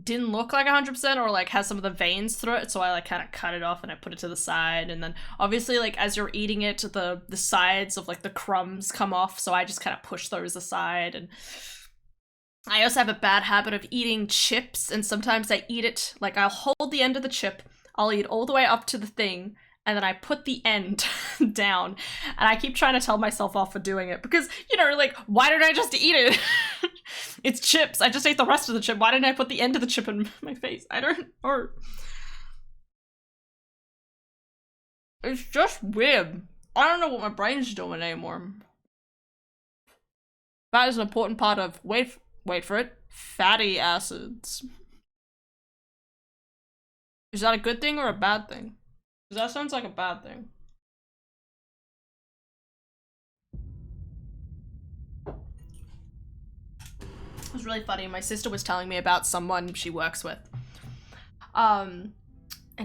didn't look like 100% or like has some of the veins through it, so I like kind of cut it off and I put it to the side, and then obviously like as you're eating it, the sides of like the crumbs come off, so I just kind of push those aside. And I also have a bad habit of eating chips, and sometimes I eat it, like I'll hold the end of the chip, I'll eat all the way up to the thing, and then I put the end down, and I keep trying to tell myself off for doing it, because, you know, like, why didn't I just eat it? It's chips, I just ate the rest of the chip, why didn't I put the end of the chip in my face? It's just weird. I don't know what my brain's doing anymore. That is an important part of, wait for it, fatty acids. Is that a good thing or a bad thing? Because that sounds like a bad thing. It was really funny. My sister was telling me about someone she works with. And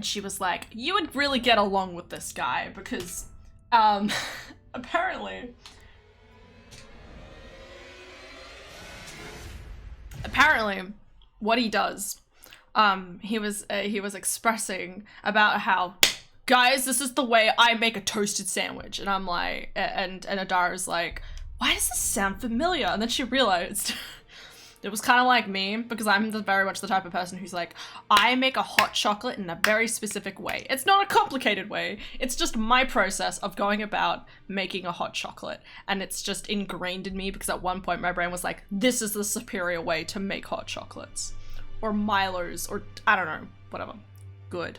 she was like, you would really get along with this guy because, apparently what he does, he was expressing about how, guys, this is the way I make a toasted sandwich. And I'm like, and Adara's like, why does this sound familiar? And then she realized it was kind of like me, because I'm very much the type of person who's like, I make a hot chocolate in a very specific way. It's not a complicated way. It's just my process of going about making a hot chocolate. And it's just ingrained in me because at one point my brain was like, this is the superior way to make hot chocolates. Or Milos, or I don't know, whatever. Good.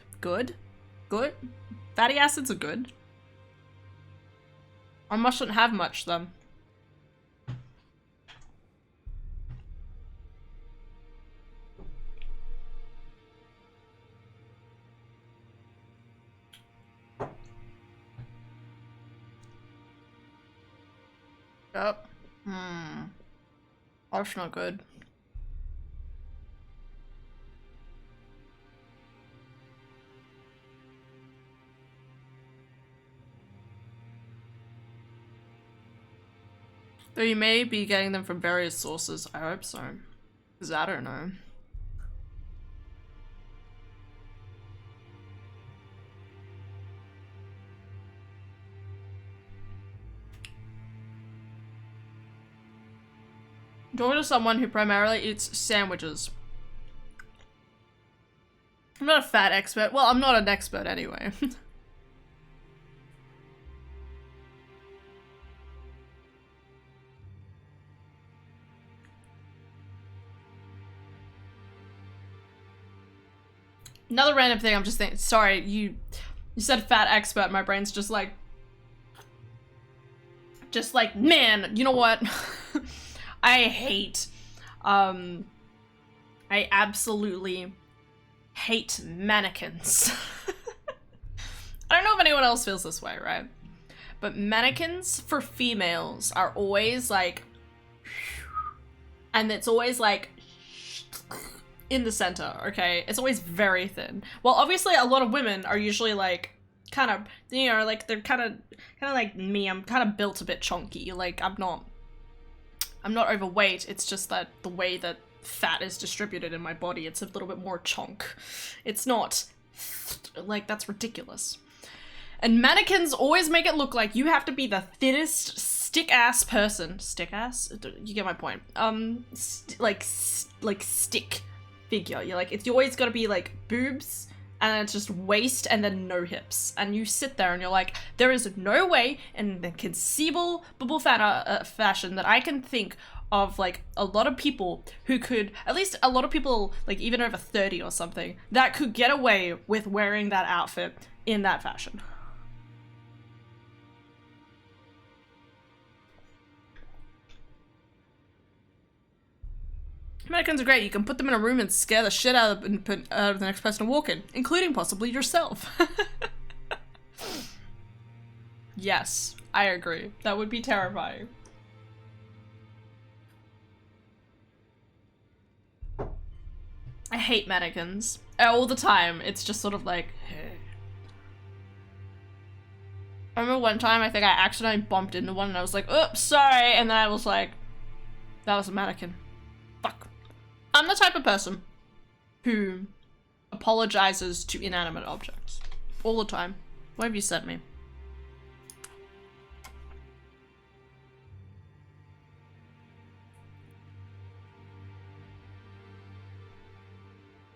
Fatty acids are good. I mustn't have much then. Yep. That's not good. Though you may be getting them from various sources. I hope so. Because I don't know. Talking to someone who primarily eats sandwiches. I'm not a fat expert. Well, I'm not an expert anyway. Another random thing I'm just thinking, sorry, you said fat expert, my brain's just like, man, you know what? I absolutely hate mannequins. I don't know if anyone else feels this way, right? But mannequins for females are always like, and it's always like in the center, okay? It's always very thin. Well, obviously a lot of women are usually like kind of, you know, like they're kind of like me. I'm kind of built a bit chunky. Like I'm not overweight. It's just that the way that fat is distributed in my body, it's a little bit more chunk. It's not like, that's ridiculous. And mannequins always make it look like you have to be the thinnest stick-ass person. Stick-ass? You get my point. Like stick figure. You're like, you always gotta be like boobs, and it's just waist and then no hips. And you sit there and you're like, there is no way in the conceivable fashion that I can think of like a lot of people who could, at least a lot of people like even over 30 or something, that could get away with wearing that outfit in that fashion. Mannequins are great. You can put them in a room and scare the shit out of the next person to walk in, including possibly yourself. Yes, I agree. That would be terrifying. I hate mannequins. All the time. It's just sort of like, hey. I remember one time I think I accidentally bumped into one and I was like, oops, sorry. And then I was like, that was a mannequin. Fuck. I'm the type of person who apologizes to inanimate objects. All the time. What have you sent me?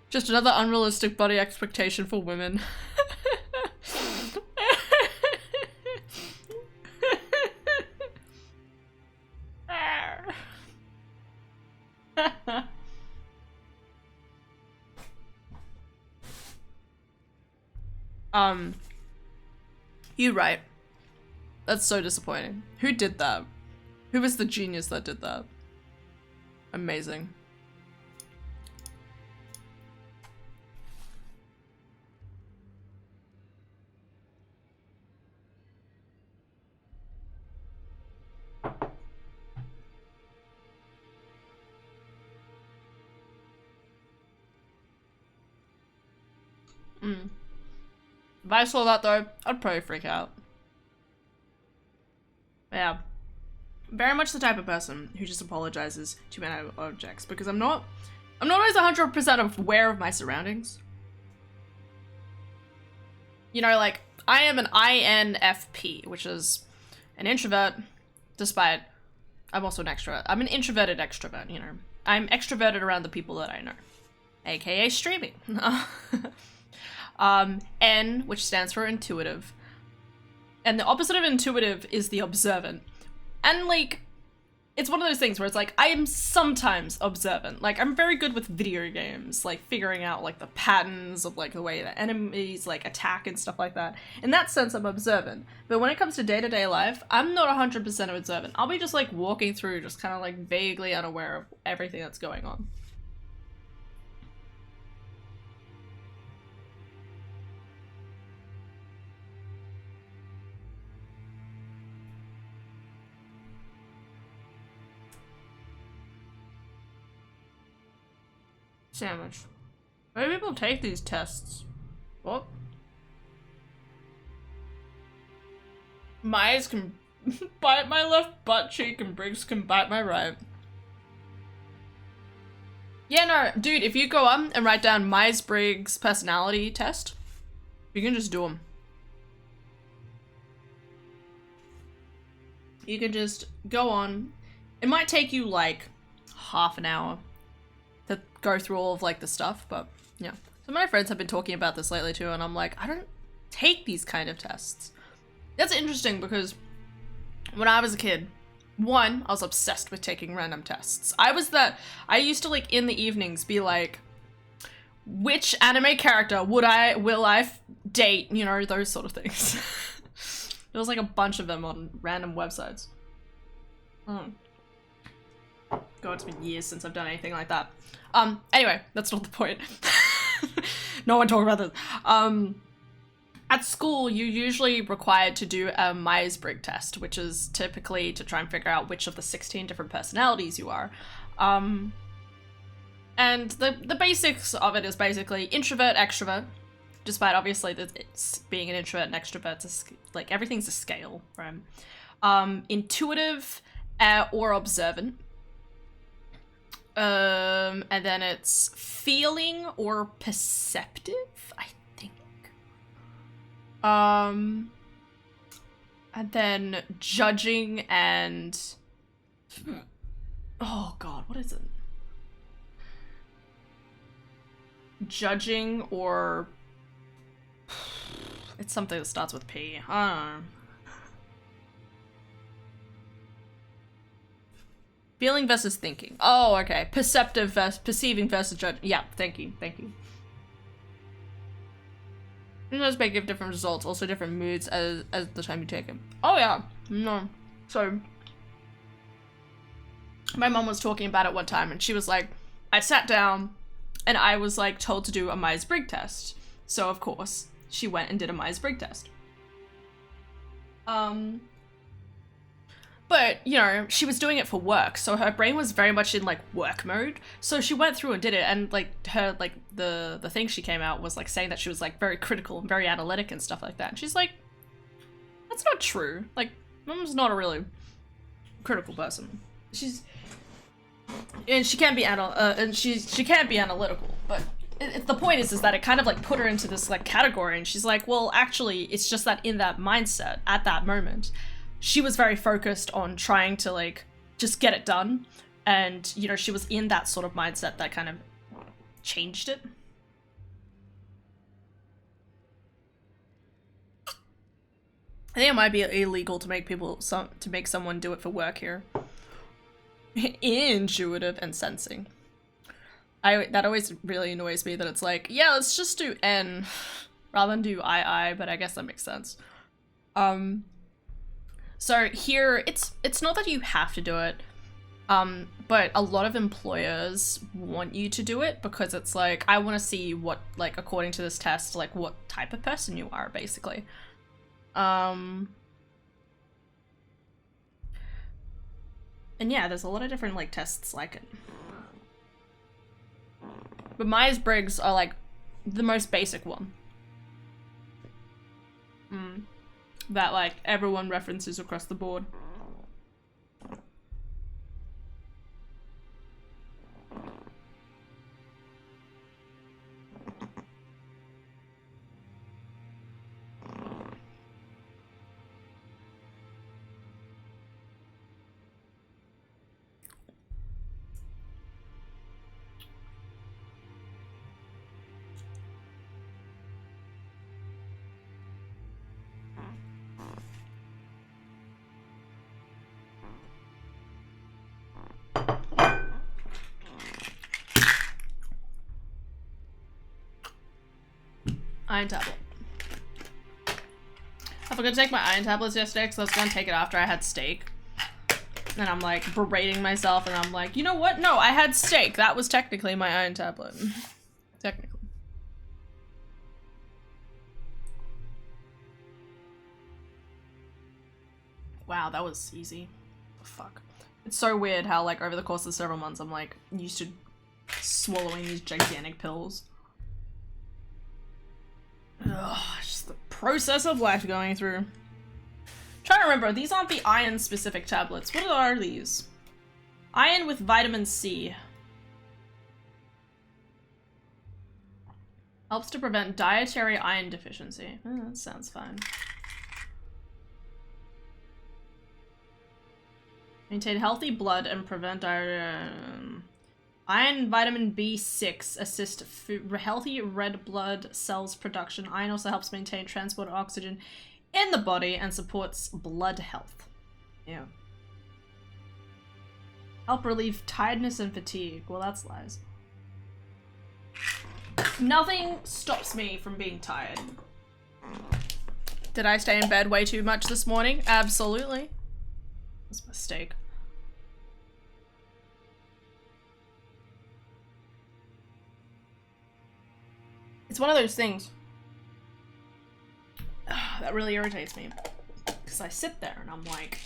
Just another unrealistic body expectation for women. You're right. That's so disappointing. Who did that? Who was the genius that did that? Amazing. If I saw that though, I'd probably freak out. Yeah. Very much the type of person who just apologizes to inanimate objects because I'm not always 100% aware of my surroundings. You know, like, I am an INFP, which is an introvert, despite I'm also an extrovert. I'm an introverted extrovert, you know. I'm extroverted around the people that I know, aka streaming. N, which stands for intuitive. And the opposite of intuitive is the observant. And, like, it's one of those things where it's like, I am sometimes observant. Like, I'm very good with video games, like, figuring out, like, the patterns of, like, the way that enemies, like, attack and stuff like that. In that sense, I'm observant. But when it comes to day-to-day life, I'm not 100% observant. I'll be just, like, walking through, just kind of, like, vaguely unaware of everything that's going on. Sandwich. Why do people take these tests? What? Myers can bite my left butt cheek and Briggs can bite my right. Yeah, no, dude, if you go on and write down Myers-Briggs personality test, you can just do them. You can just go on. It might take you like half an hour to go through all of like the stuff, but yeah. So my friends have been talking about this lately too, and I'm like, I don't take these kind of tests. That's interesting because when I was a kid, one, I was obsessed with taking random tests. I used to like in the evenings be like, which anime character will I date, you know, those sort of things. There was like a bunch of them on random websites. God, it's been years since I've done anything like that. Anyway, that's not the point. No one talk about this. At school, you're usually required to do a Myers-Briggs test, which is typically to try and figure out which of the 16 different personalities you are. And the basics of it is basically introvert, extrovert, despite obviously it's being an introvert and extrovert, like everything's a scale, right? Intuitive or observant. And then it's feeling or perceptive, I think. And then judging and... Oh god, what is it? Judging or... It's something that starts with P. I don't know. Feeling versus thinking. Oh, okay. Perceptive versus perceiving versus judging. Yeah, thank you. And those may give different results, also different moods as the time you take them. Oh yeah, no. So, my mom was talking about it one time and she was like, I sat down and I was like told to do a Myers-Briggs test. So of course, she went and did a Myers-Briggs test. But, you know, she was doing it for work, so her brain was very much in, like, work mode. So she went through and did it, and, like, her, like, the thing she came out was, like, saying that she was, like, very critical and very analytic and stuff like that. And she's like, that's not true. Like, Mom's not a really critical person. And she can't be she can't be analytical, but the point is that it kind of like put her into this like category, and she's like, well, actually, it's just that in that mindset at that moment, she was very focused on trying to like just get it done, and you know, she was in that sort of mindset that kind of changed it. I think it might be illegal to make someone do it for work here. Intuitive and sensing. That always really annoys me that it's like, yeah, let's just do N rather than do I, but I guess that makes sense. So here, it's not that you have to do it, but a lot of employers want you to do it because it's like, I want to see what, like, according to this test, like, what type of person you are, basically. And yeah, there's a lot of different, like, tests like it. But Myers-Briggs are, like, the most basic one. That, like, everyone references across the board. Iron tablet. I forgot to take my iron tablets yesterday because I was gonna take it after I had steak. And I'm like berating myself and I'm like, you know what? No, I had steak. That was technically my iron tablet. Technically. Wow, that was easy. Fuck. It's so weird how like over the course of several months I'm like used to swallowing these gigantic pills. Ugh, just the process of life going through. Trying to remember, these aren't the iron specific tablets. What are these? Iron with vitamin C. Helps to prevent dietary iron deficiency. Oh, that sounds fine. Maintain healthy blood and prevent diarrhea. Iron, vitamin B6 assist healthy red blood cells production. Iron also helps maintain transport of oxygen in the body and supports blood health. Yeah. Help relieve tiredness and fatigue. Well, that's lies. Nothing stops me from being tired. Did I stay in bed way too much this morning? Absolutely. That's a mistake. It's one of those things that really irritates me because I sit there and I'm like,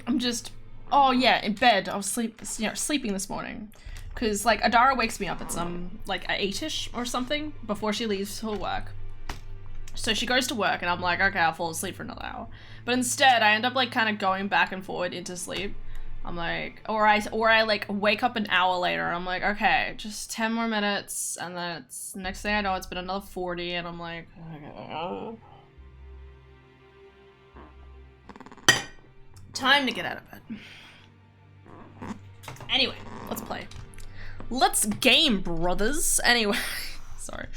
I'm just, oh yeah, in bed. I was sleeping this morning because like Adara wakes me up at some like 8ish or something before she leaves for work. So she goes to work and I'm like, okay, I'll fall asleep for another hour. But instead I end up like kind of going back and forward into sleep. I'm like, or I like wake up an hour later and I'm like, okay, just 10 more minutes. And then it's next thing I know, it's been another 40 and I'm like, okay. Time to get out of bed. Anyway, let's play. Let's game, brothers. Anyway, sorry.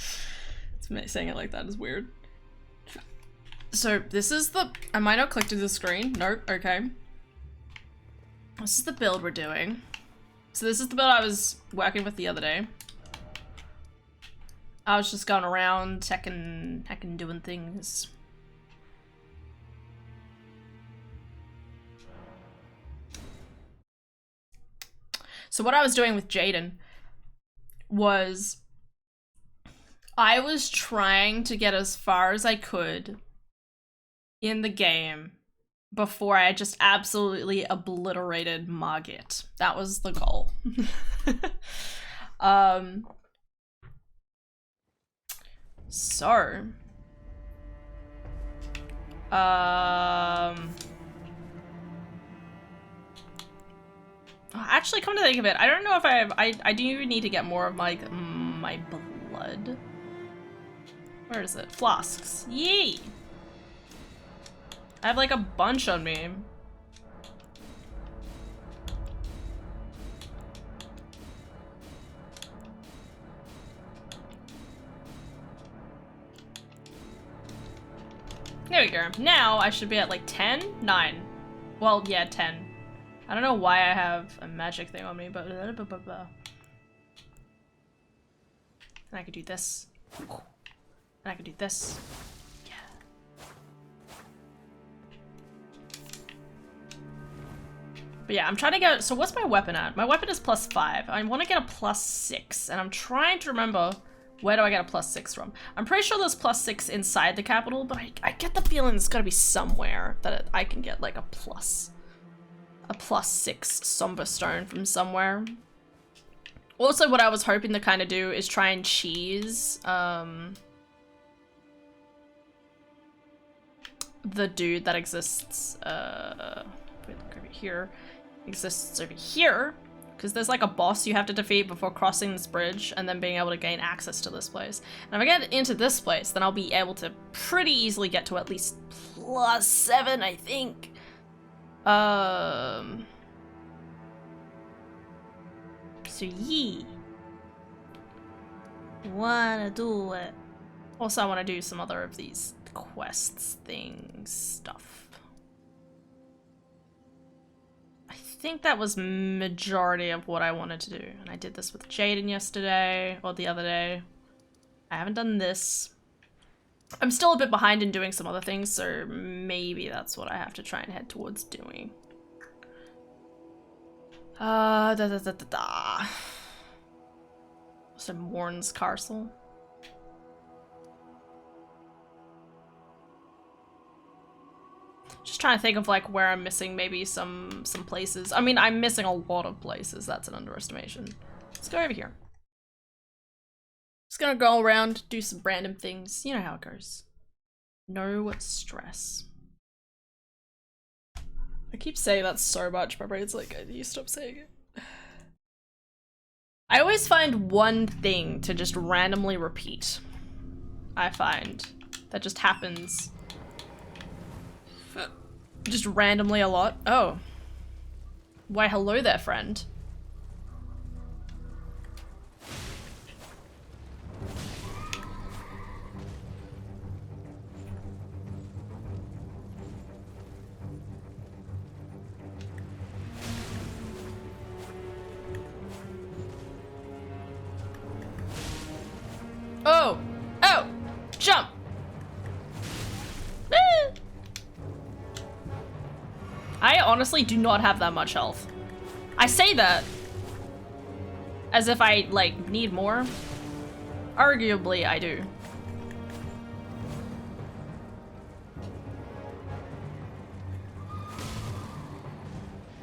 Saying it like that is weird. So this is the, I might not click to the screen. Nope, okay. This is the build we're doing. So this is the build I was working with the other day. I was just going around heckin' doing things. So what I was doing with Jaden was I was trying to get as far as I could in the game before I just absolutely obliterated Margit. That was the goal. So, actually, come to think of it, I don't know if I do need to get more of my blood. Where is it? Flasks. Yay! I have like a bunch on me. There we go. Now I should be at like 10? 9. Well, yeah, 10. I don't know why I have a magic thing on me, but and I could do this. And I could do this. Yeah. But yeah, I'm trying to get, so what's my weapon at? My weapon is +5. I want to get a +6, and I'm trying to remember, where do I get a +6 from? I'm pretty sure there's +6 inside the capital, but I get the feeling it's gotta be somewhere that I can get like a +6 Somber Stone from somewhere. Also, what I was hoping to kind of do is try and cheese the dude that exists, wait, look over here, exists over here, because there's like a boss you have to defeat before crossing this bridge and then being able to gain access to this place. And if I get into this place, then I'll be able to pretty easily get to at least +7, I think. So yeah. Wanna do it. Also, I want to do some other of these quests, things, stuff. I think that was majority of what I wanted to do. And I did this with Jaden yesterday, or the other day. I haven't done this. I'm still a bit behind in doing some other things, so maybe that's what I have to try and head towards doing. So Morn's Castle. Just trying to think of like where I'm missing maybe some places. I mean, I'm missing a lot of places. That's an underestimation. Let's go over here. Just gonna go around, do some random things. You know how it goes. No stress. I keep saying that so much, my brain's like, I need to stop saying it. I always find one thing to just randomly repeat. I find that just happens just randomly a lot. Oh. Why, hello there, friend. Oh! Oh! Jump! I honestly do not have that much health. I say that as if I, like, need more. Arguably, I do.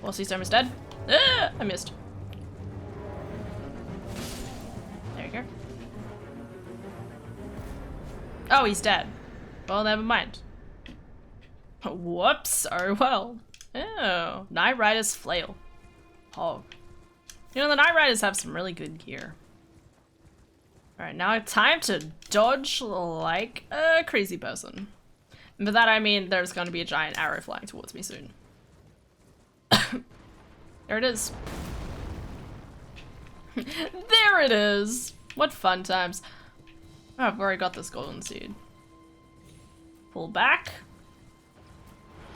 Well, he's almost dead. Ah, I missed. There you go. Oh, he's dead. Well, never mind. Whoops. Oh, well. Oh, Night Rider's Flail. Oh. You know, the Night Riders have some really good gear. Alright, now time to dodge like a crazy person. And by that I mean there's going to be a giant arrow flying towards me soon. There it is. There it is! What fun times. Oh, I've already got this golden seed. Pull back.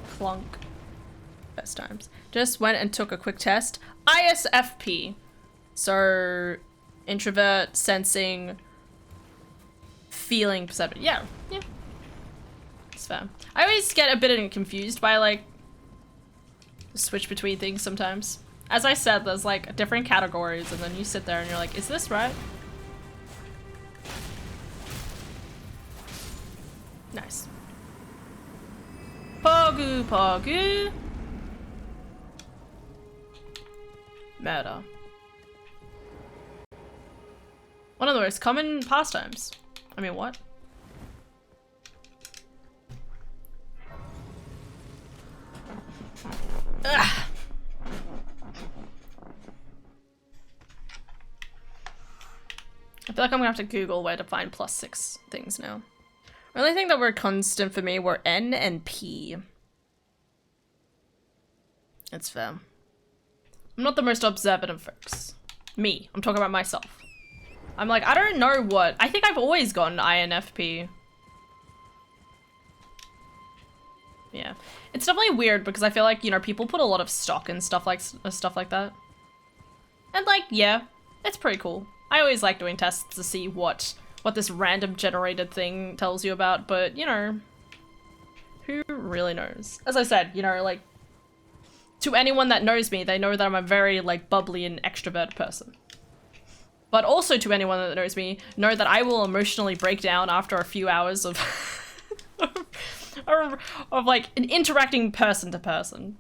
Clunk. Best times. Just went and took a quick test. ISFP. So, introvert, sensing, feeling, perception. Yeah, yeah. It's fair. I always get a bit confused by, like, switch between things sometimes. As I said, there's, like, different categories, and then you sit there and you're like, is this right? Nice. Pogu, pogu. Murder. One of the most common pastimes. I mean, what? I feel like I'm gonna have to Google where to find +6 things now. The only thing that were constant for me were N and P. It's fair. I'm not the most observant of folks. Me. I'm talking about myself. I'm like, I don't know what. I think I've always gotten INFP. Yeah. It's definitely weird because I feel like, you know, people put a lot of stock in stuff like that. And like, yeah, it's pretty cool. I always like doing tests to see what this random generated thing tells you about, but, you know, who really knows? As I said, you know, like, to anyone that knows me, they know that I'm a very, like, bubbly and extroverted person. But also to anyone that knows me, know that I will emotionally break down after a few hours of of like an interacting person to person.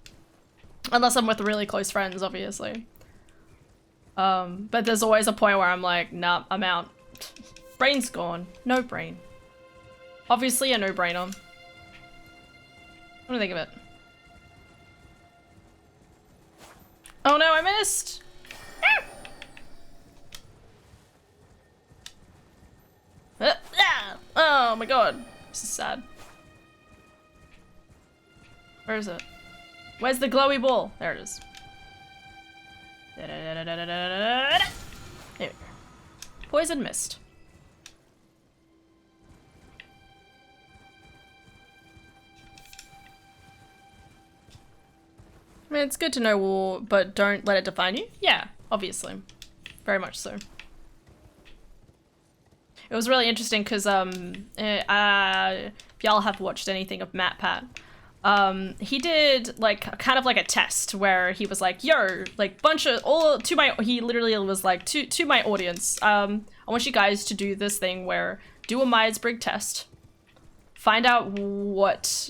Unless I'm with really close friends, obviously. But there's always a point where I'm like, nah, I'm out. Brain's gone. No brain. Obviously a no-brainer. What do you think of it? Oh no, I missed! Oh my god. This is sad. Where is it? Where's the glowy ball? There it is. There we go. Poison mist. I mean, it's good to know war, but don't let it define you. Yeah, obviously. Very much so. It was really interesting because if y'all have watched anything of MatPat, he did like kind of like a test where he was like, yo, like he literally was like to my audience, I want you guys to do this thing where do a Myers-Briggs test, find out what,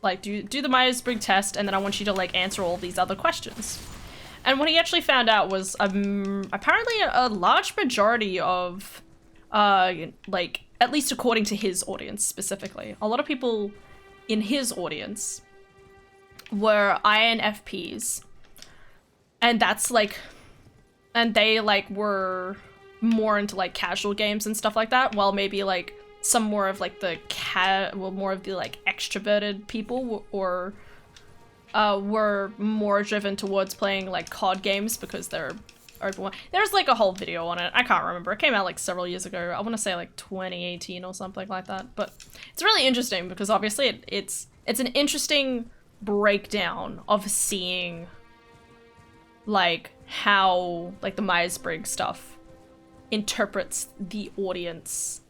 like do the Myers-Briggs test, and then I want you to like answer all these other questions. And what he actually found out was apparently a large majority of like, at least according to his audience specifically, a lot of people in his audience were INFPs, and that's like, and they like were more into like casual games and stuff like that, while maybe like some more of like the more of the like extroverted people or were more driven towards playing like COD games because they're open. There's like a whole video on it. I can't remember. It came out like several years ago. I want to say like 2018 or something like that. But it's really interesting because obviously it's an interesting breakdown of seeing like how like the Myers-Briggs stuff interprets the audience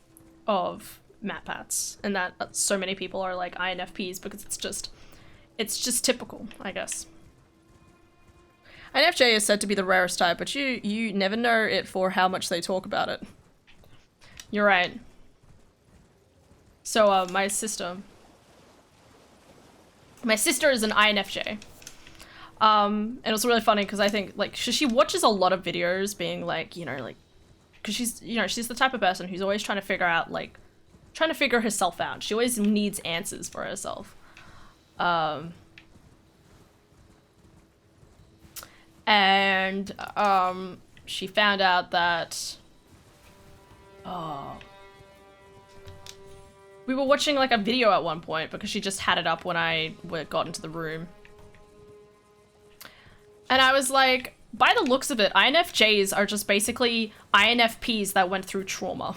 of MatPats, and that so many people are like INFPs because it's just typical, I guess. INFJ is said to be the rarest type, but you never know it for how much they talk about it. You're right. So, my sister is an INFJ. And it was really funny because I think, like, she watches a lot of videos being like, you know, like, because she's the type of person who's always trying to figure out, like, trying to figure herself out. She always needs answers for herself. And she found out that we were watching like a video at one point because she just had it up when I got into the room, and I was like, by the looks of it, INFJs are just basically INFPs that went through trauma.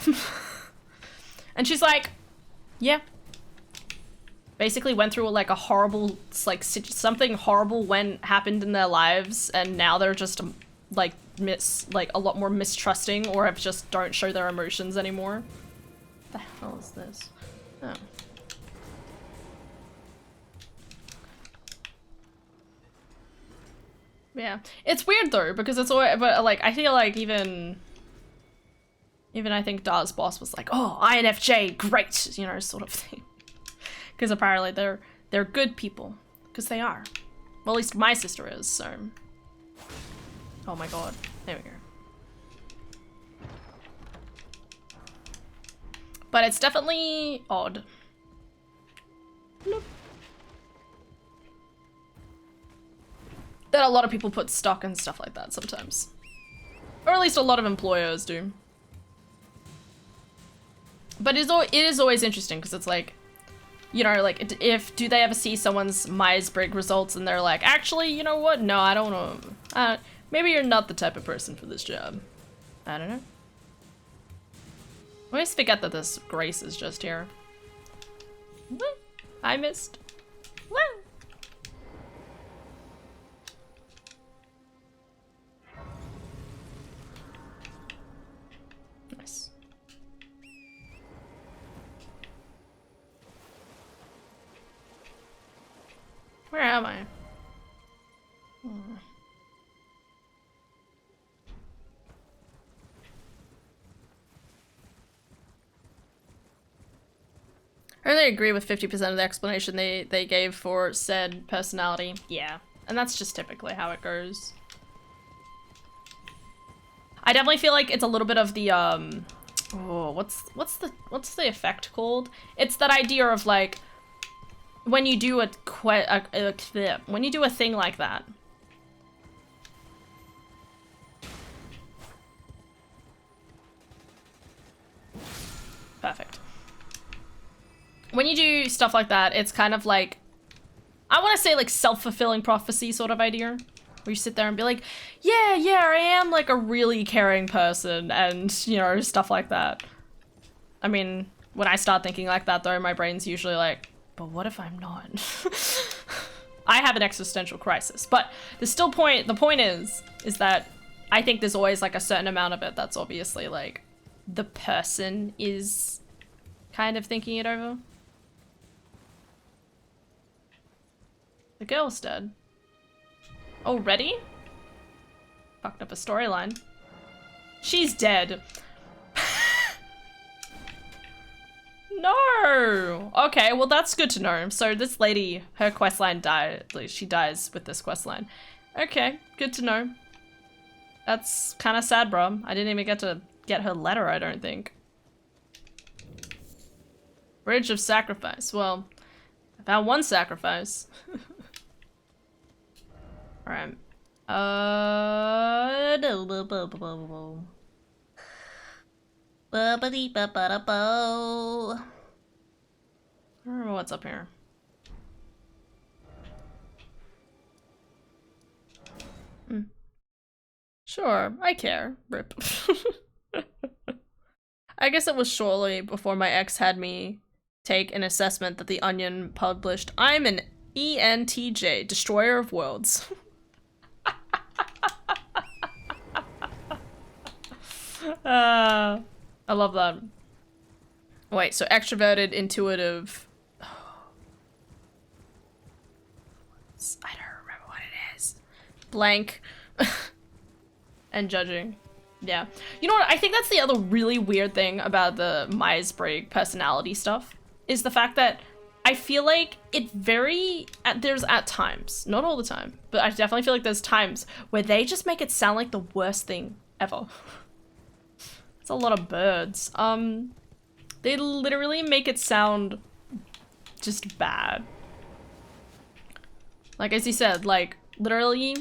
And she's like, yeah, basically went through like a horrible, like something horrible happened in their lives, and now they're just like a lot more mistrusting, or have just don't show their emotions anymore. What the hell is this? Oh. Yeah, it's weird though because it's always, but like I feel like even I think Dar's boss was like, oh, INFJ, great, you know, sort of thing. Because apparently they're good people. Because they are. Well, at least my sister is, so. Oh my god. There we go. But it's definitely odd. Nope. That a lot of people put stock and stuff like that sometimes. Or at least a lot of employers do. But it is always interesting because it's like, you know, like, do they ever see someone's Myers-Briggs results and they're like, actually, you know what? No, I don't know. Maybe you're not the type of person for this job. I don't know. I always forget that this Grace is just here. I missed. Woo! Nice. Where am I? I really agree with 50% of the explanation they gave for said personality. Yeah, and that's just typically how it goes. I definitely feel like it's a little bit of the oh, what's the effect called? It's that idea of like when you do when you do a thing like that. Perfect. When you do stuff like that, it's kind of like, I want to say like self-fulfilling prophecy sort of idea. Where you sit there and be like, yeah, I am like a really caring person and, you know, stuff like that. I mean, when I start thinking like that though, my brain's usually like, but what if I'm not? I have an existential crisis. But the point is that I think there's always like a certain amount of it that's obviously like the person is kind of thinking it over. The girl's dead. Already? Fucked up a storyline. She's dead. No! Okay, well that's good to know. So this lady, her questline died. She dies with this questline. Okay, good to know. That's kind of sad, bro. I didn't even get to get her letter, I don't think. Bridge of Sacrifice. Well, I found one sacrifice. Alright. I don't remember what's up here. Sure, I care. Rip. I guess it was shortly before my ex had me take an assessment that The Onion published. I'm an ENTJ, Destroyer of Worlds. I love that. Wait, so extroverted, intuitive. I don't remember what it is. Blank. And judging. Yeah. You know what? I think that's the other really weird thing about the Myers-Briggs personality stuff is the fact that I feel like there's at times, not all the time, but I definitely feel like there's times where they just make it sound like the worst thing ever. It's a lot of birds. They literally make it sound just bad. Like, as you said, like, literally,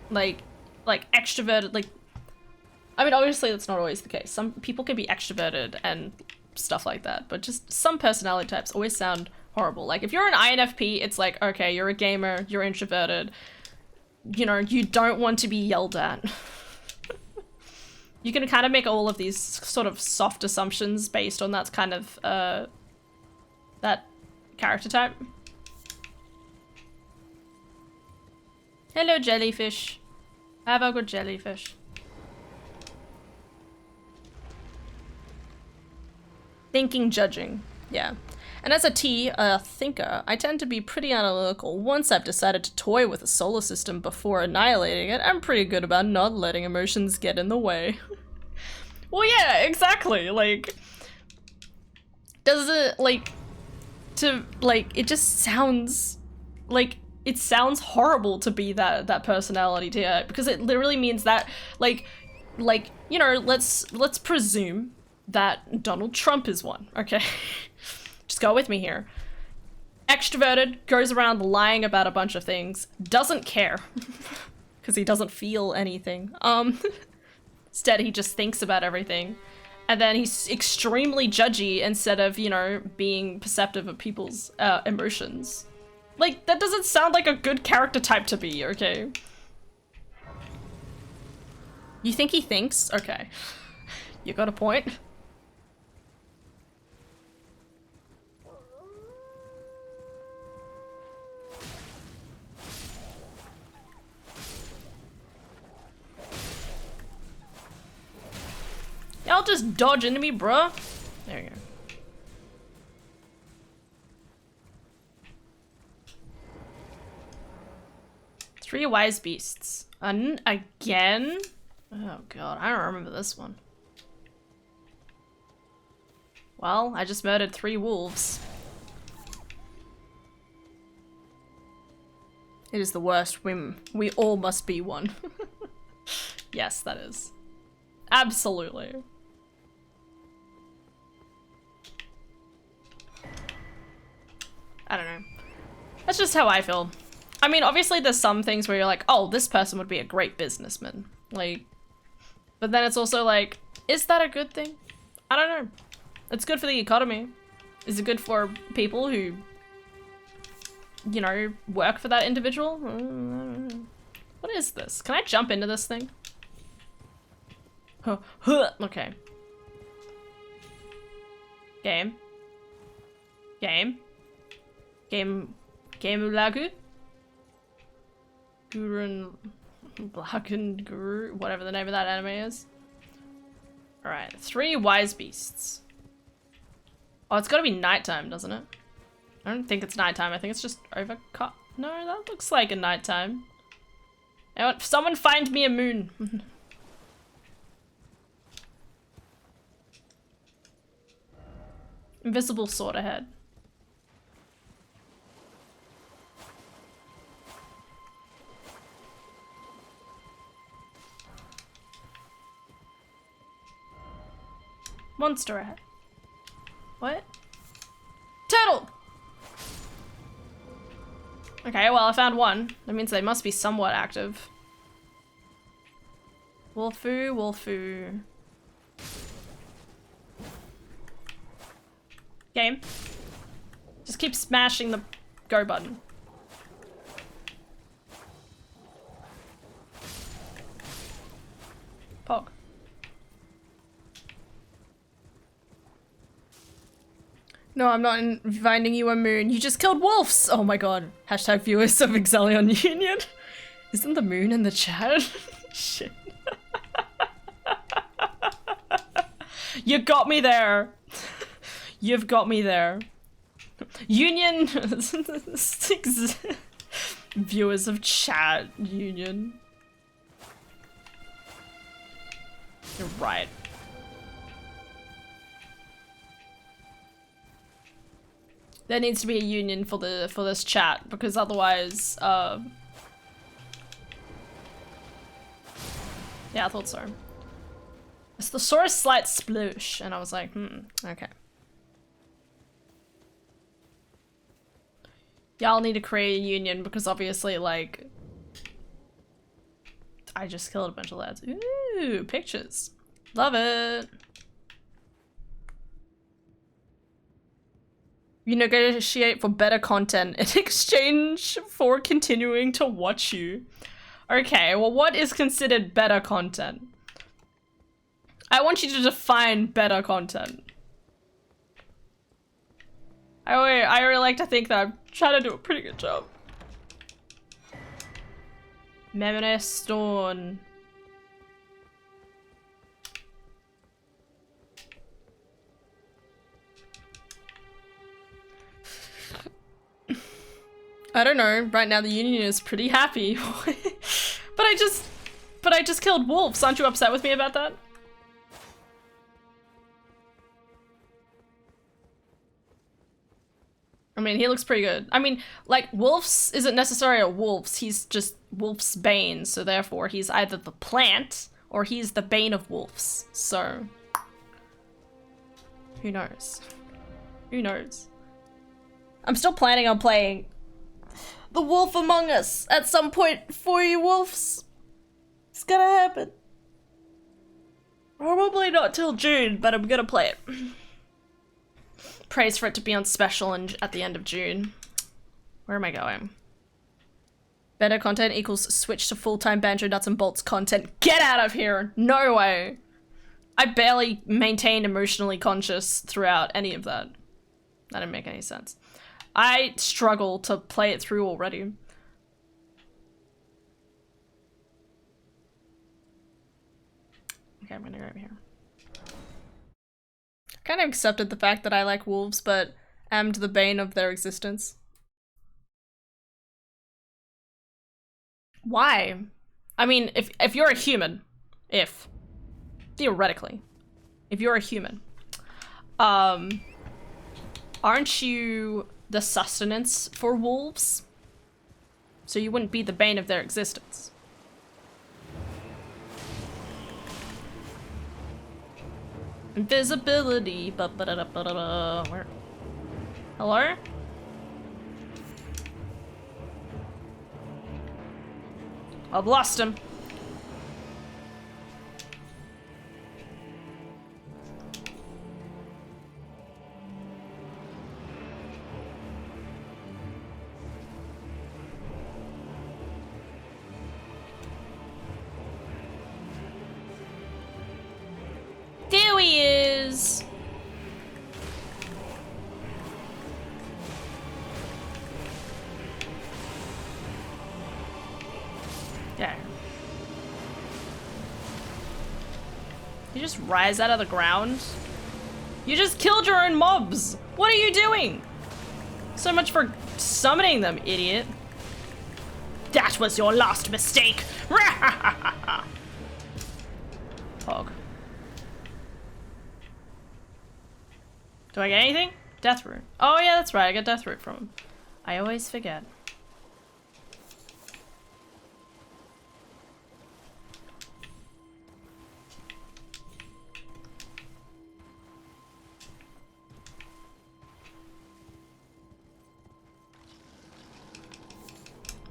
like extroverted, like, I mean, obviously that's not always the case. Some people can be extroverted and stuff like that, but just some personality types always sound horrible. Like, if you're an INFP, it's like, okay, you're a gamer, you're introverted, you know, you don't want to be yelled at. You can kind of make all of these sort of soft assumptions based on that kind of, that character type. Hello, jellyfish. Have a good jellyfish. Thinking, judging. Yeah. And as a T, a thinker, I tend to be pretty analytical. Once I've decided to toy with a solar system before annihilating it, I'm pretty good about not letting emotions get in the way. Well, yeah, exactly. Like, does it, like, it just sounds, like, it sounds horrible to be that personality to you, because it literally means that, like, you know, let's presume that Donald Trump is one, okay? Just go with me here. Extroverted, goes around lying about a bunch of things, doesn't care, because he doesn't feel anything. Instead, he just thinks about everything. And then he's extremely judgy instead of, you know, being perceptive of people's emotions. Like, that doesn't sound like a good character type to be, okay? You think he thinks? Okay. You got a point. Y'all just dodge into me, bruh. There we go. Three wise beasts. Again? Oh god, I don't remember this one. Well, I just murdered 3 wolves. It is the worst whim. We all must be one. Yes, that is. Absolutely. I don't know. That's just how I feel. I mean, obviously there's some things where you're like, oh, this person would be a great businessman. Like, but then it's also like, is that a good thing? I don't know. It's good for the economy. Is it good for people who, you know, work for that individual? What is this? Can I jump into this thing? Okay. Game. Game. Game Lagu? Gurun Blackened Guru, whatever the name of that anime is. Alright, 3 wise beasts. Oh, it's gotta be nighttime, doesn't it? I don't think it's nighttime, I think it's just overcut. No, that looks like a nighttime. Someone find me a moon. Invisible sword ahead. Monster ahead. What? Turtle! Okay, well, I found one. That means they must be somewhat active. Wolfoo, Wolfoo. Game. Just keep smashing the go button. Pog. No, I'm not finding you a moon. You just killed wolves! Oh my god. Hashtag viewers of Exelion Union. Isn't the moon in the chat? Shit. You got me there. You've got me there. Union. Viewers of chat. Union. You're right. There needs to be a union for this chat, because otherwise, yeah, I thought so. I saw a slight sploosh, and I was like, okay. Y'all need to create a union, because obviously, like, I just killed a bunch of lads. Ooh, pictures. Love it. You negotiate for better content in exchange for continuing to watch you. Okay, well, what is considered better content? I want you to define better content. I really like to think that I'm trying to do a pretty good job. Memory Stone. I don't know. Right now the union is pretty happy. but I just killed wolves. Aren't you upset with me about that? I mean, he looks pretty good. I mean, like, Wolf's isn't necessarily a wolf's. He's just Wolf's bane, so therefore he's either the plant or he's the bane of wolves. So, who knows? Who knows? I'm still planning on playing The Wolf Among Us at some point for you wolves. It's gonna happen. Probably not till June, but I'm gonna play it. Prays for it to be on special and at the end of June. Where am I going? Better content equals switch to full-time Banjo Nuts and Bolts content. Get out of here! No way! I barely maintained emotionally conscious throughout any of that. That didn't make any sense. I struggle to play it through already. Okay, I'm gonna go over here. Kind of accepted the fact that I like wolves, but am the bane of their existence. Why? I mean, if you're a human, theoretically, if you're a human, aren't you the sustenance for wolves? So you wouldn't be the bane of their existence. Invisibility. Where? Hello? I've lost him. There he is. Yeah. You just rise out of the ground? You just killed your own mobs! What are you doing? So much for summoning them, idiot. That was your last mistake! Hog. Do I get anything? Death root. Oh yeah, that's right, I get death root from him. I always forget.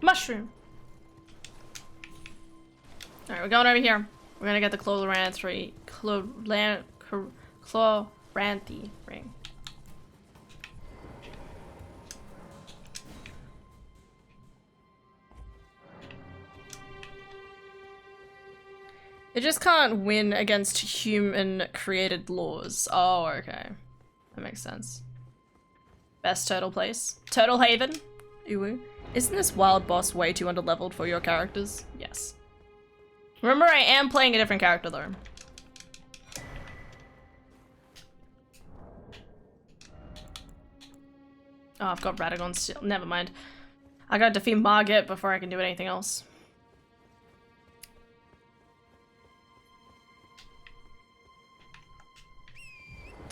Mushroom. Alright, we're going over here. We're gonna get the Chloranthy ring. It just can't win against human-created laws. Oh, okay. That makes sense. Best turtle place. Turtle Haven. Uwu. Isn't this wild boss way too underleveled for your characters? Yes. Remember, I am playing a different character though. Oh, I've got Radagon still. Never mind. I gotta defeat Margit before I can do anything else.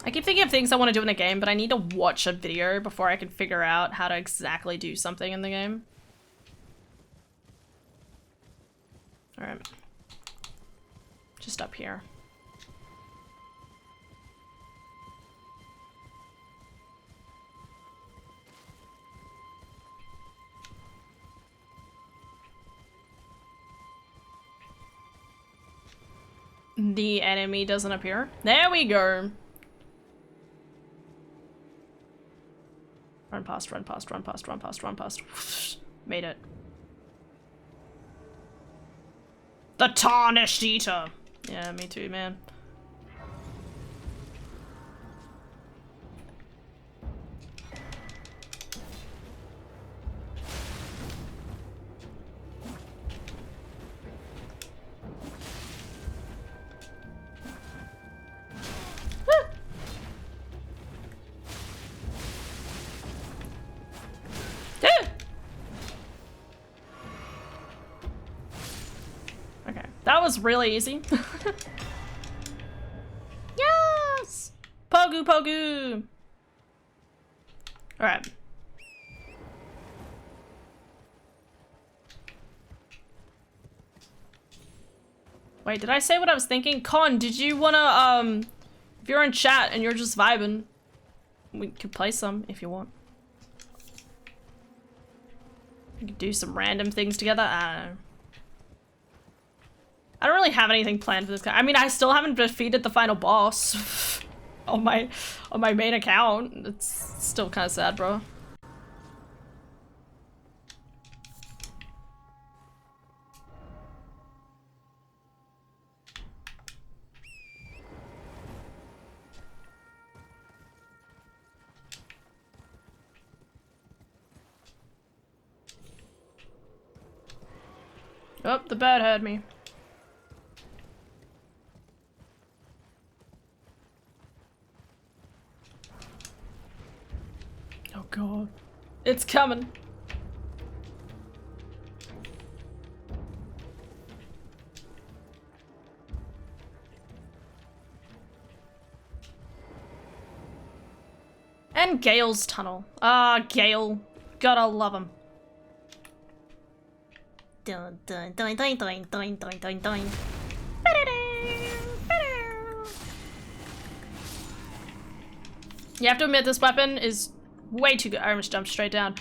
I keep thinking of things I want to do in a game, but I need to watch a video before I can figure out how to exactly do something in the game. Alright. Just up here. The enemy doesn't appear. There we go. Run past, run past, run past, run past, run past. Made it. The Tarnished Eater! Yeah, me too, man. That was really easy. Yes! Pogu Pogu! Alright. Wait, did I say what I was thinking? Con, did you wanna, if you're in chat and you're just vibing, we could play some if you want. We could do some random things together, I don't know. I don't really have anything planned for this guy. I mean, I still haven't defeated the final boss on my main account. It's still kind of sad, bro. Oh, the bat had me. Oh god. It's coming. And Gale's tunnel. Ah, Gale. Gotta love him. Dun dun dun dun dun dun dun dun dun. You have to admit this weapon is way too good. I almost jumped straight down.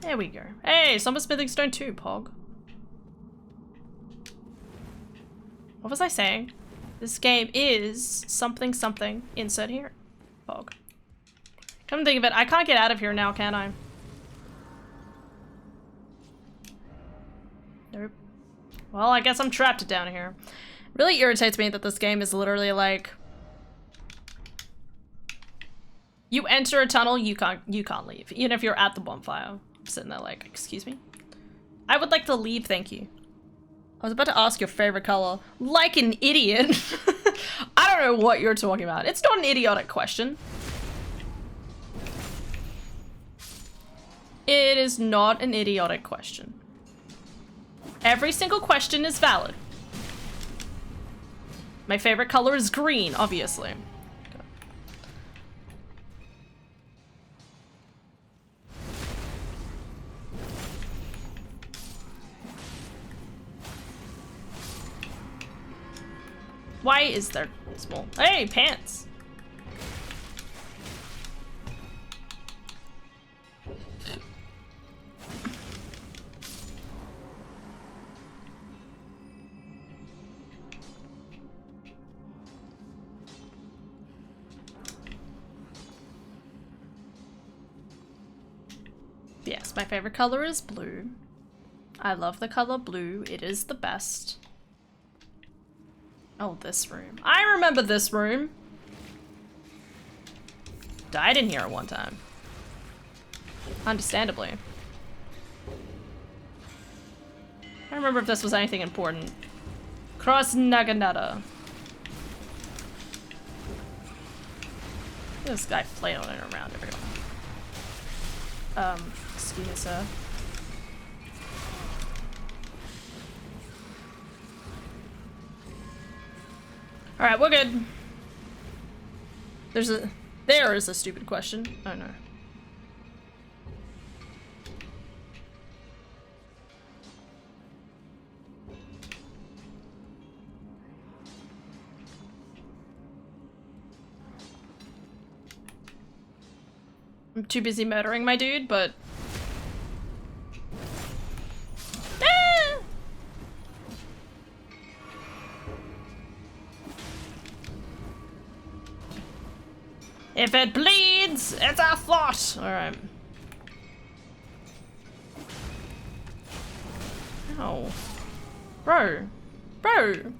There we go. Hey, Summer Smithing Stone 2, Pog. What was I saying? This game is something something. Insert here. Pog. Come to think of it, I can't get out of here now, can I? Nope. Well, I guess I'm trapped down here. It really irritates me that this game is literally like... You enter a tunnel, you can't leave. Even if you're at the bonfire. I'm sitting there like, excuse me? I would like to leave, thank you. I was about to ask your favorite color. Like an idiot. I don't know what you're talking about. It's not an idiotic question. It is not an idiotic question. Every single question is valid. My favorite color is green, obviously. Why is there small? Hey, pants! Yes, my favorite color is blue. I love the color blue. It is the best. Oh, this room. I remember this room. Died in here at one time. Understandably. I don't remember if this was anything important. Cross Naganada. This guy flailing around everyone. Excuse me, sir. Alright, we're good. There is a stupid question. Oh no. I'm too busy murdering my dude, but... Ah! If it bleeds, it's a thought! Alright. Ow. Bro. Bro!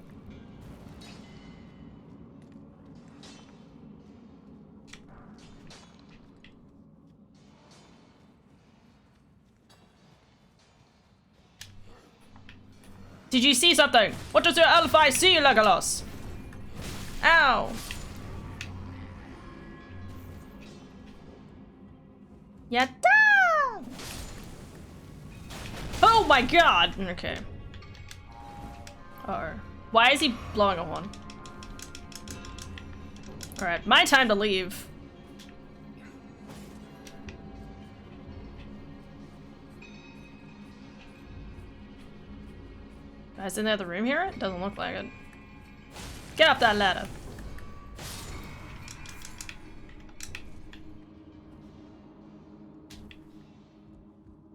Did you see something? What does your elf eye see, Legolas? Ow. Yatta! Oh my god! Okay. Uh-oh. Why is he blowing a horn? Alright, my time to leave. Guys in the other room here? It doesn't look like it. Get up that ladder.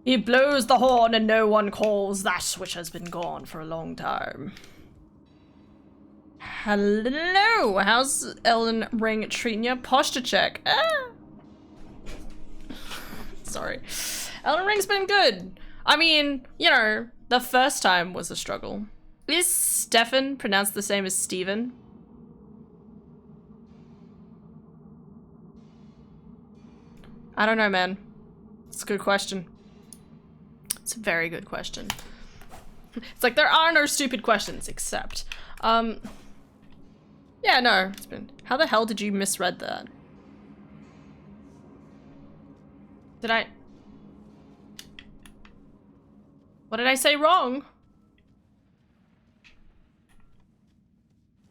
He blows the horn and no one calls that which has been gone for a long time. Hello, how's Elden Ring treating you? Posture check. Ah. Sorry. Elden Ring's been good. I mean, you know, the first time was a struggle. Is Stefan pronounced the same as Steven? I don't know, man. It's a good question. It's a very good question. It's like there are no stupid questions, except, yeah, no, it's been, how the hell did you misread that? Did I? What did I say wrong?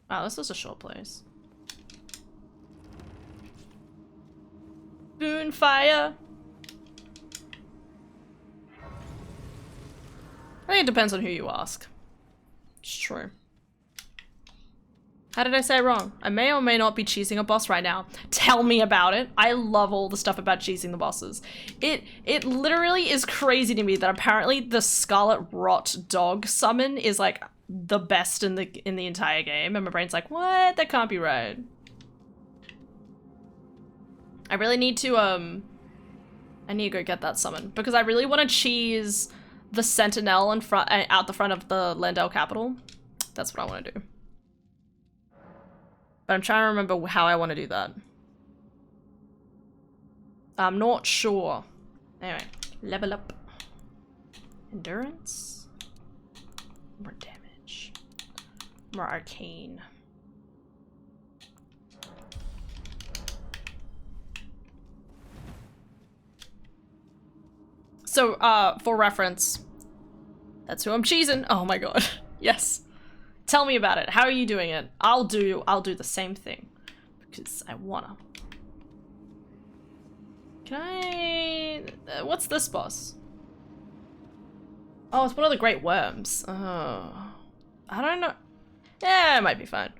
Wow, this was a short place. Boonfire. I think it depends on who you ask. It's true. How did I say it wrong? I may or may not be cheesing a boss right now. Tell me about it. I love all the stuff about cheesing the bosses. It literally is crazy to me that apparently the Scarlet Rot dog summon is like the best in the entire game, and my brain's like, what? That can't be right. I really need to I need to go get that summon because I really want to cheese the Sentinel in front, out the front of the Landell Capital. That's what I want to do. But I'm trying to remember how I want to do that. I'm not sure. Anyway, level up. Endurance. More damage. More arcane. So, for reference, that's who I'm cheesing. Oh my god. Yes. Tell me about it. How are you doing it? I'll do the same thing. Because I wanna. Can I... what's this boss? Oh, it's one of the Great Worms. Oh. I don't know. Yeah, it might be fine.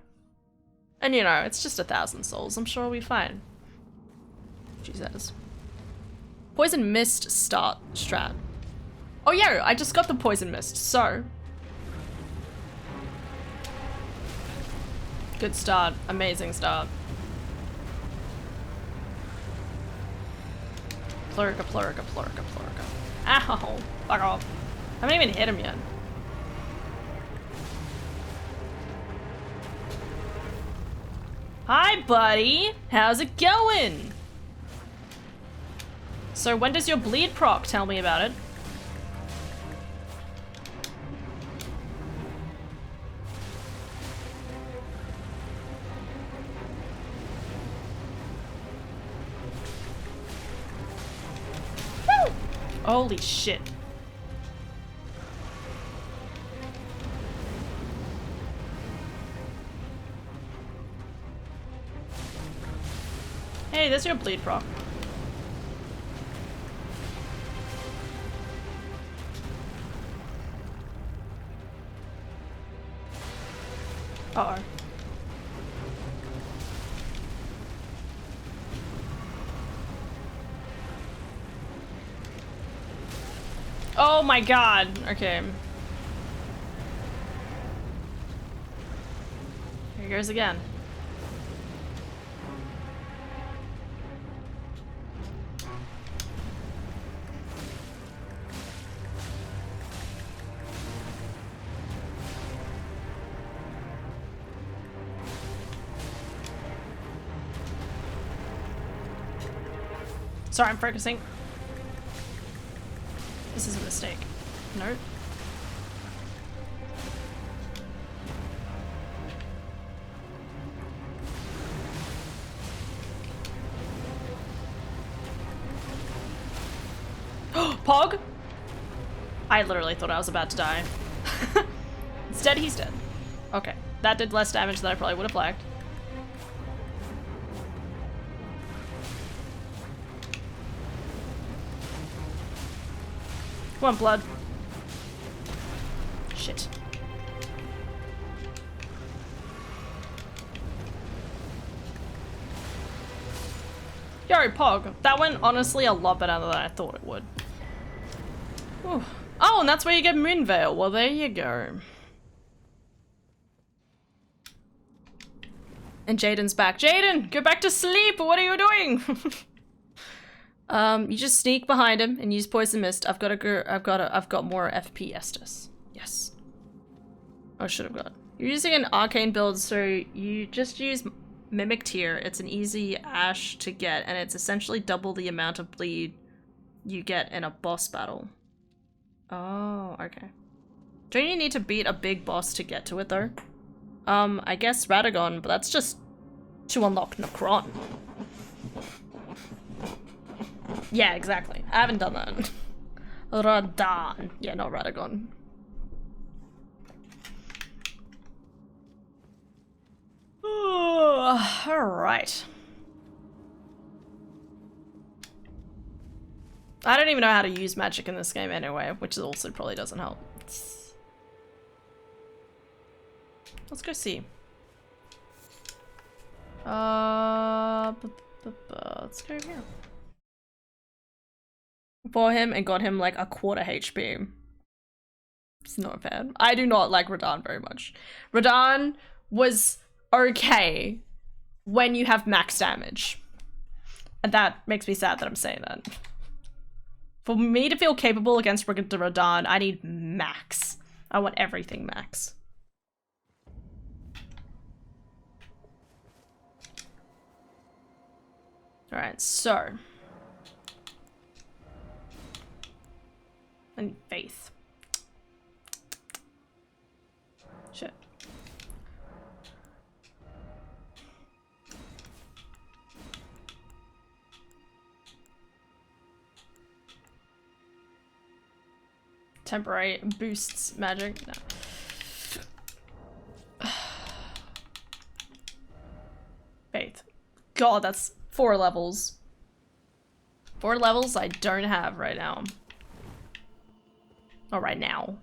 And you know, it's just 1,000 souls. I'm sure we'll be fine. Jesus. Poison Mist strat. Oh yeah, I just got the Poison Mist, so. Good start. Amazing start. Plurica, plurica, plurica, plurica. Ow! Fuck off. I haven't even hit him yet. Hi, buddy! How's it going? So when does your bleed proc? Tell me about it. Woo! Holy shit. Hey, there's your bleed proc. Uh-oh. Oh my god. Okay. Here he goes again. Sorry, I'm focusing. This is a mistake. Nope. Pog? I literally thought I was about to die. Instead, he's dead. Okay, that did less damage than I probably would have liked. Come on, blood. Shit. Yo, Pog. That went honestly a lot better than I thought it would. Ooh. Oh, and that's where you get Moonveil. Well, there you go. And Jaden's back. Jaden, go back to sleep. What are you doing? You just sneak behind him and use poison mist. I've got more FP Estus. Yes. Oh, should have got. You're using an arcane build, so you just use Mimic Tear. It's an easy ash to get, and it's essentially double the amount of bleed you get in a boss battle. Oh, okay. Don't you need to beat a big boss to get to it, though? I guess Radagon, but that's just to unlock Necron. Yeah, exactly. I haven't done that. Radahn. Yeah, not Radagon. Alright. I don't even know how to use magic in this game anyway, which also probably doesn't help. Let's go see. Let's go here. For him and got him like a quarter HP. It's not bad. I do not like Radahn very much. Radahn was okay when you have max damage. And that makes me sad that I'm saying that. For me to feel capable against Radahn, I need max. I want everything max. Alright, so. I need faith. Shit. Temporary boosts magic. No. Faith. God, that's 4 levels. 4 levels I don't have right now. Oh, right now.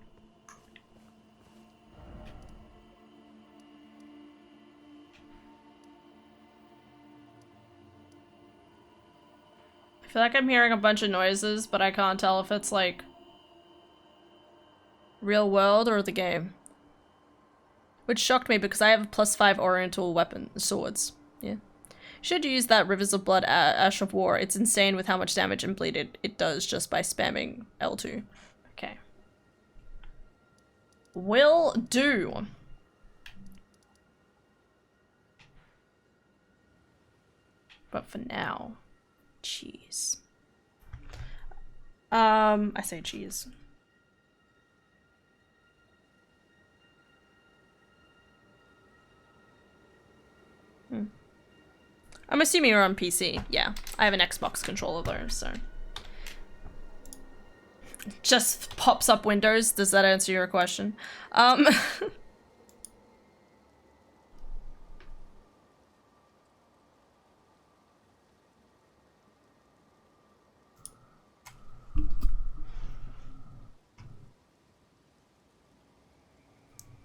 I feel like I'm hearing a bunch of noises, but I can't tell if it's like real world or the game. Which shocked me because I have a +5 oriental weapon swords. Yeah. Should use that Rivers of Blood Ash of War. It's insane with how much damage and bleed it does just by spamming L2. Okay. Will do. But for now, cheese. I say cheese. I'm assuming you're on PC. Yeah, I have an Xbox controller though, so. Just pops up Windows. Does that answer your question?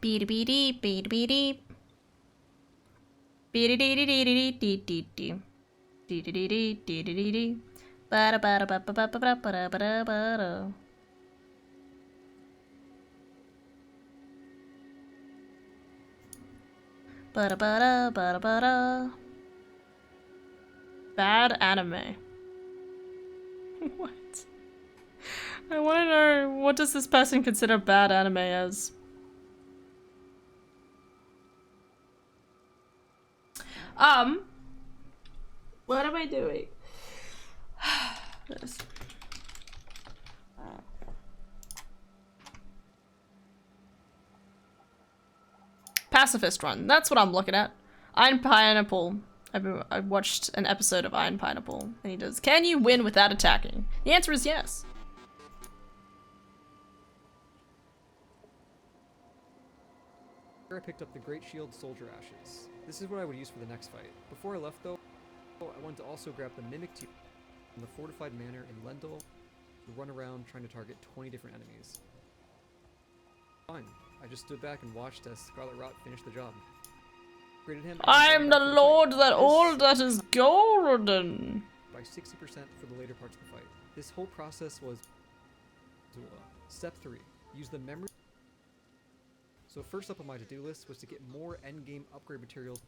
Beep beep beep beep beep beep. Beep dee dee dee dee dee dee dee. Dee dee dee dee dee dee dee dee. Ba da ba da ba ba ba ba ba da ba da ba da. Ba da ba da ba da ba da. Bad anime. What? I want to know, what does this person consider bad anime as? What am I doing? This. Pacifist Run. That's what I'm looking at. Iron Pineapple. I watched an episode of Iron Pineapple, and he does. Can you win without attacking? The answer is yes. I picked up the Great Shield Soldier Ashes. This is what I would use for the next fight. Before I left though, I wanted to also grab the Mimic Tear from the Fortified Manor in Lendl to run around trying to target 20 different enemies. Fine. I just stood back and watched as Scarlet Rot finished the job. Him I'm the lord that all that is golden. By 60% for the later parts of the fight. This whole process was Zula. Step 3. Use the memory. So first up on my to-do list was to get more endgame upgrade materials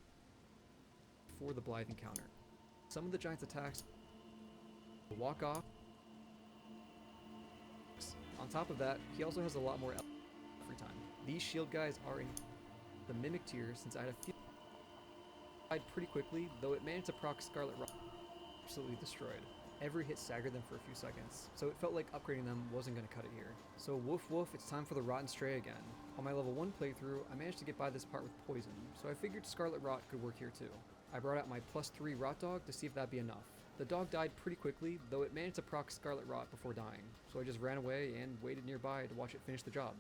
for the Blythe encounter. Some of the giant's attacks will walk off. On top of that, he also has a lot more free time. These shield guys are in the Mimic tier since I had a few died pretty quickly, though it managed to proc Scarlet Rock absolutely destroyed. Every hit staggered them for a few seconds, so it felt like upgrading them wasn't going to cut it here. So woof woof, it's time for the Rotten Stray again. On my level 1 playthrough, I managed to get by this part with poison, so I figured Scarlet Rot could work here too. I brought out my +3 Rot Dog to see if that'd be enough. The dog died pretty quickly, though it managed to proc Scarlet Rot before dying, so I just ran away and waited nearby to watch it finish the job.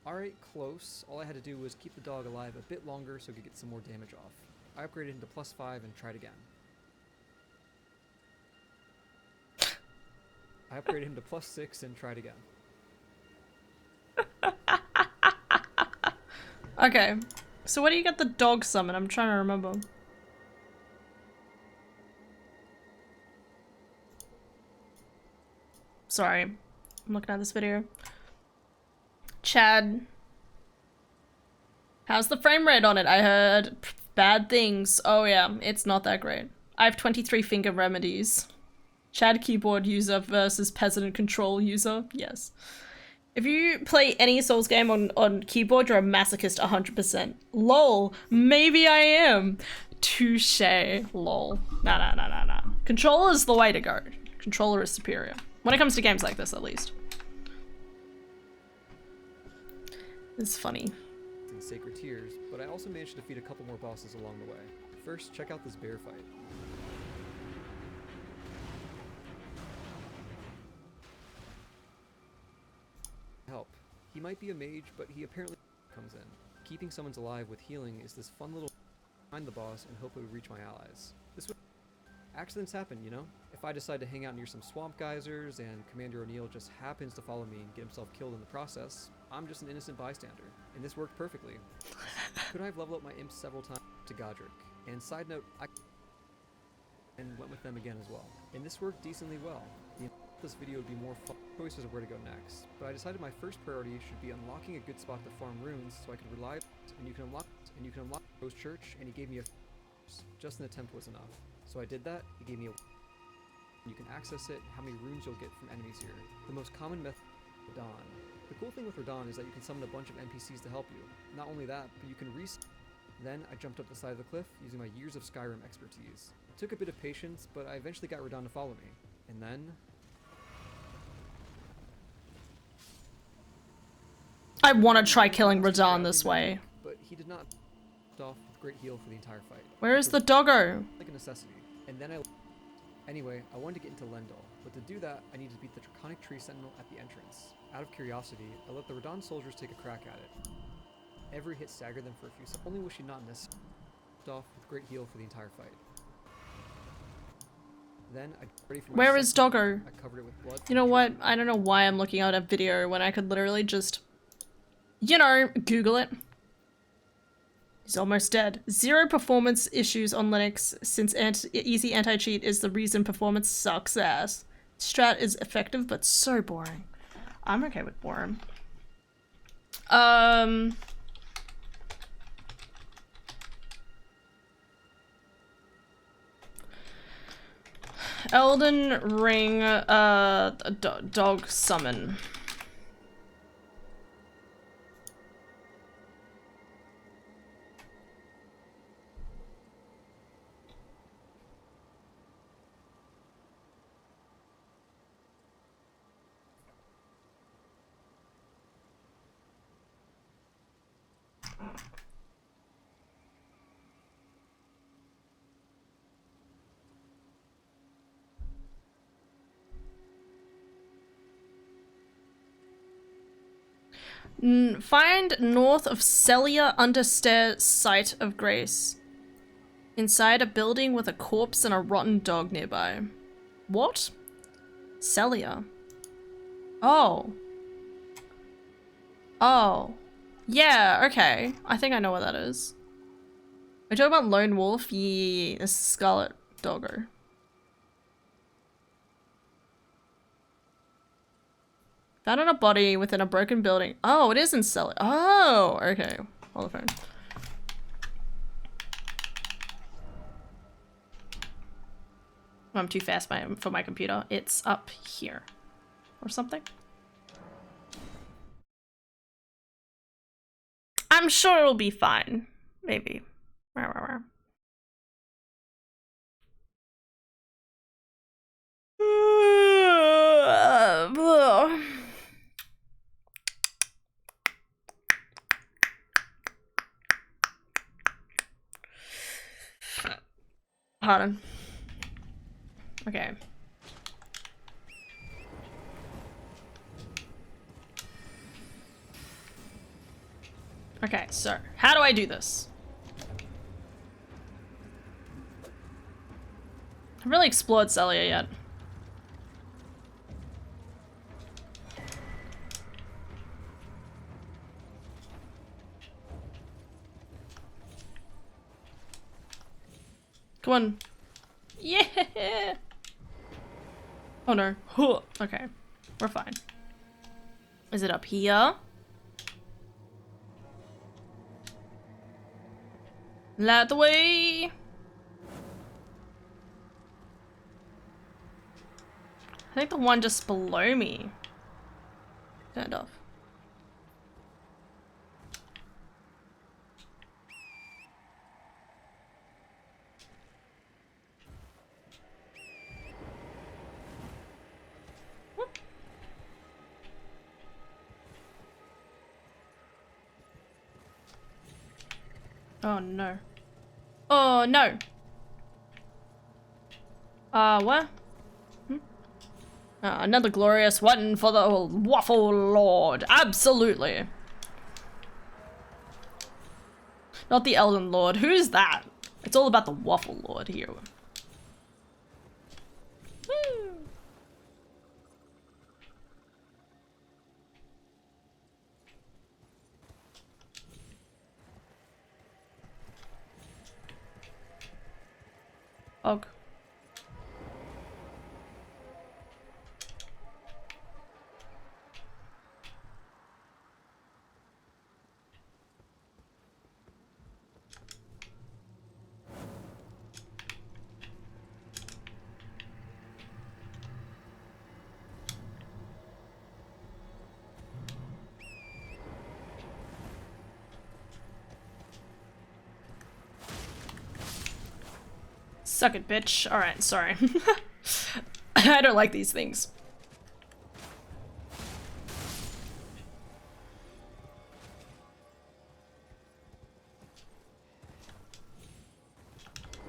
Alright, close. All I had to do was keep the dog alive a bit longer so it could get some more damage off. I upgraded him to +5 and tried again. I upgraded him to +6 and tried again. Okay, so what do you get the dog summon? I'm trying to remember. Sorry, I'm looking at this video. Chad. How's the frame rate on it? I heard bad things. Oh yeah, it's not that great. I have 23 finger remedies. Chad keyboard user versus peasant control user. Yes. If you play any Souls game on keyboard, you're a masochist 100%. Lol. Maybe I am. Touche. Lol. Nah. Controller is the way to go. Controller is superior. When it comes to games like this, at least. It's funny. In Sacred Tears, but I also managed to defeat a couple more bosses along the way. First, check out this bear fight. Help. He might be a mage, but he apparently comes in. Keeping someone's alive with healing is this fun little behind the boss and hope it would reach my allies. This would accidents happen, you know? If I decide to hang out near some swamp geysers and Commander O'Neill just happens to follow me and get himself killed in the process, I'm just an innocent bystander, and this worked perfectly. Could I have leveled up my imps several times to Godric? And side note, I went with them again as well. And this worked decently well. This video would be more fun choices of where to go next, but I decided my first priority should be unlocking a good spot to farm runes so I could rely and you can unlock Rose Church, and he gave me a just an attempt was enough. So I did that, he gave me a you can access it, how many runes you'll get from enemies here. The most common method is Radon. The cool thing with Radon is that you can summon a bunch of NPCs to help you. Not only that, but you can Then I jumped up the side of the cliff using my years of Skyrim expertise. It took a bit of patience, but I eventually got Radon to follow me. And then I want to try killing Radon this way. But he did not off with great heal for the entire fight. Where is the doggo? Like a necessity. And then Anyway, I wanted to get into Lendl, but to do that, I needed to beat the Draconic Tree Sentinel at the entrance. Out of curiosity, I let the Radon soldiers take a crack at it. Every hit staggered them for a few seconds. Only was she not necessarily off with great heal for the entire fight. Then I got ready for my Where is doggo? I covered it with blood. You know what? I don't know why I'm looking at a video when I could literally just, you know, Google it. He's almost dead. 0 performance issues on Linux since easy anti-cheat is the reason performance sucks ass. Strat is effective but so boring. I'm okay with boring. Elden Ring dog summon. Find north of Celia Understair Site of Grace. Inside a building with a corpse and a rotten dog nearby. What? Celia. Oh. Oh. Yeah, okay. I think I know what that is. Are you talking about Lone Wolf? Yeah, this is Scarlet Doggo. Found on a body within a broken building. Oh, it is in Celia. Oh, okay. Hold the phone. I'm too fast for my computer. It's up here. Or something. I'm sure it'll be fine. Maybe. Pardon. Okay. Okay, so how do I do this? I haven't really explored Celia yet. Come on. Yeah! Oh no. Okay. We're fine. Is it up here? Light the way! I think the one just below me turned off. Oh no. Oh no. What? Another glorious one for the Waffle Lord. Absolutely. Not the Elden Lord. Who's that? It's all about the Waffle Lord here. Woo. Og. Suck it, bitch. Alright, sorry. I don't like these things.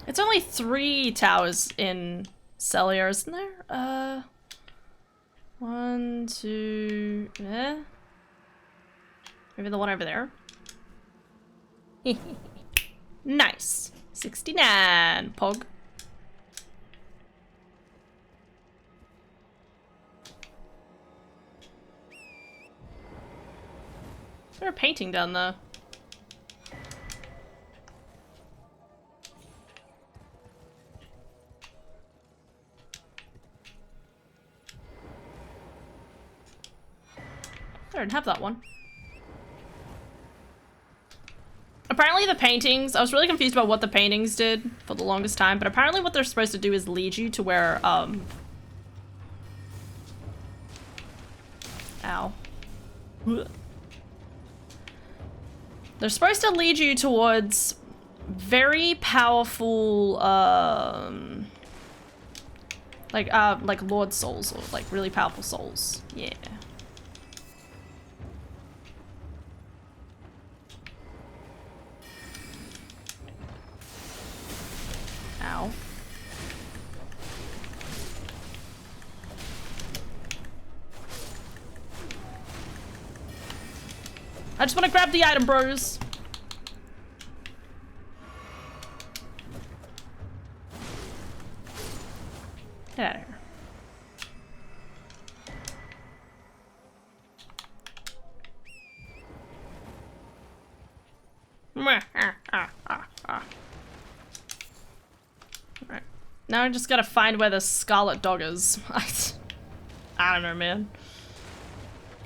It's only 3 towers in Celia, isn't there? 1, 2... Maybe the one over there? Nice. 69, Pog. Is there a painting down there? I don't have that one. Apparently the paintings, I was really confused about what the paintings did for the longest time, but apparently what they're supposed to do is lead you to where, ow. They're supposed to lead you towards very powerful, like Lord souls, or like really powerful souls. Yeah. Ow. I just want to grab the item, bros. Get out of here. Alright. Now I just gotta find where the Scarlet Dog is. I don't know, man.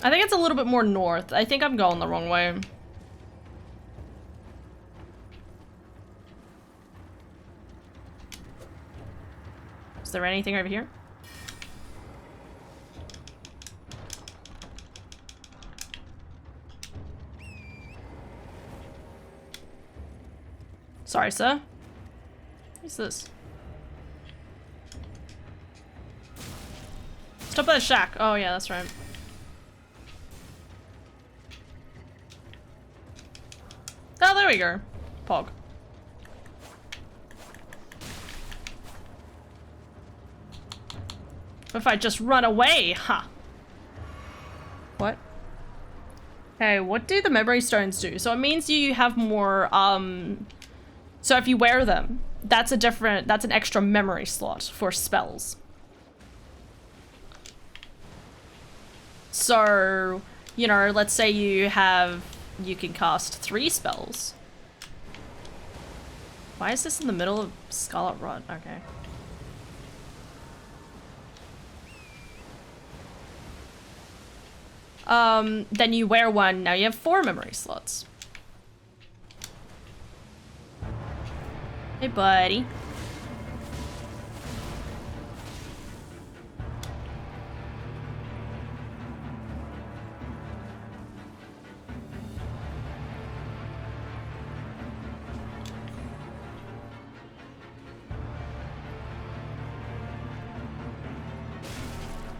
I think it's a little bit more north. I think I'm going the wrong way. Is there anything over here? Sorry, sir. What's this? Stop by the shack. Oh, yeah, that's right. Oh, there we go. Pog. If I just run away, huh? What? Hey, what do the memory stones do? So it means you have more, so if you wear them, that's an extra memory slot for spells. So, you know, let's say you can cast 3 spells. Why is this in the middle of Scarlet Rot? Okay. Then you wear one, now you have 4 memory slots. Hey, buddy.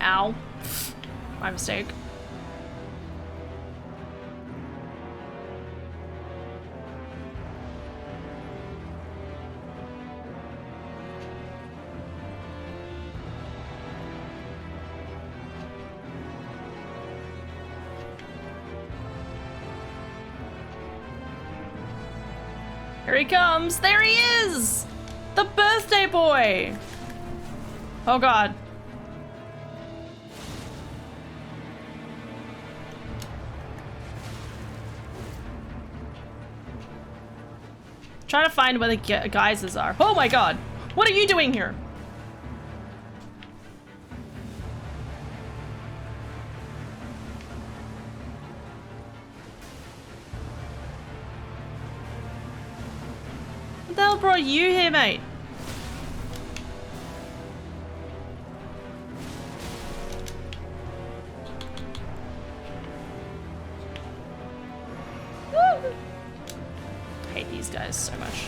Ow. My mistake. Here he comes! There he is! The birthday boy! Oh god. Trying to find where the geysers are. Oh my god! What are you doing here? What the hell brought you here, mate? Woo! I hate these guys so much.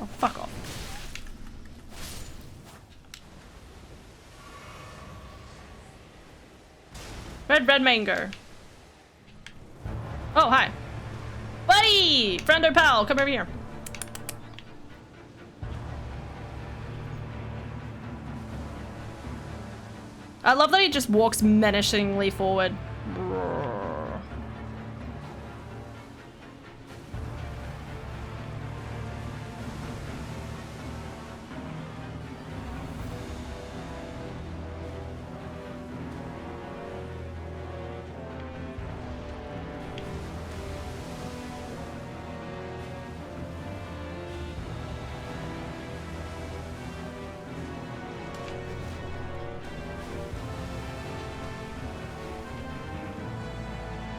Oh, fuck off. Red mango. Oh, hi. Buddy! Friend or pal, come over here. I love that he just walks menacingly forward.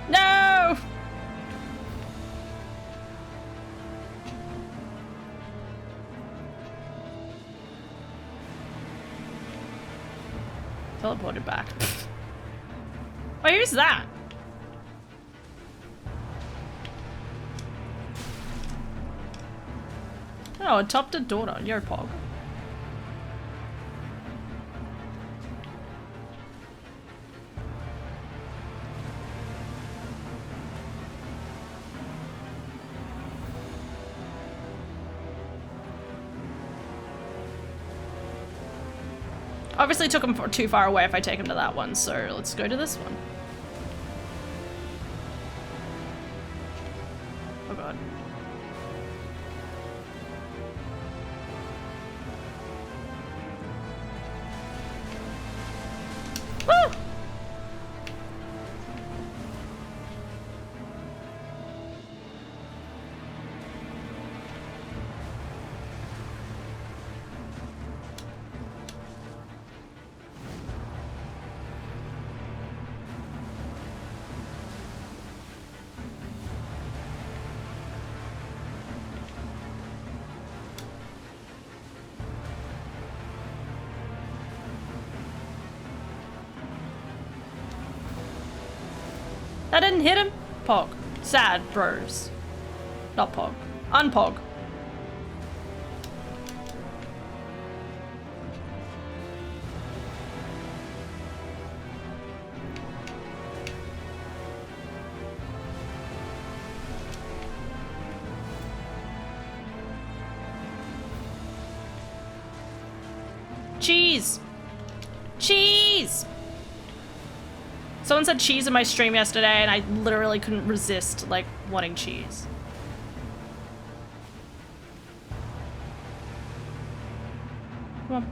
No! Teleported back. Wait, who's that? Oh, adopted daughter. Yo, Pog. Obviously took him too far away if I take him to that one, so let's go to this one. Oh god. Woo! That didn't hit him? Pog. Sad, bros. Not Pog. Unpog. Cheese! Cheese! Someone said cheese in my stream yesterday and I literally couldn't resist, like, wanting cheese. Come on.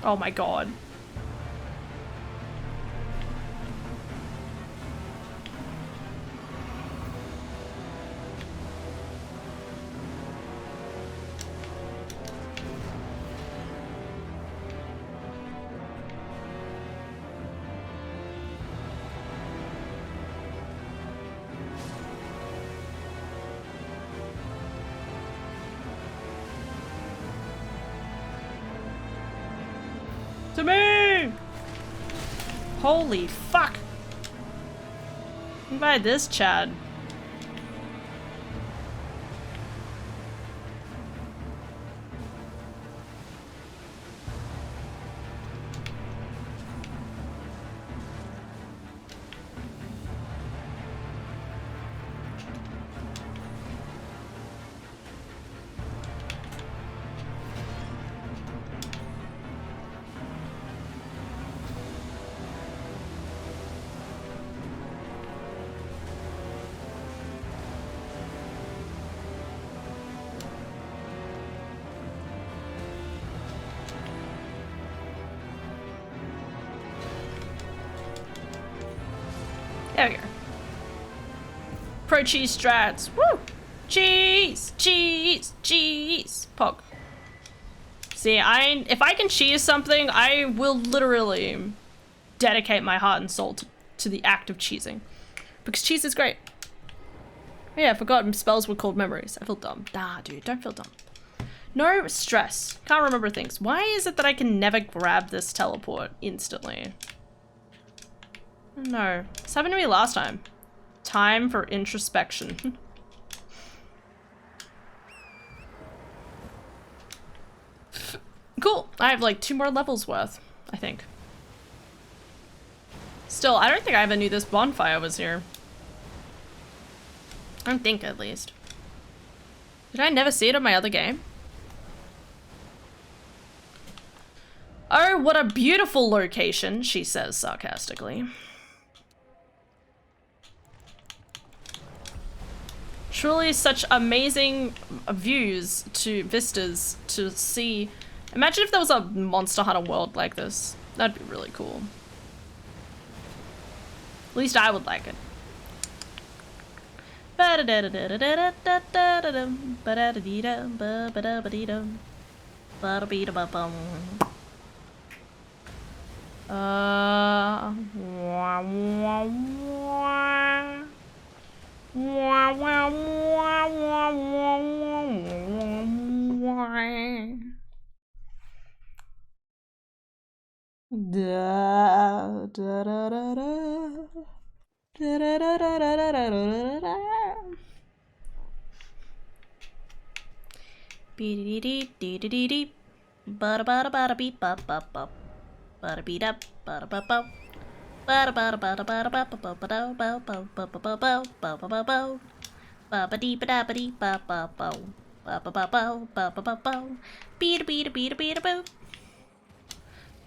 Oh my god. To me! Holy fuck! By this Chad. There we go. Pro cheese strats. Woo! Cheese! Cheese! Cheese! Pog. See, if I can cheese something, I will literally dedicate my heart and soul to the act of cheesing. Because cheese is great. Oh yeah, I forgot spells were called memories. I feel dumb. Nah, dude, don't feel dumb. No stress. Can't remember things. Why is it that I can never grab this teleport instantly? No. This happened to me last time. Time for introspection. Cool. I have like 2 more levels worth, I think. Still, I don't think I ever knew this bonfire was here. I don't think, at least. Did I never see it in my other game? Oh, what a beautiful location, she says sarcastically. Truly such amazing views to vistas to see. Imagine if there was a Monster Hunter world like this. That'd be really cool. At least I would like it.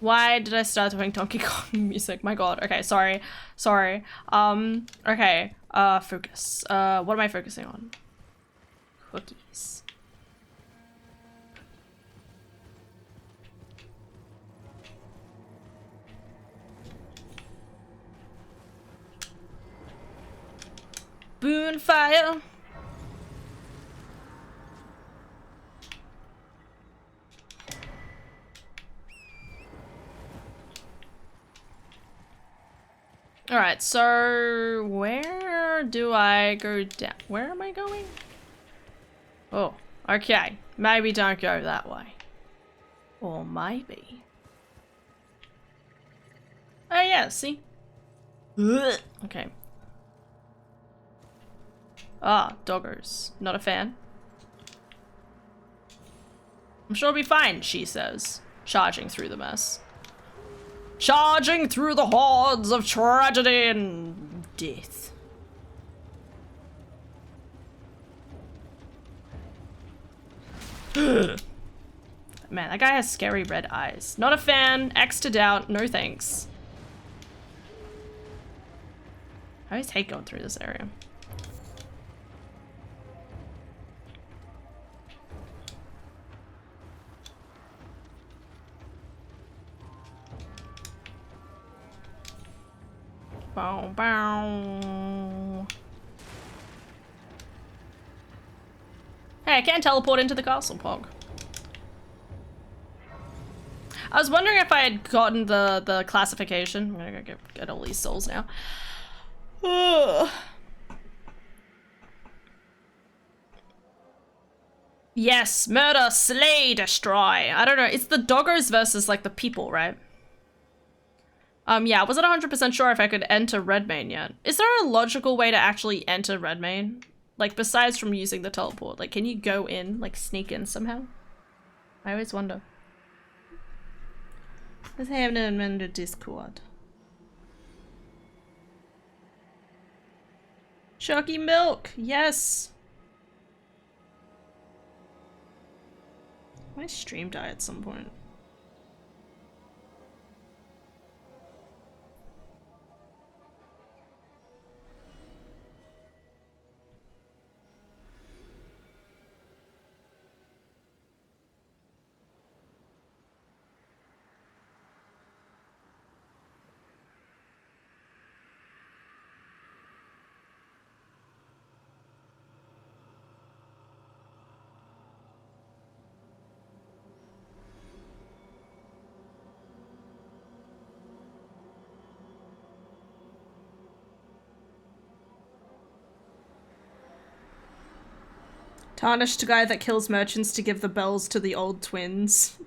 Why did I start doing Donkey Kong music? My god. Okay, sorry. Sorry. Okay. Focus. What am I focusing on? Cookies. Bonfire. Alright, so where do I go down? Where am I going? Oh, okay. Maybe don't go that way. Or maybe. Oh yeah, see? Ugh. Okay. Ah, doggers. Not a fan. I'm sure it'll be fine, she says, charging through the mess. Charging through the hordes of tragedy and death. Man, that guy has scary red eyes. Not a fan. X'd out. No thanks. I always hate going through this area. Bow, bow. Hey, I can't teleport into the castle, Pog. I was wondering if I had gotten the classification. I'm gonna go get all these souls now. Ugh. Yes, murder, slay, destroy. I don't know. It's the doggos versus like the people, right? Yeah, I wasn't 100% sure if I could enter Redmane yet. Is there a logical way to actually enter Redmane? Like, besides from using the teleport? Like, can you go in, like, sneak in somehow? I always wonder. Let's have an amended Discord. Chalky milk! Yes! I might stream die at some point. Tarnished guy that kills merchants to give the bells to the old twins.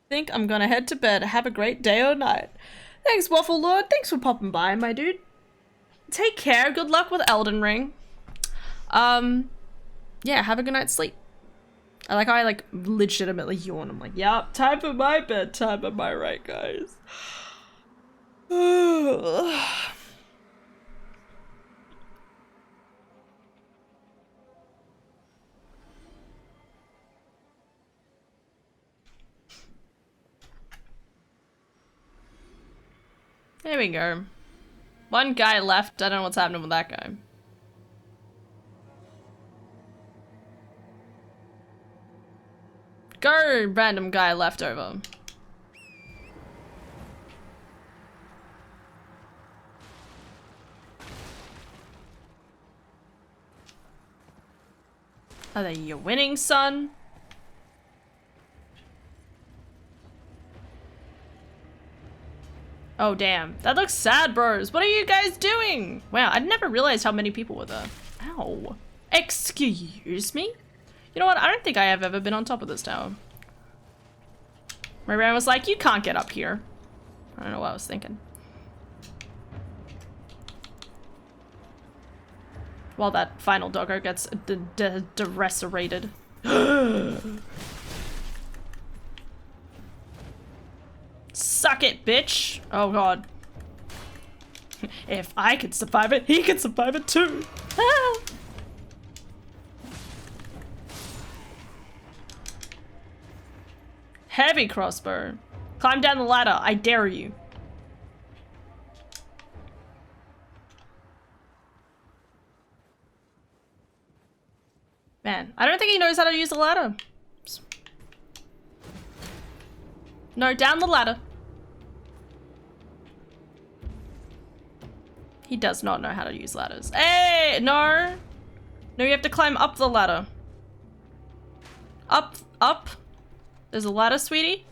Think I'm gonna head to bed. Have a great day or night. Thanks, Waffle Lord. Thanks for popping by, my dude. Take care. Good luck with Elden Ring. Yeah, have a good night's sleep. I like how I like legitimately yawn. I'm like, yeah, time for my bedtime. Am I right, guys? There we go. One guy left. I don't know what's happening with that guy. Go, random guy left over. Are they your winning, son? Oh, damn. That looks sad, bros. What are you guys doing? Wow, I never realized how many people were there. Ow. Excuse me? You know what? I don't think I have ever been on top of this tower. My brain was like, you can't get up here. I don't know what I was thinking. While that final doggo gets deracerated. Suck it, bitch! Oh god. If I can survive it, he can survive it too! Ah. Heavy crossbow. Climb down the ladder, I dare you. Man, I don't think he knows how to use the ladder. No, down the ladder. He does not know how to use ladders. Hey, no. No, you have to climb up the ladder. Up, up. There's a ladder, sweetie.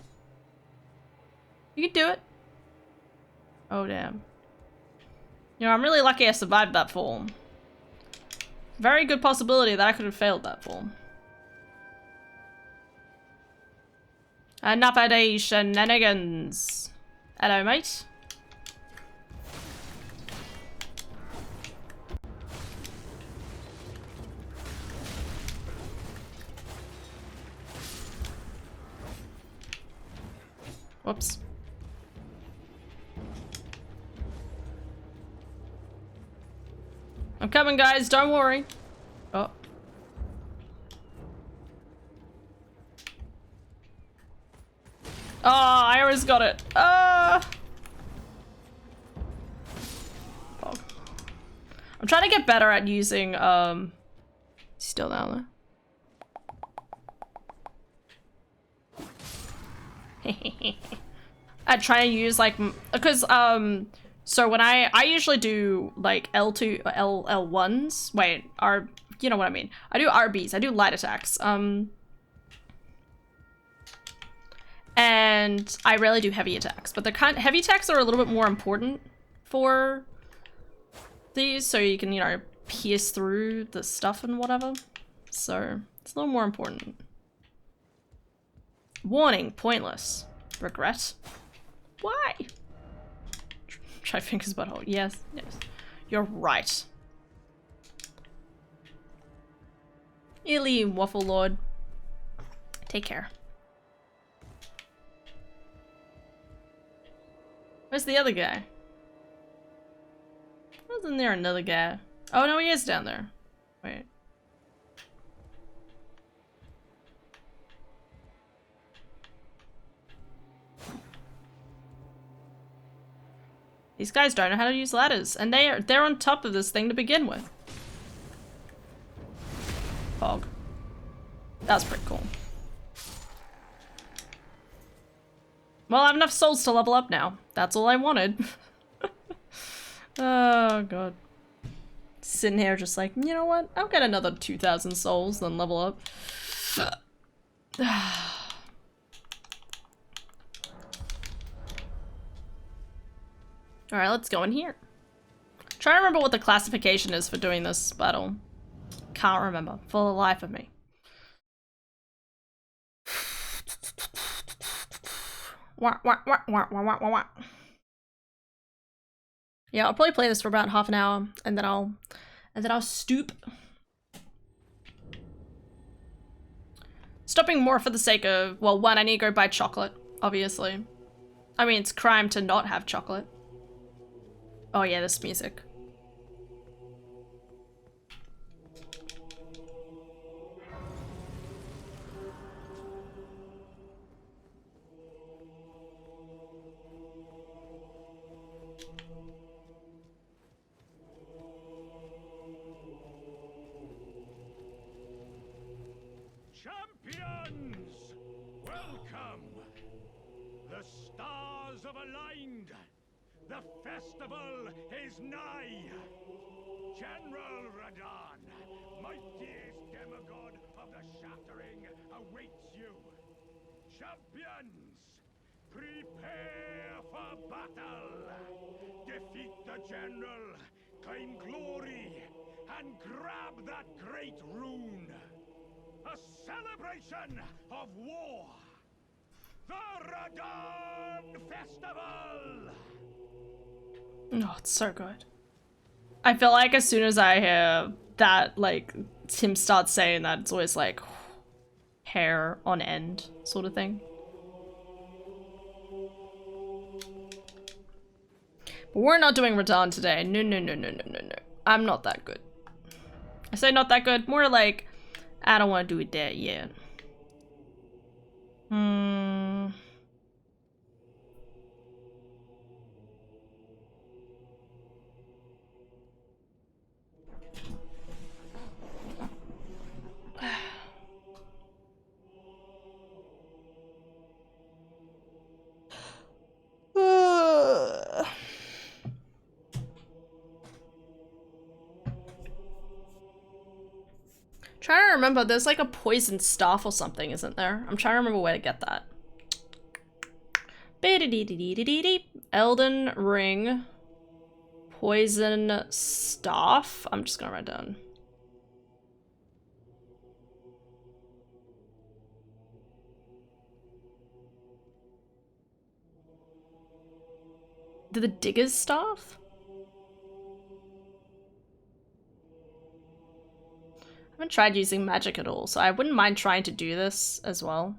You can do it. Oh, damn. You know, I'm really lucky I survived that fall. Very good possibility that I could have failed that for. Enough of these shenanigans. Hello, mate. Whoops. I'm coming, guys. Don't worry. Oh. Oh, I always got it. Oh. I'm trying to get better at using, still down there. I try to use, like, because, so when I usually do, like, L2, L1s, wait, you know what I mean. I do RBs, I do light attacks, and I rarely do heavy attacks, but heavy attacks are a little bit more important for these, so you can, you know, pierce through the stuff and whatever. So it's a little more important. Warning, pointless. Regret. Why? Try fingers butthole. Yes, yes. You're right. Illy, Waffle Lord. Take care. Where's the other guy? Wasn't there another guy? Oh no, he is down there. Wait. These guys don't know how to use ladders, and they're on top of this thing to begin with. Fog. That's pretty cool. Well, I have enough souls to level up now. That's all I wanted. Oh god. Sitting here just like, you know what? I'll get another 2,000 souls, then level up. Alright, let's go in here. Try to remember what the classification is for doing this battle. Can't remember for the life of me. Yeah, I'll probably play this for about half an hour, and then I'll stoop. Stopping more for the sake of, well, one, I need to go buy chocolate, obviously. I mean, it's crime to not have chocolate. Oh yeah, this music. Champions, welcome. The stars have aligned. The festival is nigh. General Radon, mightiest demigod of the Shattering, awaits you. Champions, prepare for battle. Defeat the general, claim glory, and grab that great rune. A celebration of war. The Radon Festival! Oh, it's so good. I feel like as soon as I hear that, like, Tim starts saying that, it's always like hair on end sort of thing. But we're not doing Radon today. No, no, no, no, no, no, no. I'm not that good. I say not that good, more like I don't want to do it there yet. Trying to remember, there's like a poison staff or something, isn't there? I'm trying to remember where to get that. Elden ring. Poison staff. I'm just gonna write down. the digger's staff? I haven't tried using magic at all, so I wouldn't mind trying to do this as well.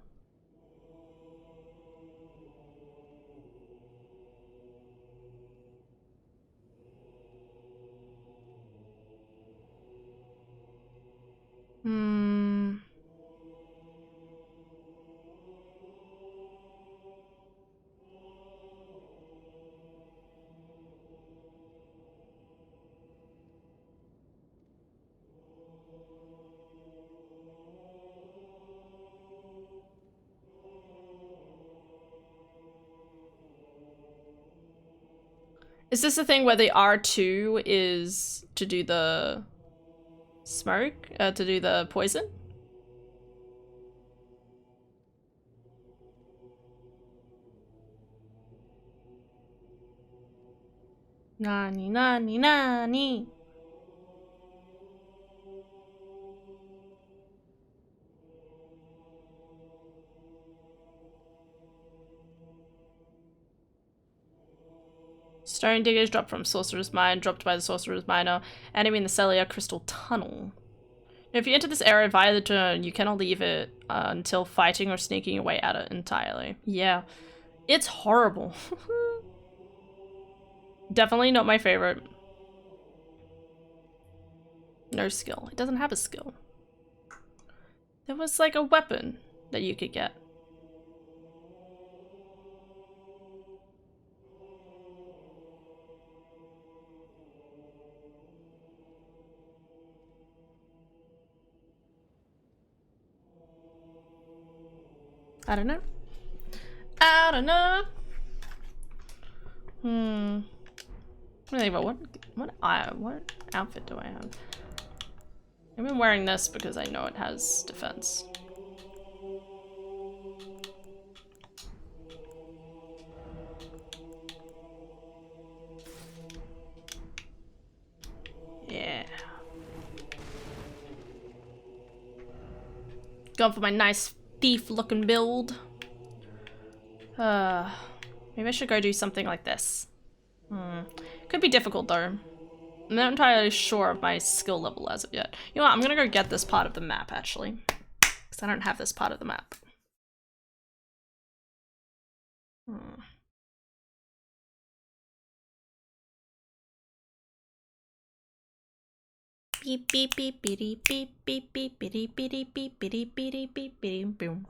Is this the thing where the R2 is to do the smoke? To do the poison? Nani, nani, nani. Stone diggers dropped from Sorcerer's Mine, dropped by the Sorcerer's Miner. Enemy in the Celia Crystal Tunnel. Now, if you enter this area via the turn, you cannot leave it until fighting or sneaking your way out of it entirely. Yeah, it's horrible. Definitely not my favorite. No skill. It doesn't have a skill. There was like a weapon that you could get. I don't know. I don't know. Really, but what outfit do I have? I've been wearing this because I know it has defense. Yeah. Going for my nice thief-looking build. Maybe I should go do something like this. Could be difficult though. I'm not entirely sure of my skill level as of yet. You know what, I'm gonna go get this part of the map actually. Because I don't have this part of the map. Beep beep beep beep beep beep beep beep beep beep beep beep beep beep beep boom.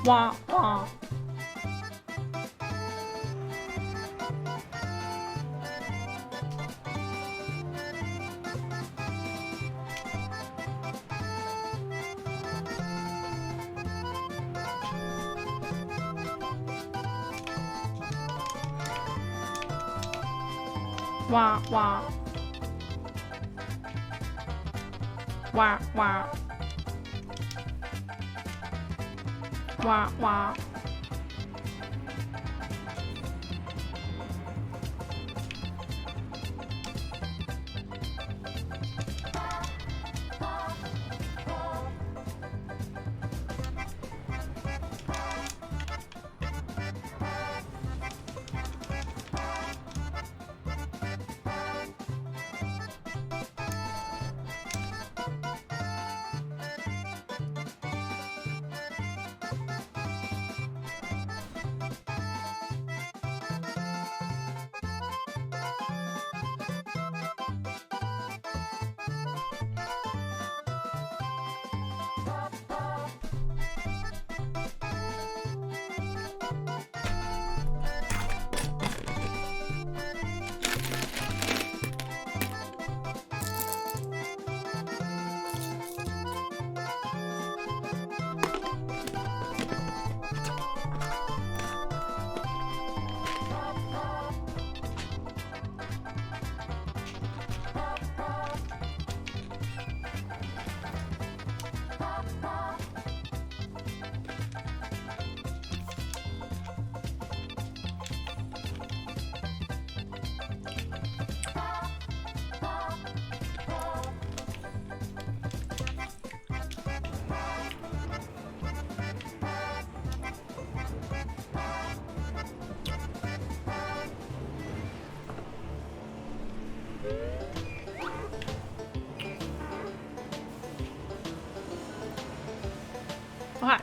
Wah wah. Wah wah. Wah wah. Wah wah. Oh, hi.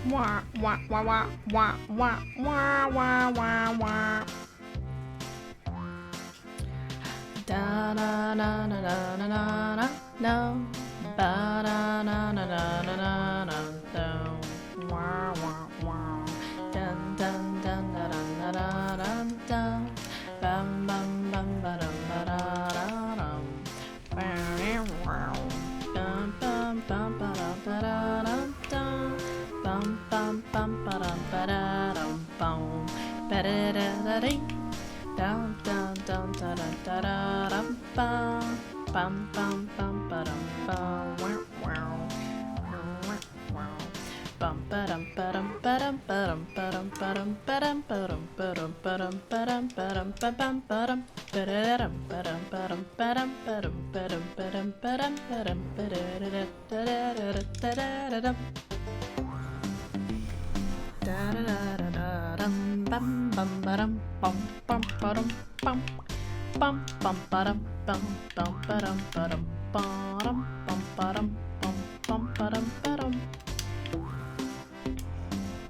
Wah wah wah wah wah wah wah wah wah wah. Da na na na na na na na no. Ba da na na na na na na no. Wah wah wah. Dun dun dun da dun da da dun dun. Bum bum bum ba dum ba da da dum. Bum bum bum ba dum ba da dum dum. Bum bum bum ba dum ba da dum bum. Ba da da da dee. Dum dum dum da da da da dum bum. Bum bum bum ba dum bum. Wow wow. Bum ba dum ba dum ba dum ba dum ba dum ba dum ba dum ba dum ba dum ba dum ba dum ba dum ba bum ba dum ba da dum ba dum ba dum ba dum ba dum ba dum ba dum ba dum ba dum ba da da da da da da da dum. Da da da da da dum bum bum ba dum bum bum ba dum bum bum bum ba dum bum bum ba dum ba dum ba dum bum ba dum bum bum ba dum ba dum.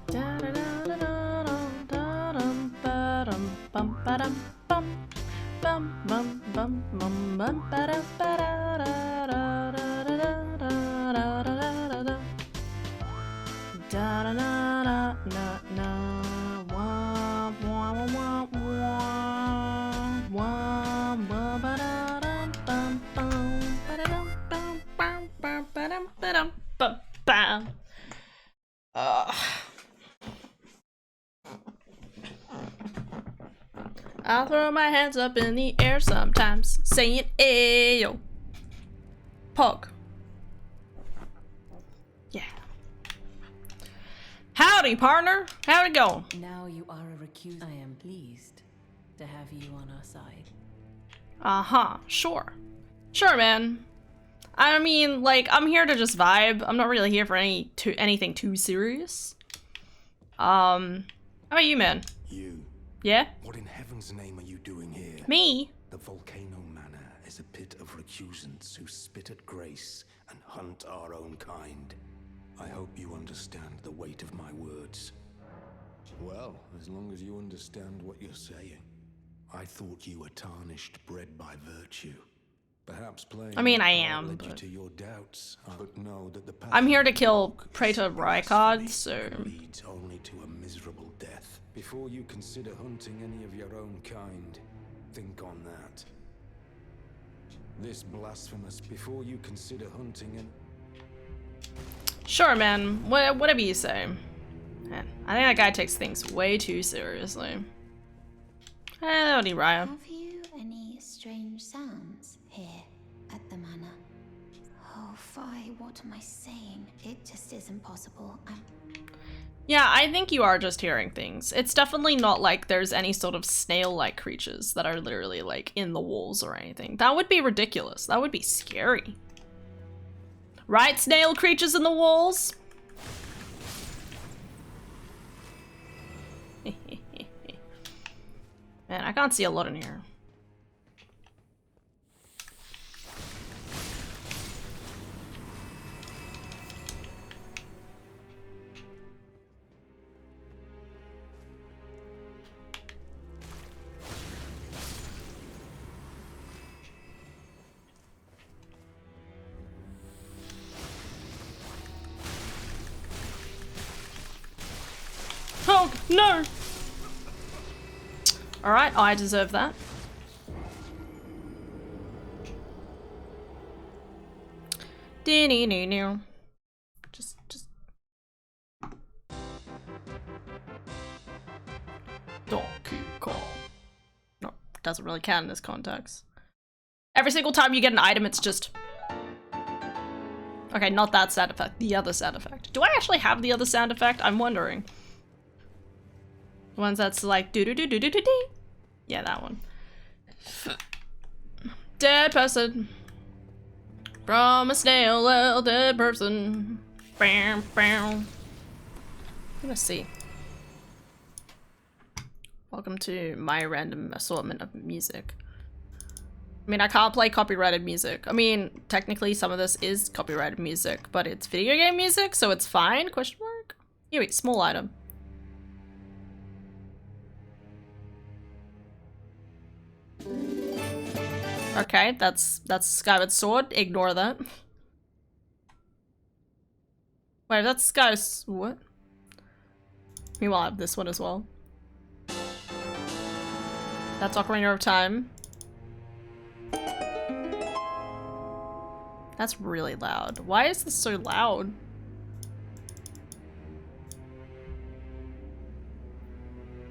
Da da da da da dum ba dum bum ba dum bum bum bum bum bum bum ba dum ba da da da da da da da da da. Da da na na na na wah wah wah wah wah wah ba da dum bum bum ba da dum bum bum bum ba dum ba dum bum bum. I throw my hands up in the air sometimes, saying ayo. Pog. Yeah. Howdy, partner. How'd it go? Now you are a recused. I am pleased to have you on our side. Uh-huh. Sure. Sure, man. I mean, like, I'm here to just vibe. I'm not really here for anything too serious. How about you, man? You. Yeah? What in heaven's name are you doing here? Me? The Volcano Manor is a pit of recusants who spit at grace and hunt our own kind. I hope you understand the weight of my words. Well, as long as you understand what you're saying. I thought you were tarnished, bred by virtue. Perhaps playing I mean, I that am, led you but to your doubts. But know that the path I'm here to you kill walk is Praetor blasphemy Rykard, so... and leads only to a miserable death. Before you consider hunting any of your own kind, think on that. This blasphemous, before you consider hunting an... Sure, man. Whatever you say. Man, I think that guy takes things way too seriously. Howdy, Raya. Have you any strange sounds here at the manor? Oh, Fi, what am I saying? It just isn't possible. Yeah, I think you are just hearing things. It's definitely not like there's any sort of snail-like creatures that are literally like in the walls or anything. That would be ridiculous. That would be scary. Right, snail creatures in the walls? Man, I can't see a lot in here. Pog, no! Alright, I deserve that. Just. Donkey Kong. No, doesn't really count in this context. Every single time you get an item, it's just... Okay, not that sound effect, the other sound effect. Do I actually have the other sound effect? I'm wondering. The ones that's like do-do-do-do-do-do-do. Yeah, that one. Dead person. From a snail, little dead person. Bam, bam. Let's see. Welcome to my random assortment of music. I mean, I can't play copyrighted music. I mean, technically some of this is copyrighted music, but it's video game music, so it's fine, question mark? Here we go, small item. Okay, that's Skyward Sword, ignore that. Wait, that's Skyward... what? Meanwhile, I have this one as well. That's Ocarina of Time. That's really loud. Why is this so loud?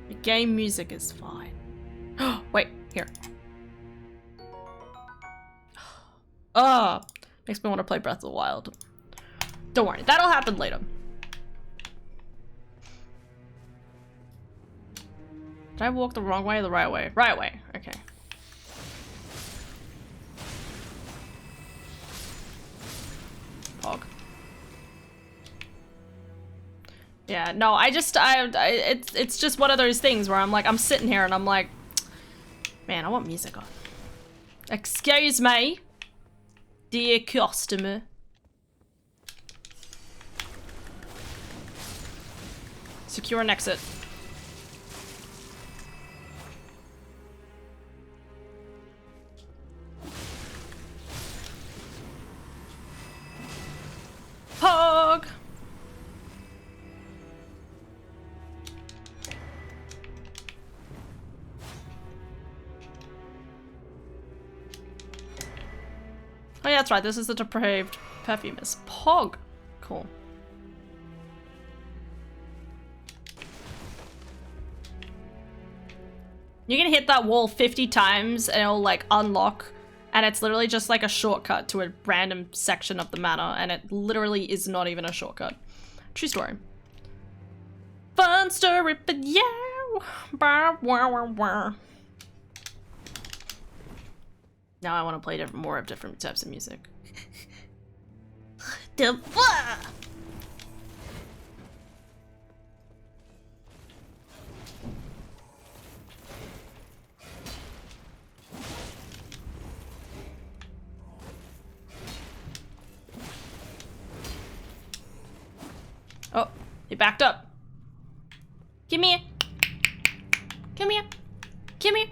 The game music is fine. Wait, here. Makes me want to play Breath of the Wild. Don't worry, that'll happen later. Did I walk the wrong way or the right way? Right way, okay. Pog. Yeah, no, it's just one of those things where I'm like, I'm sitting here and I'm like, man, I want music on. Excuse me, dear customer. Secure an exit. Pog! Oh yeah, that's right, this is the depraved perfumist. Pog! Cool. You can hit that wall 50 times and it'll like unlock, and it's literally just like a shortcut to a random section of the manor, and it literally is not even a shortcut. True story. Fun story, but yeah. Now I want to play more of different types of music. Oh, he backed up. Come here. Come here. Come here.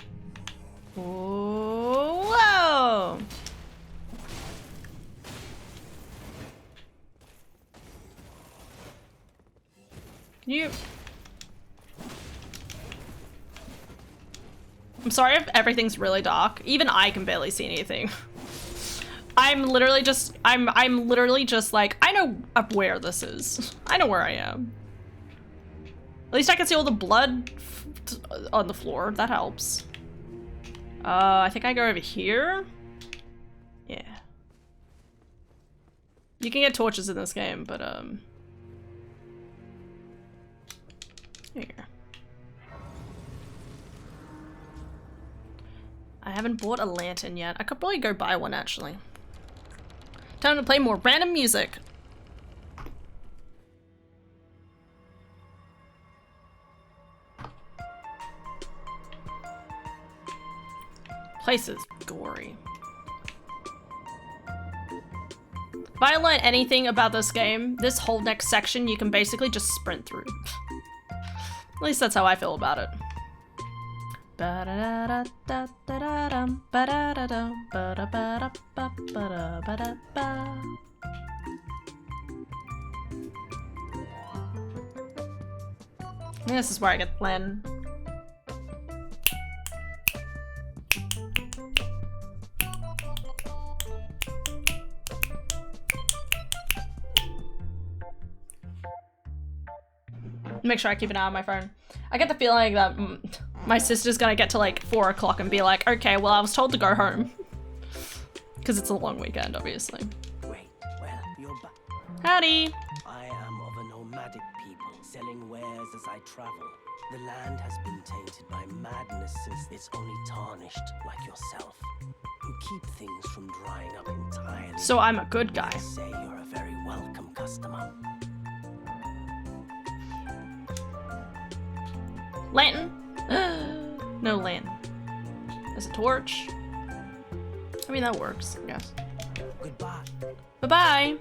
Whoa. You... I'm sorry if everything's really dark. Even I can barely see anything. I'm literally just like, I know where this is. I know where I am. At least I can see all the blood on the floor. That helps. I think I go over here. Yeah. You can get torches in this game, but here. I haven't bought a lantern yet. I could probably go buy one actually. Time to play more random music. Place is gory. If I learn anything about this game, this whole next section you can basically just sprint through. At least that's how I feel about it. This is where I get Len. Make sure I keep an eye on my phone. I get the feeling that my sister's gonna get to like 4 o'clock and be like, okay, well, I was told to go home. Because it's a long weekend, obviously. Wait, well, you're back. Howdy. I am of a nomadic people, selling wares as I travel. The land has been tainted by madness since it's only tarnished, like yourself, who keep things from drying up entirely. So I'm a good guy. I say you're a very welcome customer. Lantern? No lantern. There's a torch. I mean, that works, I guess. Goodbye. Bye-bye.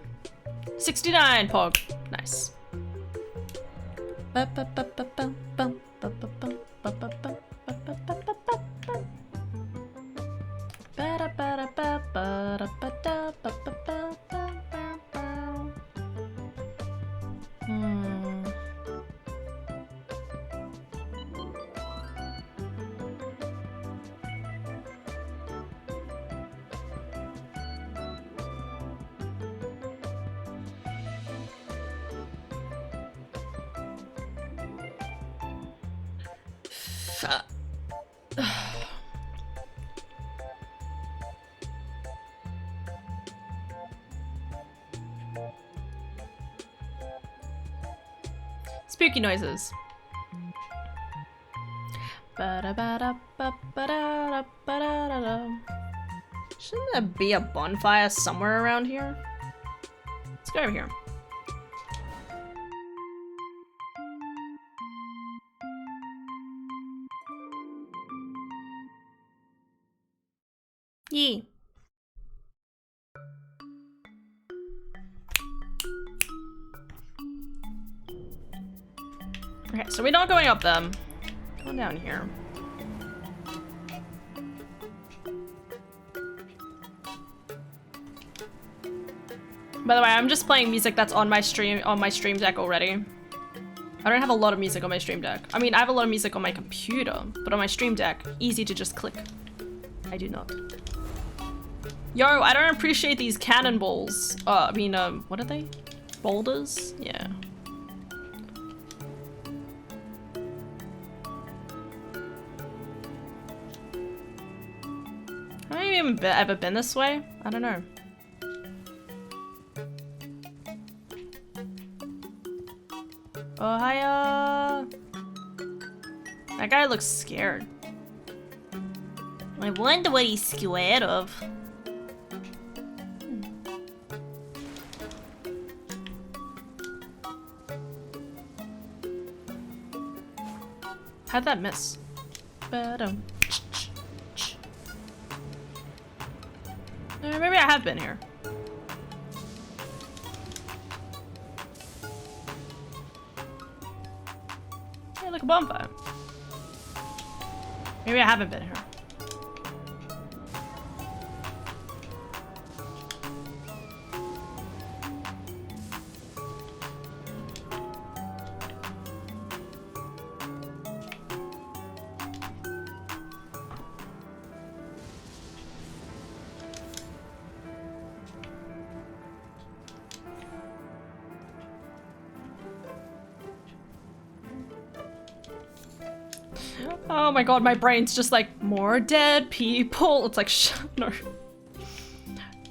69, Pog. Nice. Spooky noises. Shouldn't there be a bonfire somewhere around here? Let's go over here. Yee. Okay, so we're not going up them. Going down here. By the way, I'm just playing music that's on my stream deck already. I don't have a lot of music on my stream deck. I mean, I have a lot of music on my computer, but on my stream deck, easy to just click. I do not. Yo, I don't appreciate these cannonballs. What are they? Boulders? Yeah. Have I even ever been this way? I don't know. Oh, hiya! That guy looks scared. I wonder what he's scared of. How'd that miss? Maybe I have been here. Hey, look, a bonfire. Maybe I haven't been here. Oh my god, my brain's just like, more dead people. It's like, no.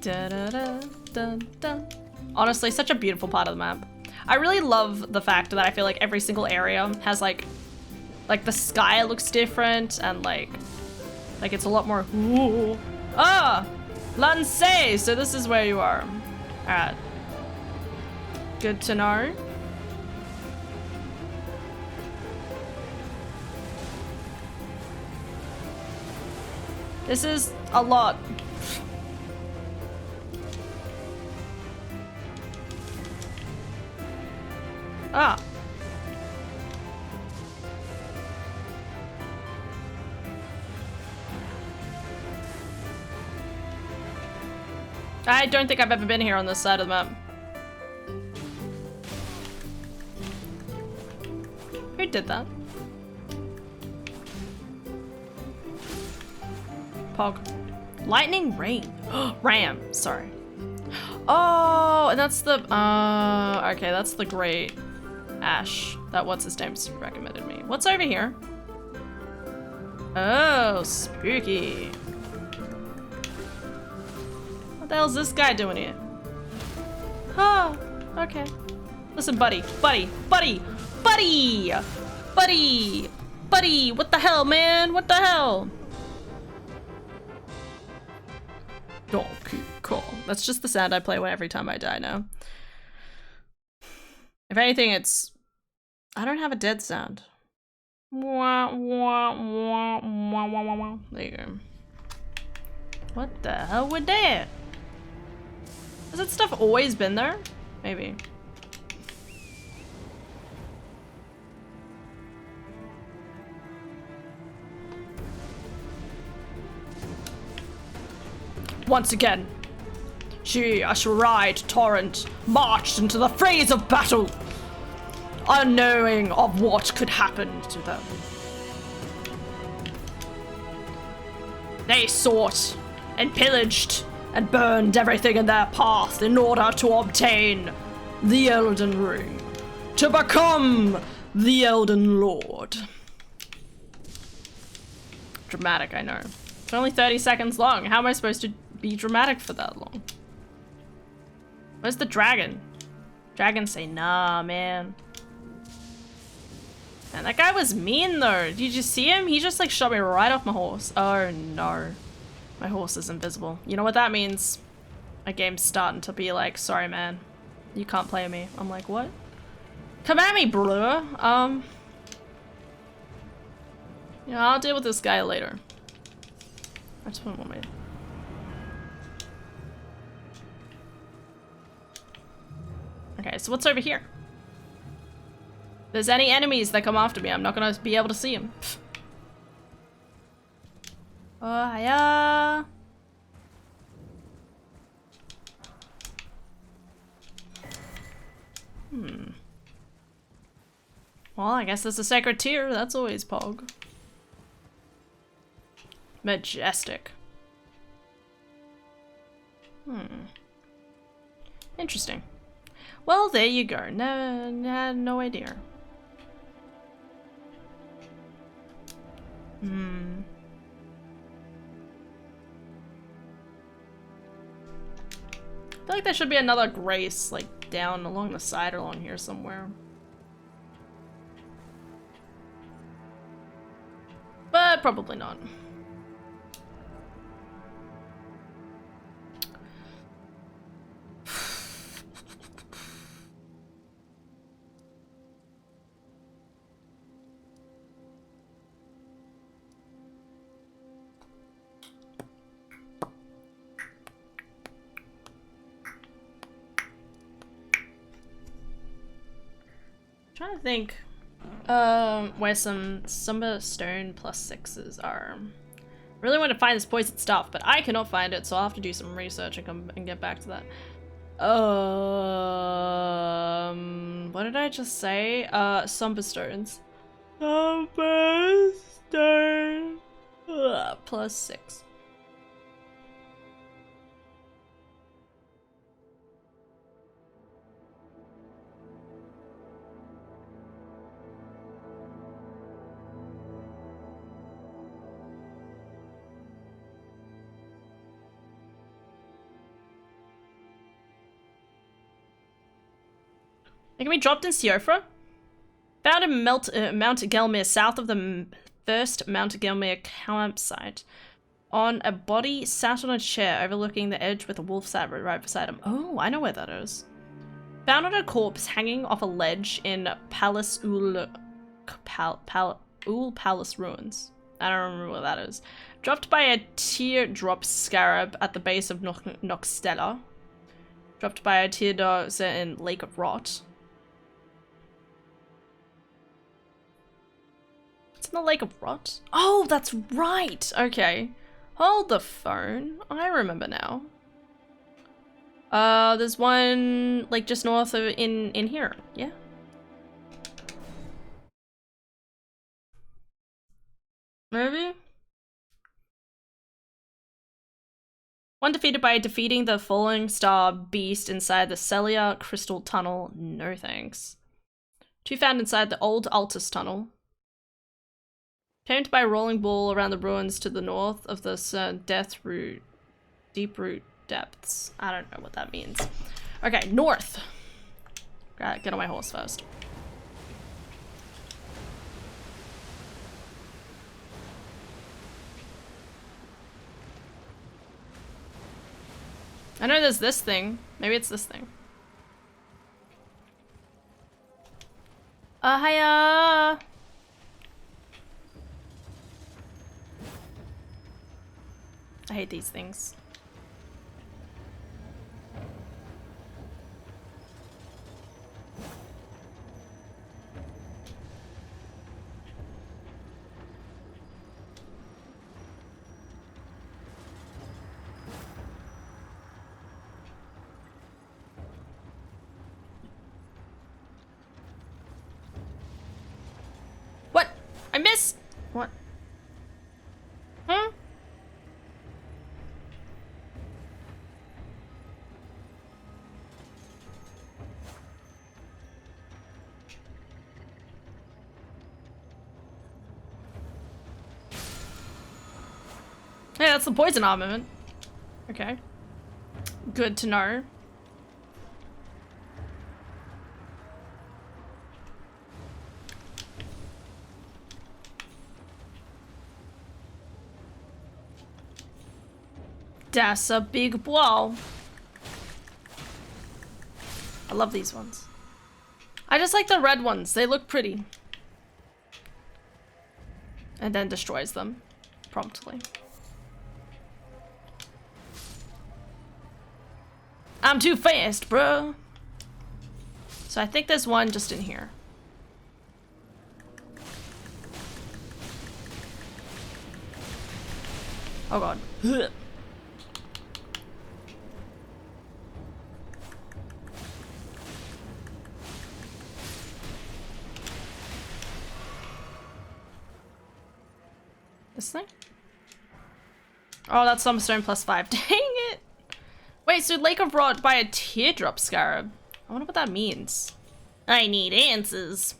Da, da, da, da, da. Honestly, such a beautiful part of the map. I really love the fact that I feel like every single area has like the sky looks different and like it's a lot more, ooh. Ah! Lansay! So this is where you are. Alright. Good to know. This is a lot. Ah. I don't think I've ever been here on this side of the map. Who did that. Pog. Lightning rain. Ram, sorry. Oh, and that's the, okay, that's the great Ash that what's his name's recommended me. What's over here? Oh, spooky. What the hell's this guy doing here? Oh, okay. Listen, buddy, buddy, buddy, buddy, buddy, buddy, what the hell, man? What the hell? Donkey Kong. That's just the sound I play every time I die now. If anything, it's... I don't have a dead sound. Wah, wah, wah, wah, wah, wah, wah. There you go. What the hell would that? Has that stuff always been there? Maybe. Once again, she, a Shiride torrent, marched into the frays of battle, unknowing of what could happen to them. They sought and pillaged and burned everything in their path in order to obtain the Elden Ring, to become the Elden Lord. Dramatic, I know. It's only 30 seconds long. How am I supposed to be dramatic for that long? Where's the dragon? Dragons say, nah, man. Man, that guy was mean though. Did you see him? He just like shot me right off my horse. Oh no. My horse is invisible. You know what that means? My game's starting to be like, sorry man, you can't play me. I'm like, what? Come at me, bro. Yeah, I'll deal with this guy later. I just want me. Okay, so what's over here? If there's any enemies that come after me, I'm not gonna be able to see them. Oh, hiya. Well, I guess there's a sacred tier. That's always pog. Majestic. Interesting. Well, there you go. No idea. I feel like there should be another grace, like, down along the side or along here somewhere. But probably not. Trying to think where some Summer Stone +6s are. I really want to find this poison stuff, but I cannot find it, so I'll have to do some research and come and get back to that. What did I just say? Summer Stones. Summer Stone +6. It can be dropped in Siofra. Found in Mount Gelmir, south of the first Mount Gelmir campsite. On a body sat on a chair overlooking the edge with a wolf sat right beside him. Oh, I know where that is. Found on a corpse hanging off a ledge in Palace Ul Palace ruins. I don't remember what that is. Dropped by a teardrop scarab at the base of Noxtella. Dropped by a teardrop in Lake of Rot. It's in the Lake of Rot? Oh, that's right! Okay. Hold the phone. I remember now. There's one, like, just north of, in here. Yeah. Maybe? One defeated by defeating the falling star beast inside the Celia Crystal Tunnel. No thanks. 2 found inside the old Altus Tunnel. Tamed by a rolling ball around the ruins to the north of the death root. Deep root depths. I don't know what that means. Okay, north. Get on my horse first. I know there's this thing. Maybe it's this thing. Hiya! I hate these things. What? I missed! What? Huh? Hey, that's the poison armament. Okay. Good to know. That's a big wall. I love these ones. I just like the red ones. They look pretty. And then destroys them promptly. I'm too fast, bro. So I think there's one just in here. Oh god. This thing? Oh, that's some stone +5. Dang it! Wait, so Lake of Rot by a teardrop scarab. I wonder what that means. I need answers.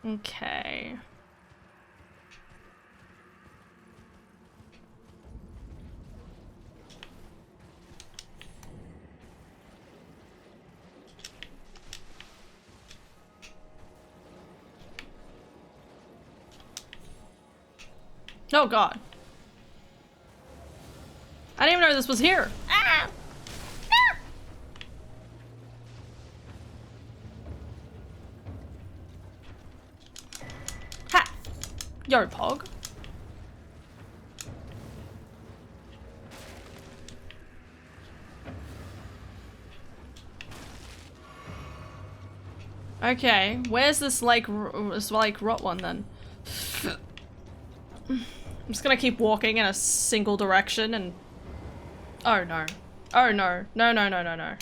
Okay. Oh god. I didn't even know this was here. Ah! Ah! Ha! Yo, Pog. Okay, where's this like rot one then? I'm just gonna keep walking in a single direction and... Oh no. Oh no. No, no, no, no, no.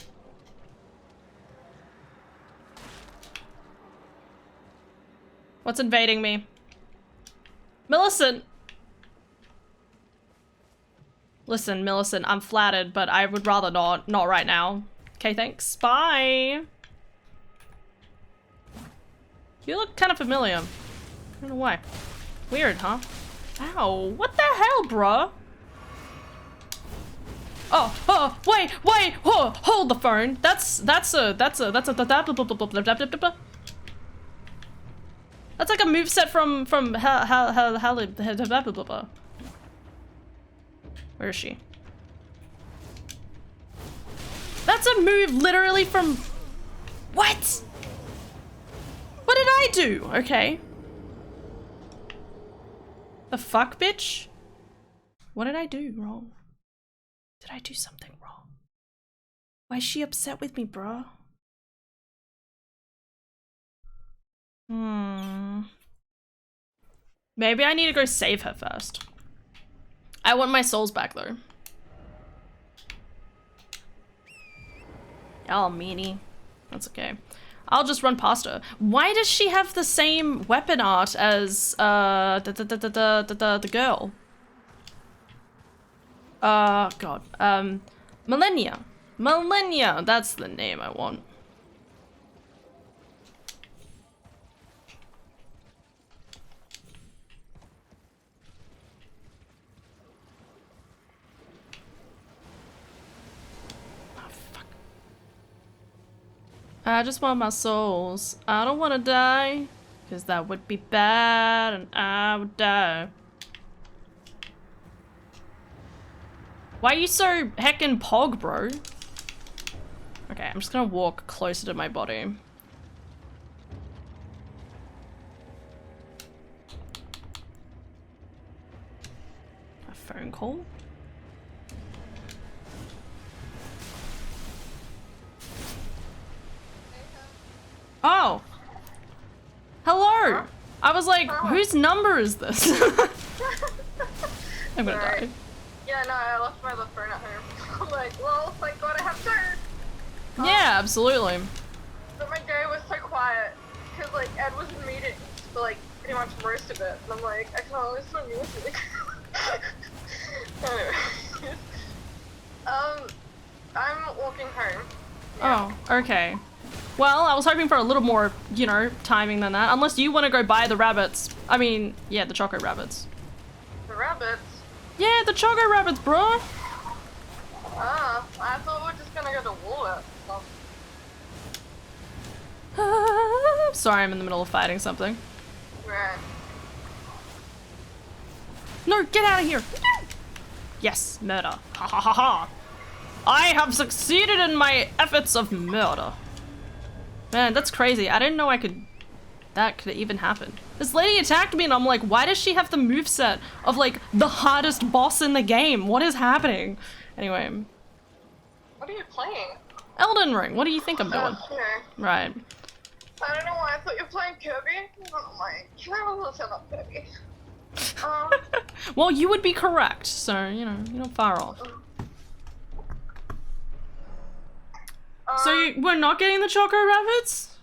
What's invading me? Millicent! Listen, Millicent, I'm flattered, but I would rather not. Not right now. Okay, thanks. Bye! You look kind of familiar. I don't know why. Weird, huh? Ow, what the hell, bruh? Oh, wait, hold the phone. That's like a moveset from Where is she? That's a move literally from... What? What did I do? Okay. The fuck, bitch? What did I do wrong? Did I do something wrong? Why is she upset with me, bro? Maybe I need to go save her first. I want my souls back, though. Oh, meanie. That's okay. I'll just run past her. Why does she have the same weapon art as the girl? God. Millennia. Millennia. That's the name I want. I just want my souls. I don't want to die, because that would be bad and I would die. Why are you so heckin' pog, bro? Okay, I'm just gonna walk closer to my body. A phone call? Oh! Hello! I was like, whose number is this? I'm gonna die. Yeah, no, I left my phone at home. I'm like, well, thank God I have two. Yeah, absolutely. But my day was so quiet, because, like, Ed was in meetings for, like, pretty much most of it. And I'm like, I can only listen to music. Anyway. I'm walking home. Yeah. Oh, okay. Well, I was hoping for a little more, you know, timing than that. Unless you want to go buy the rabbits. I mean, yeah, the choco rabbits. The rabbits? Yeah, the choco rabbits, bro. Ah, I thought we were just gonna go to Woolworths. Sorry, I'm in the middle of fighting something. Right. No, get out of here! Yes, murder. Ha ha ha ha! I have succeeded in my efforts of murder. Man, that's crazy. I didn't know that could even happen. This lady attacked me and I'm like, why does she have the moveset of like the hardest boss in the game? What is happening? Anyway. What are you playing? Elden Ring, what do you think I'm doing? Okay. Right. I don't know why I thought you were playing Kirby. I don't know why. Kirby sound like Kirby. Well, you would be correct, so, you know, you're not far off. So we're not getting the Choco Rabbits?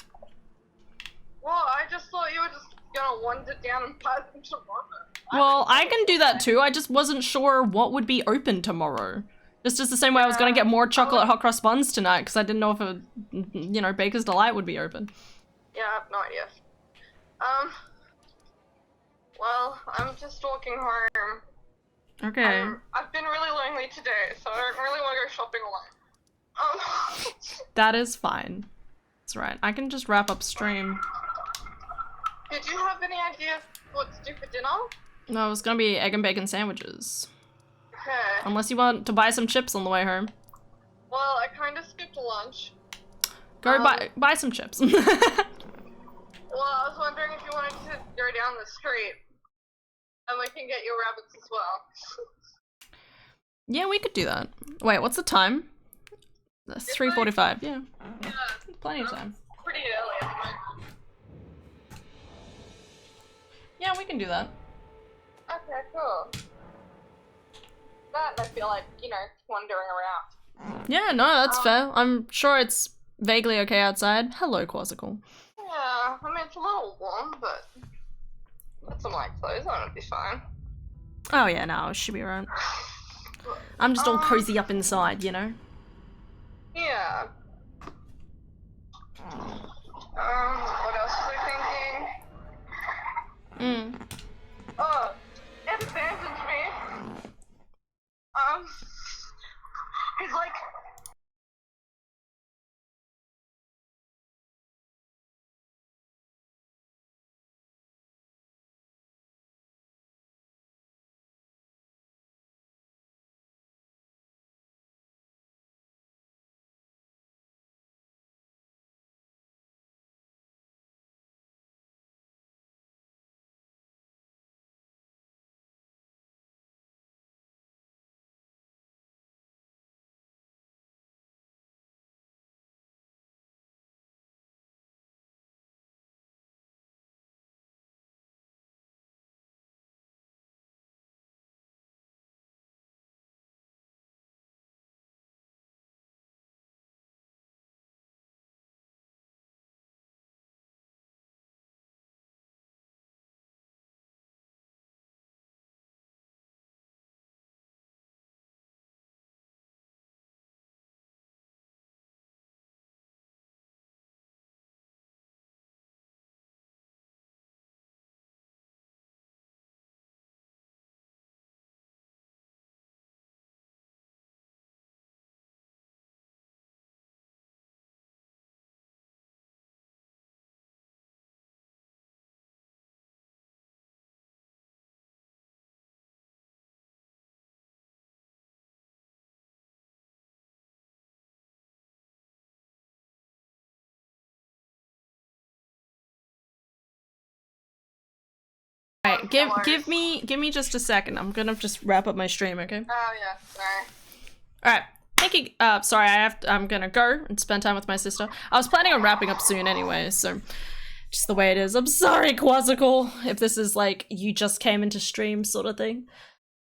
Well, I just thought you were just gonna wander down and buy them tomorrow. Well, I can do that too. I just wasn't sure what would be open tomorrow. Just the same way I was gonna get more chocolate hot cross buns tonight because I didn't know if you know, Baker's Delight would be open. Yeah, I have no idea. Well, I'm just walking home. Okay. I've been really lonely today, so I don't really want to go shopping alone. That is fine. That's right. I can just wrap up stream. Did you have any idea what to do for dinner? No, it was gonna be egg and bacon sandwiches. Okay. Unless you want to buy some chips on the way home. Well, I kind of skipped lunch. Go buy some chips. Well, I was wondering if you wanted to go down the street. And we can get your rabbits as well. Yeah, we could do that. Wait, what's the time? That's 3:45. Yeah. Yeah. Plenty of time. Pretty early at the moment. Yeah, we can do that. Okay, cool. That I feel like, you know, wandering around. Yeah, no, that's fair. I'm sure it's vaguely okay outside. Hello, Quasical. Yeah, I mean, it's a little warm, but with some light clothes on, it'll be fine. Oh yeah, no, it should be right. I'm just all cozy up inside, you know? Yeah. What else was I thinking? Oh, it abandoned me. He's like, give me just a second. I'm gonna just wrap up my stream, okay? Oh yeah, sorry. All right. Thank you. Sorry, I'm gonna go and spend time with my sister. I was planning on wrapping up soon anyway, so just the way it is. I'm sorry, Quasical, if this is like you just came into stream sort of thing.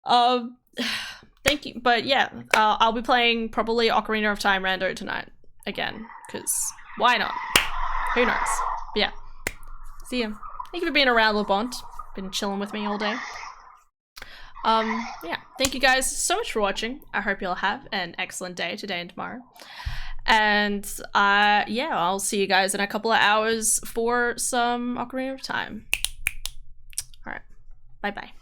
Thank you. But yeah, I'll be playing probably Ocarina of Time Rando tonight again, because why not? Who knows? But yeah. See ya. Thank you for being around, LeBont. Been chilling with me all day. Yeah, thank you guys so much for watching. I hope you'll have an excellent day today and tomorrow. And yeah, I'll see you guys in a couple of hours for some Ocarina of Time. All right, bye-bye.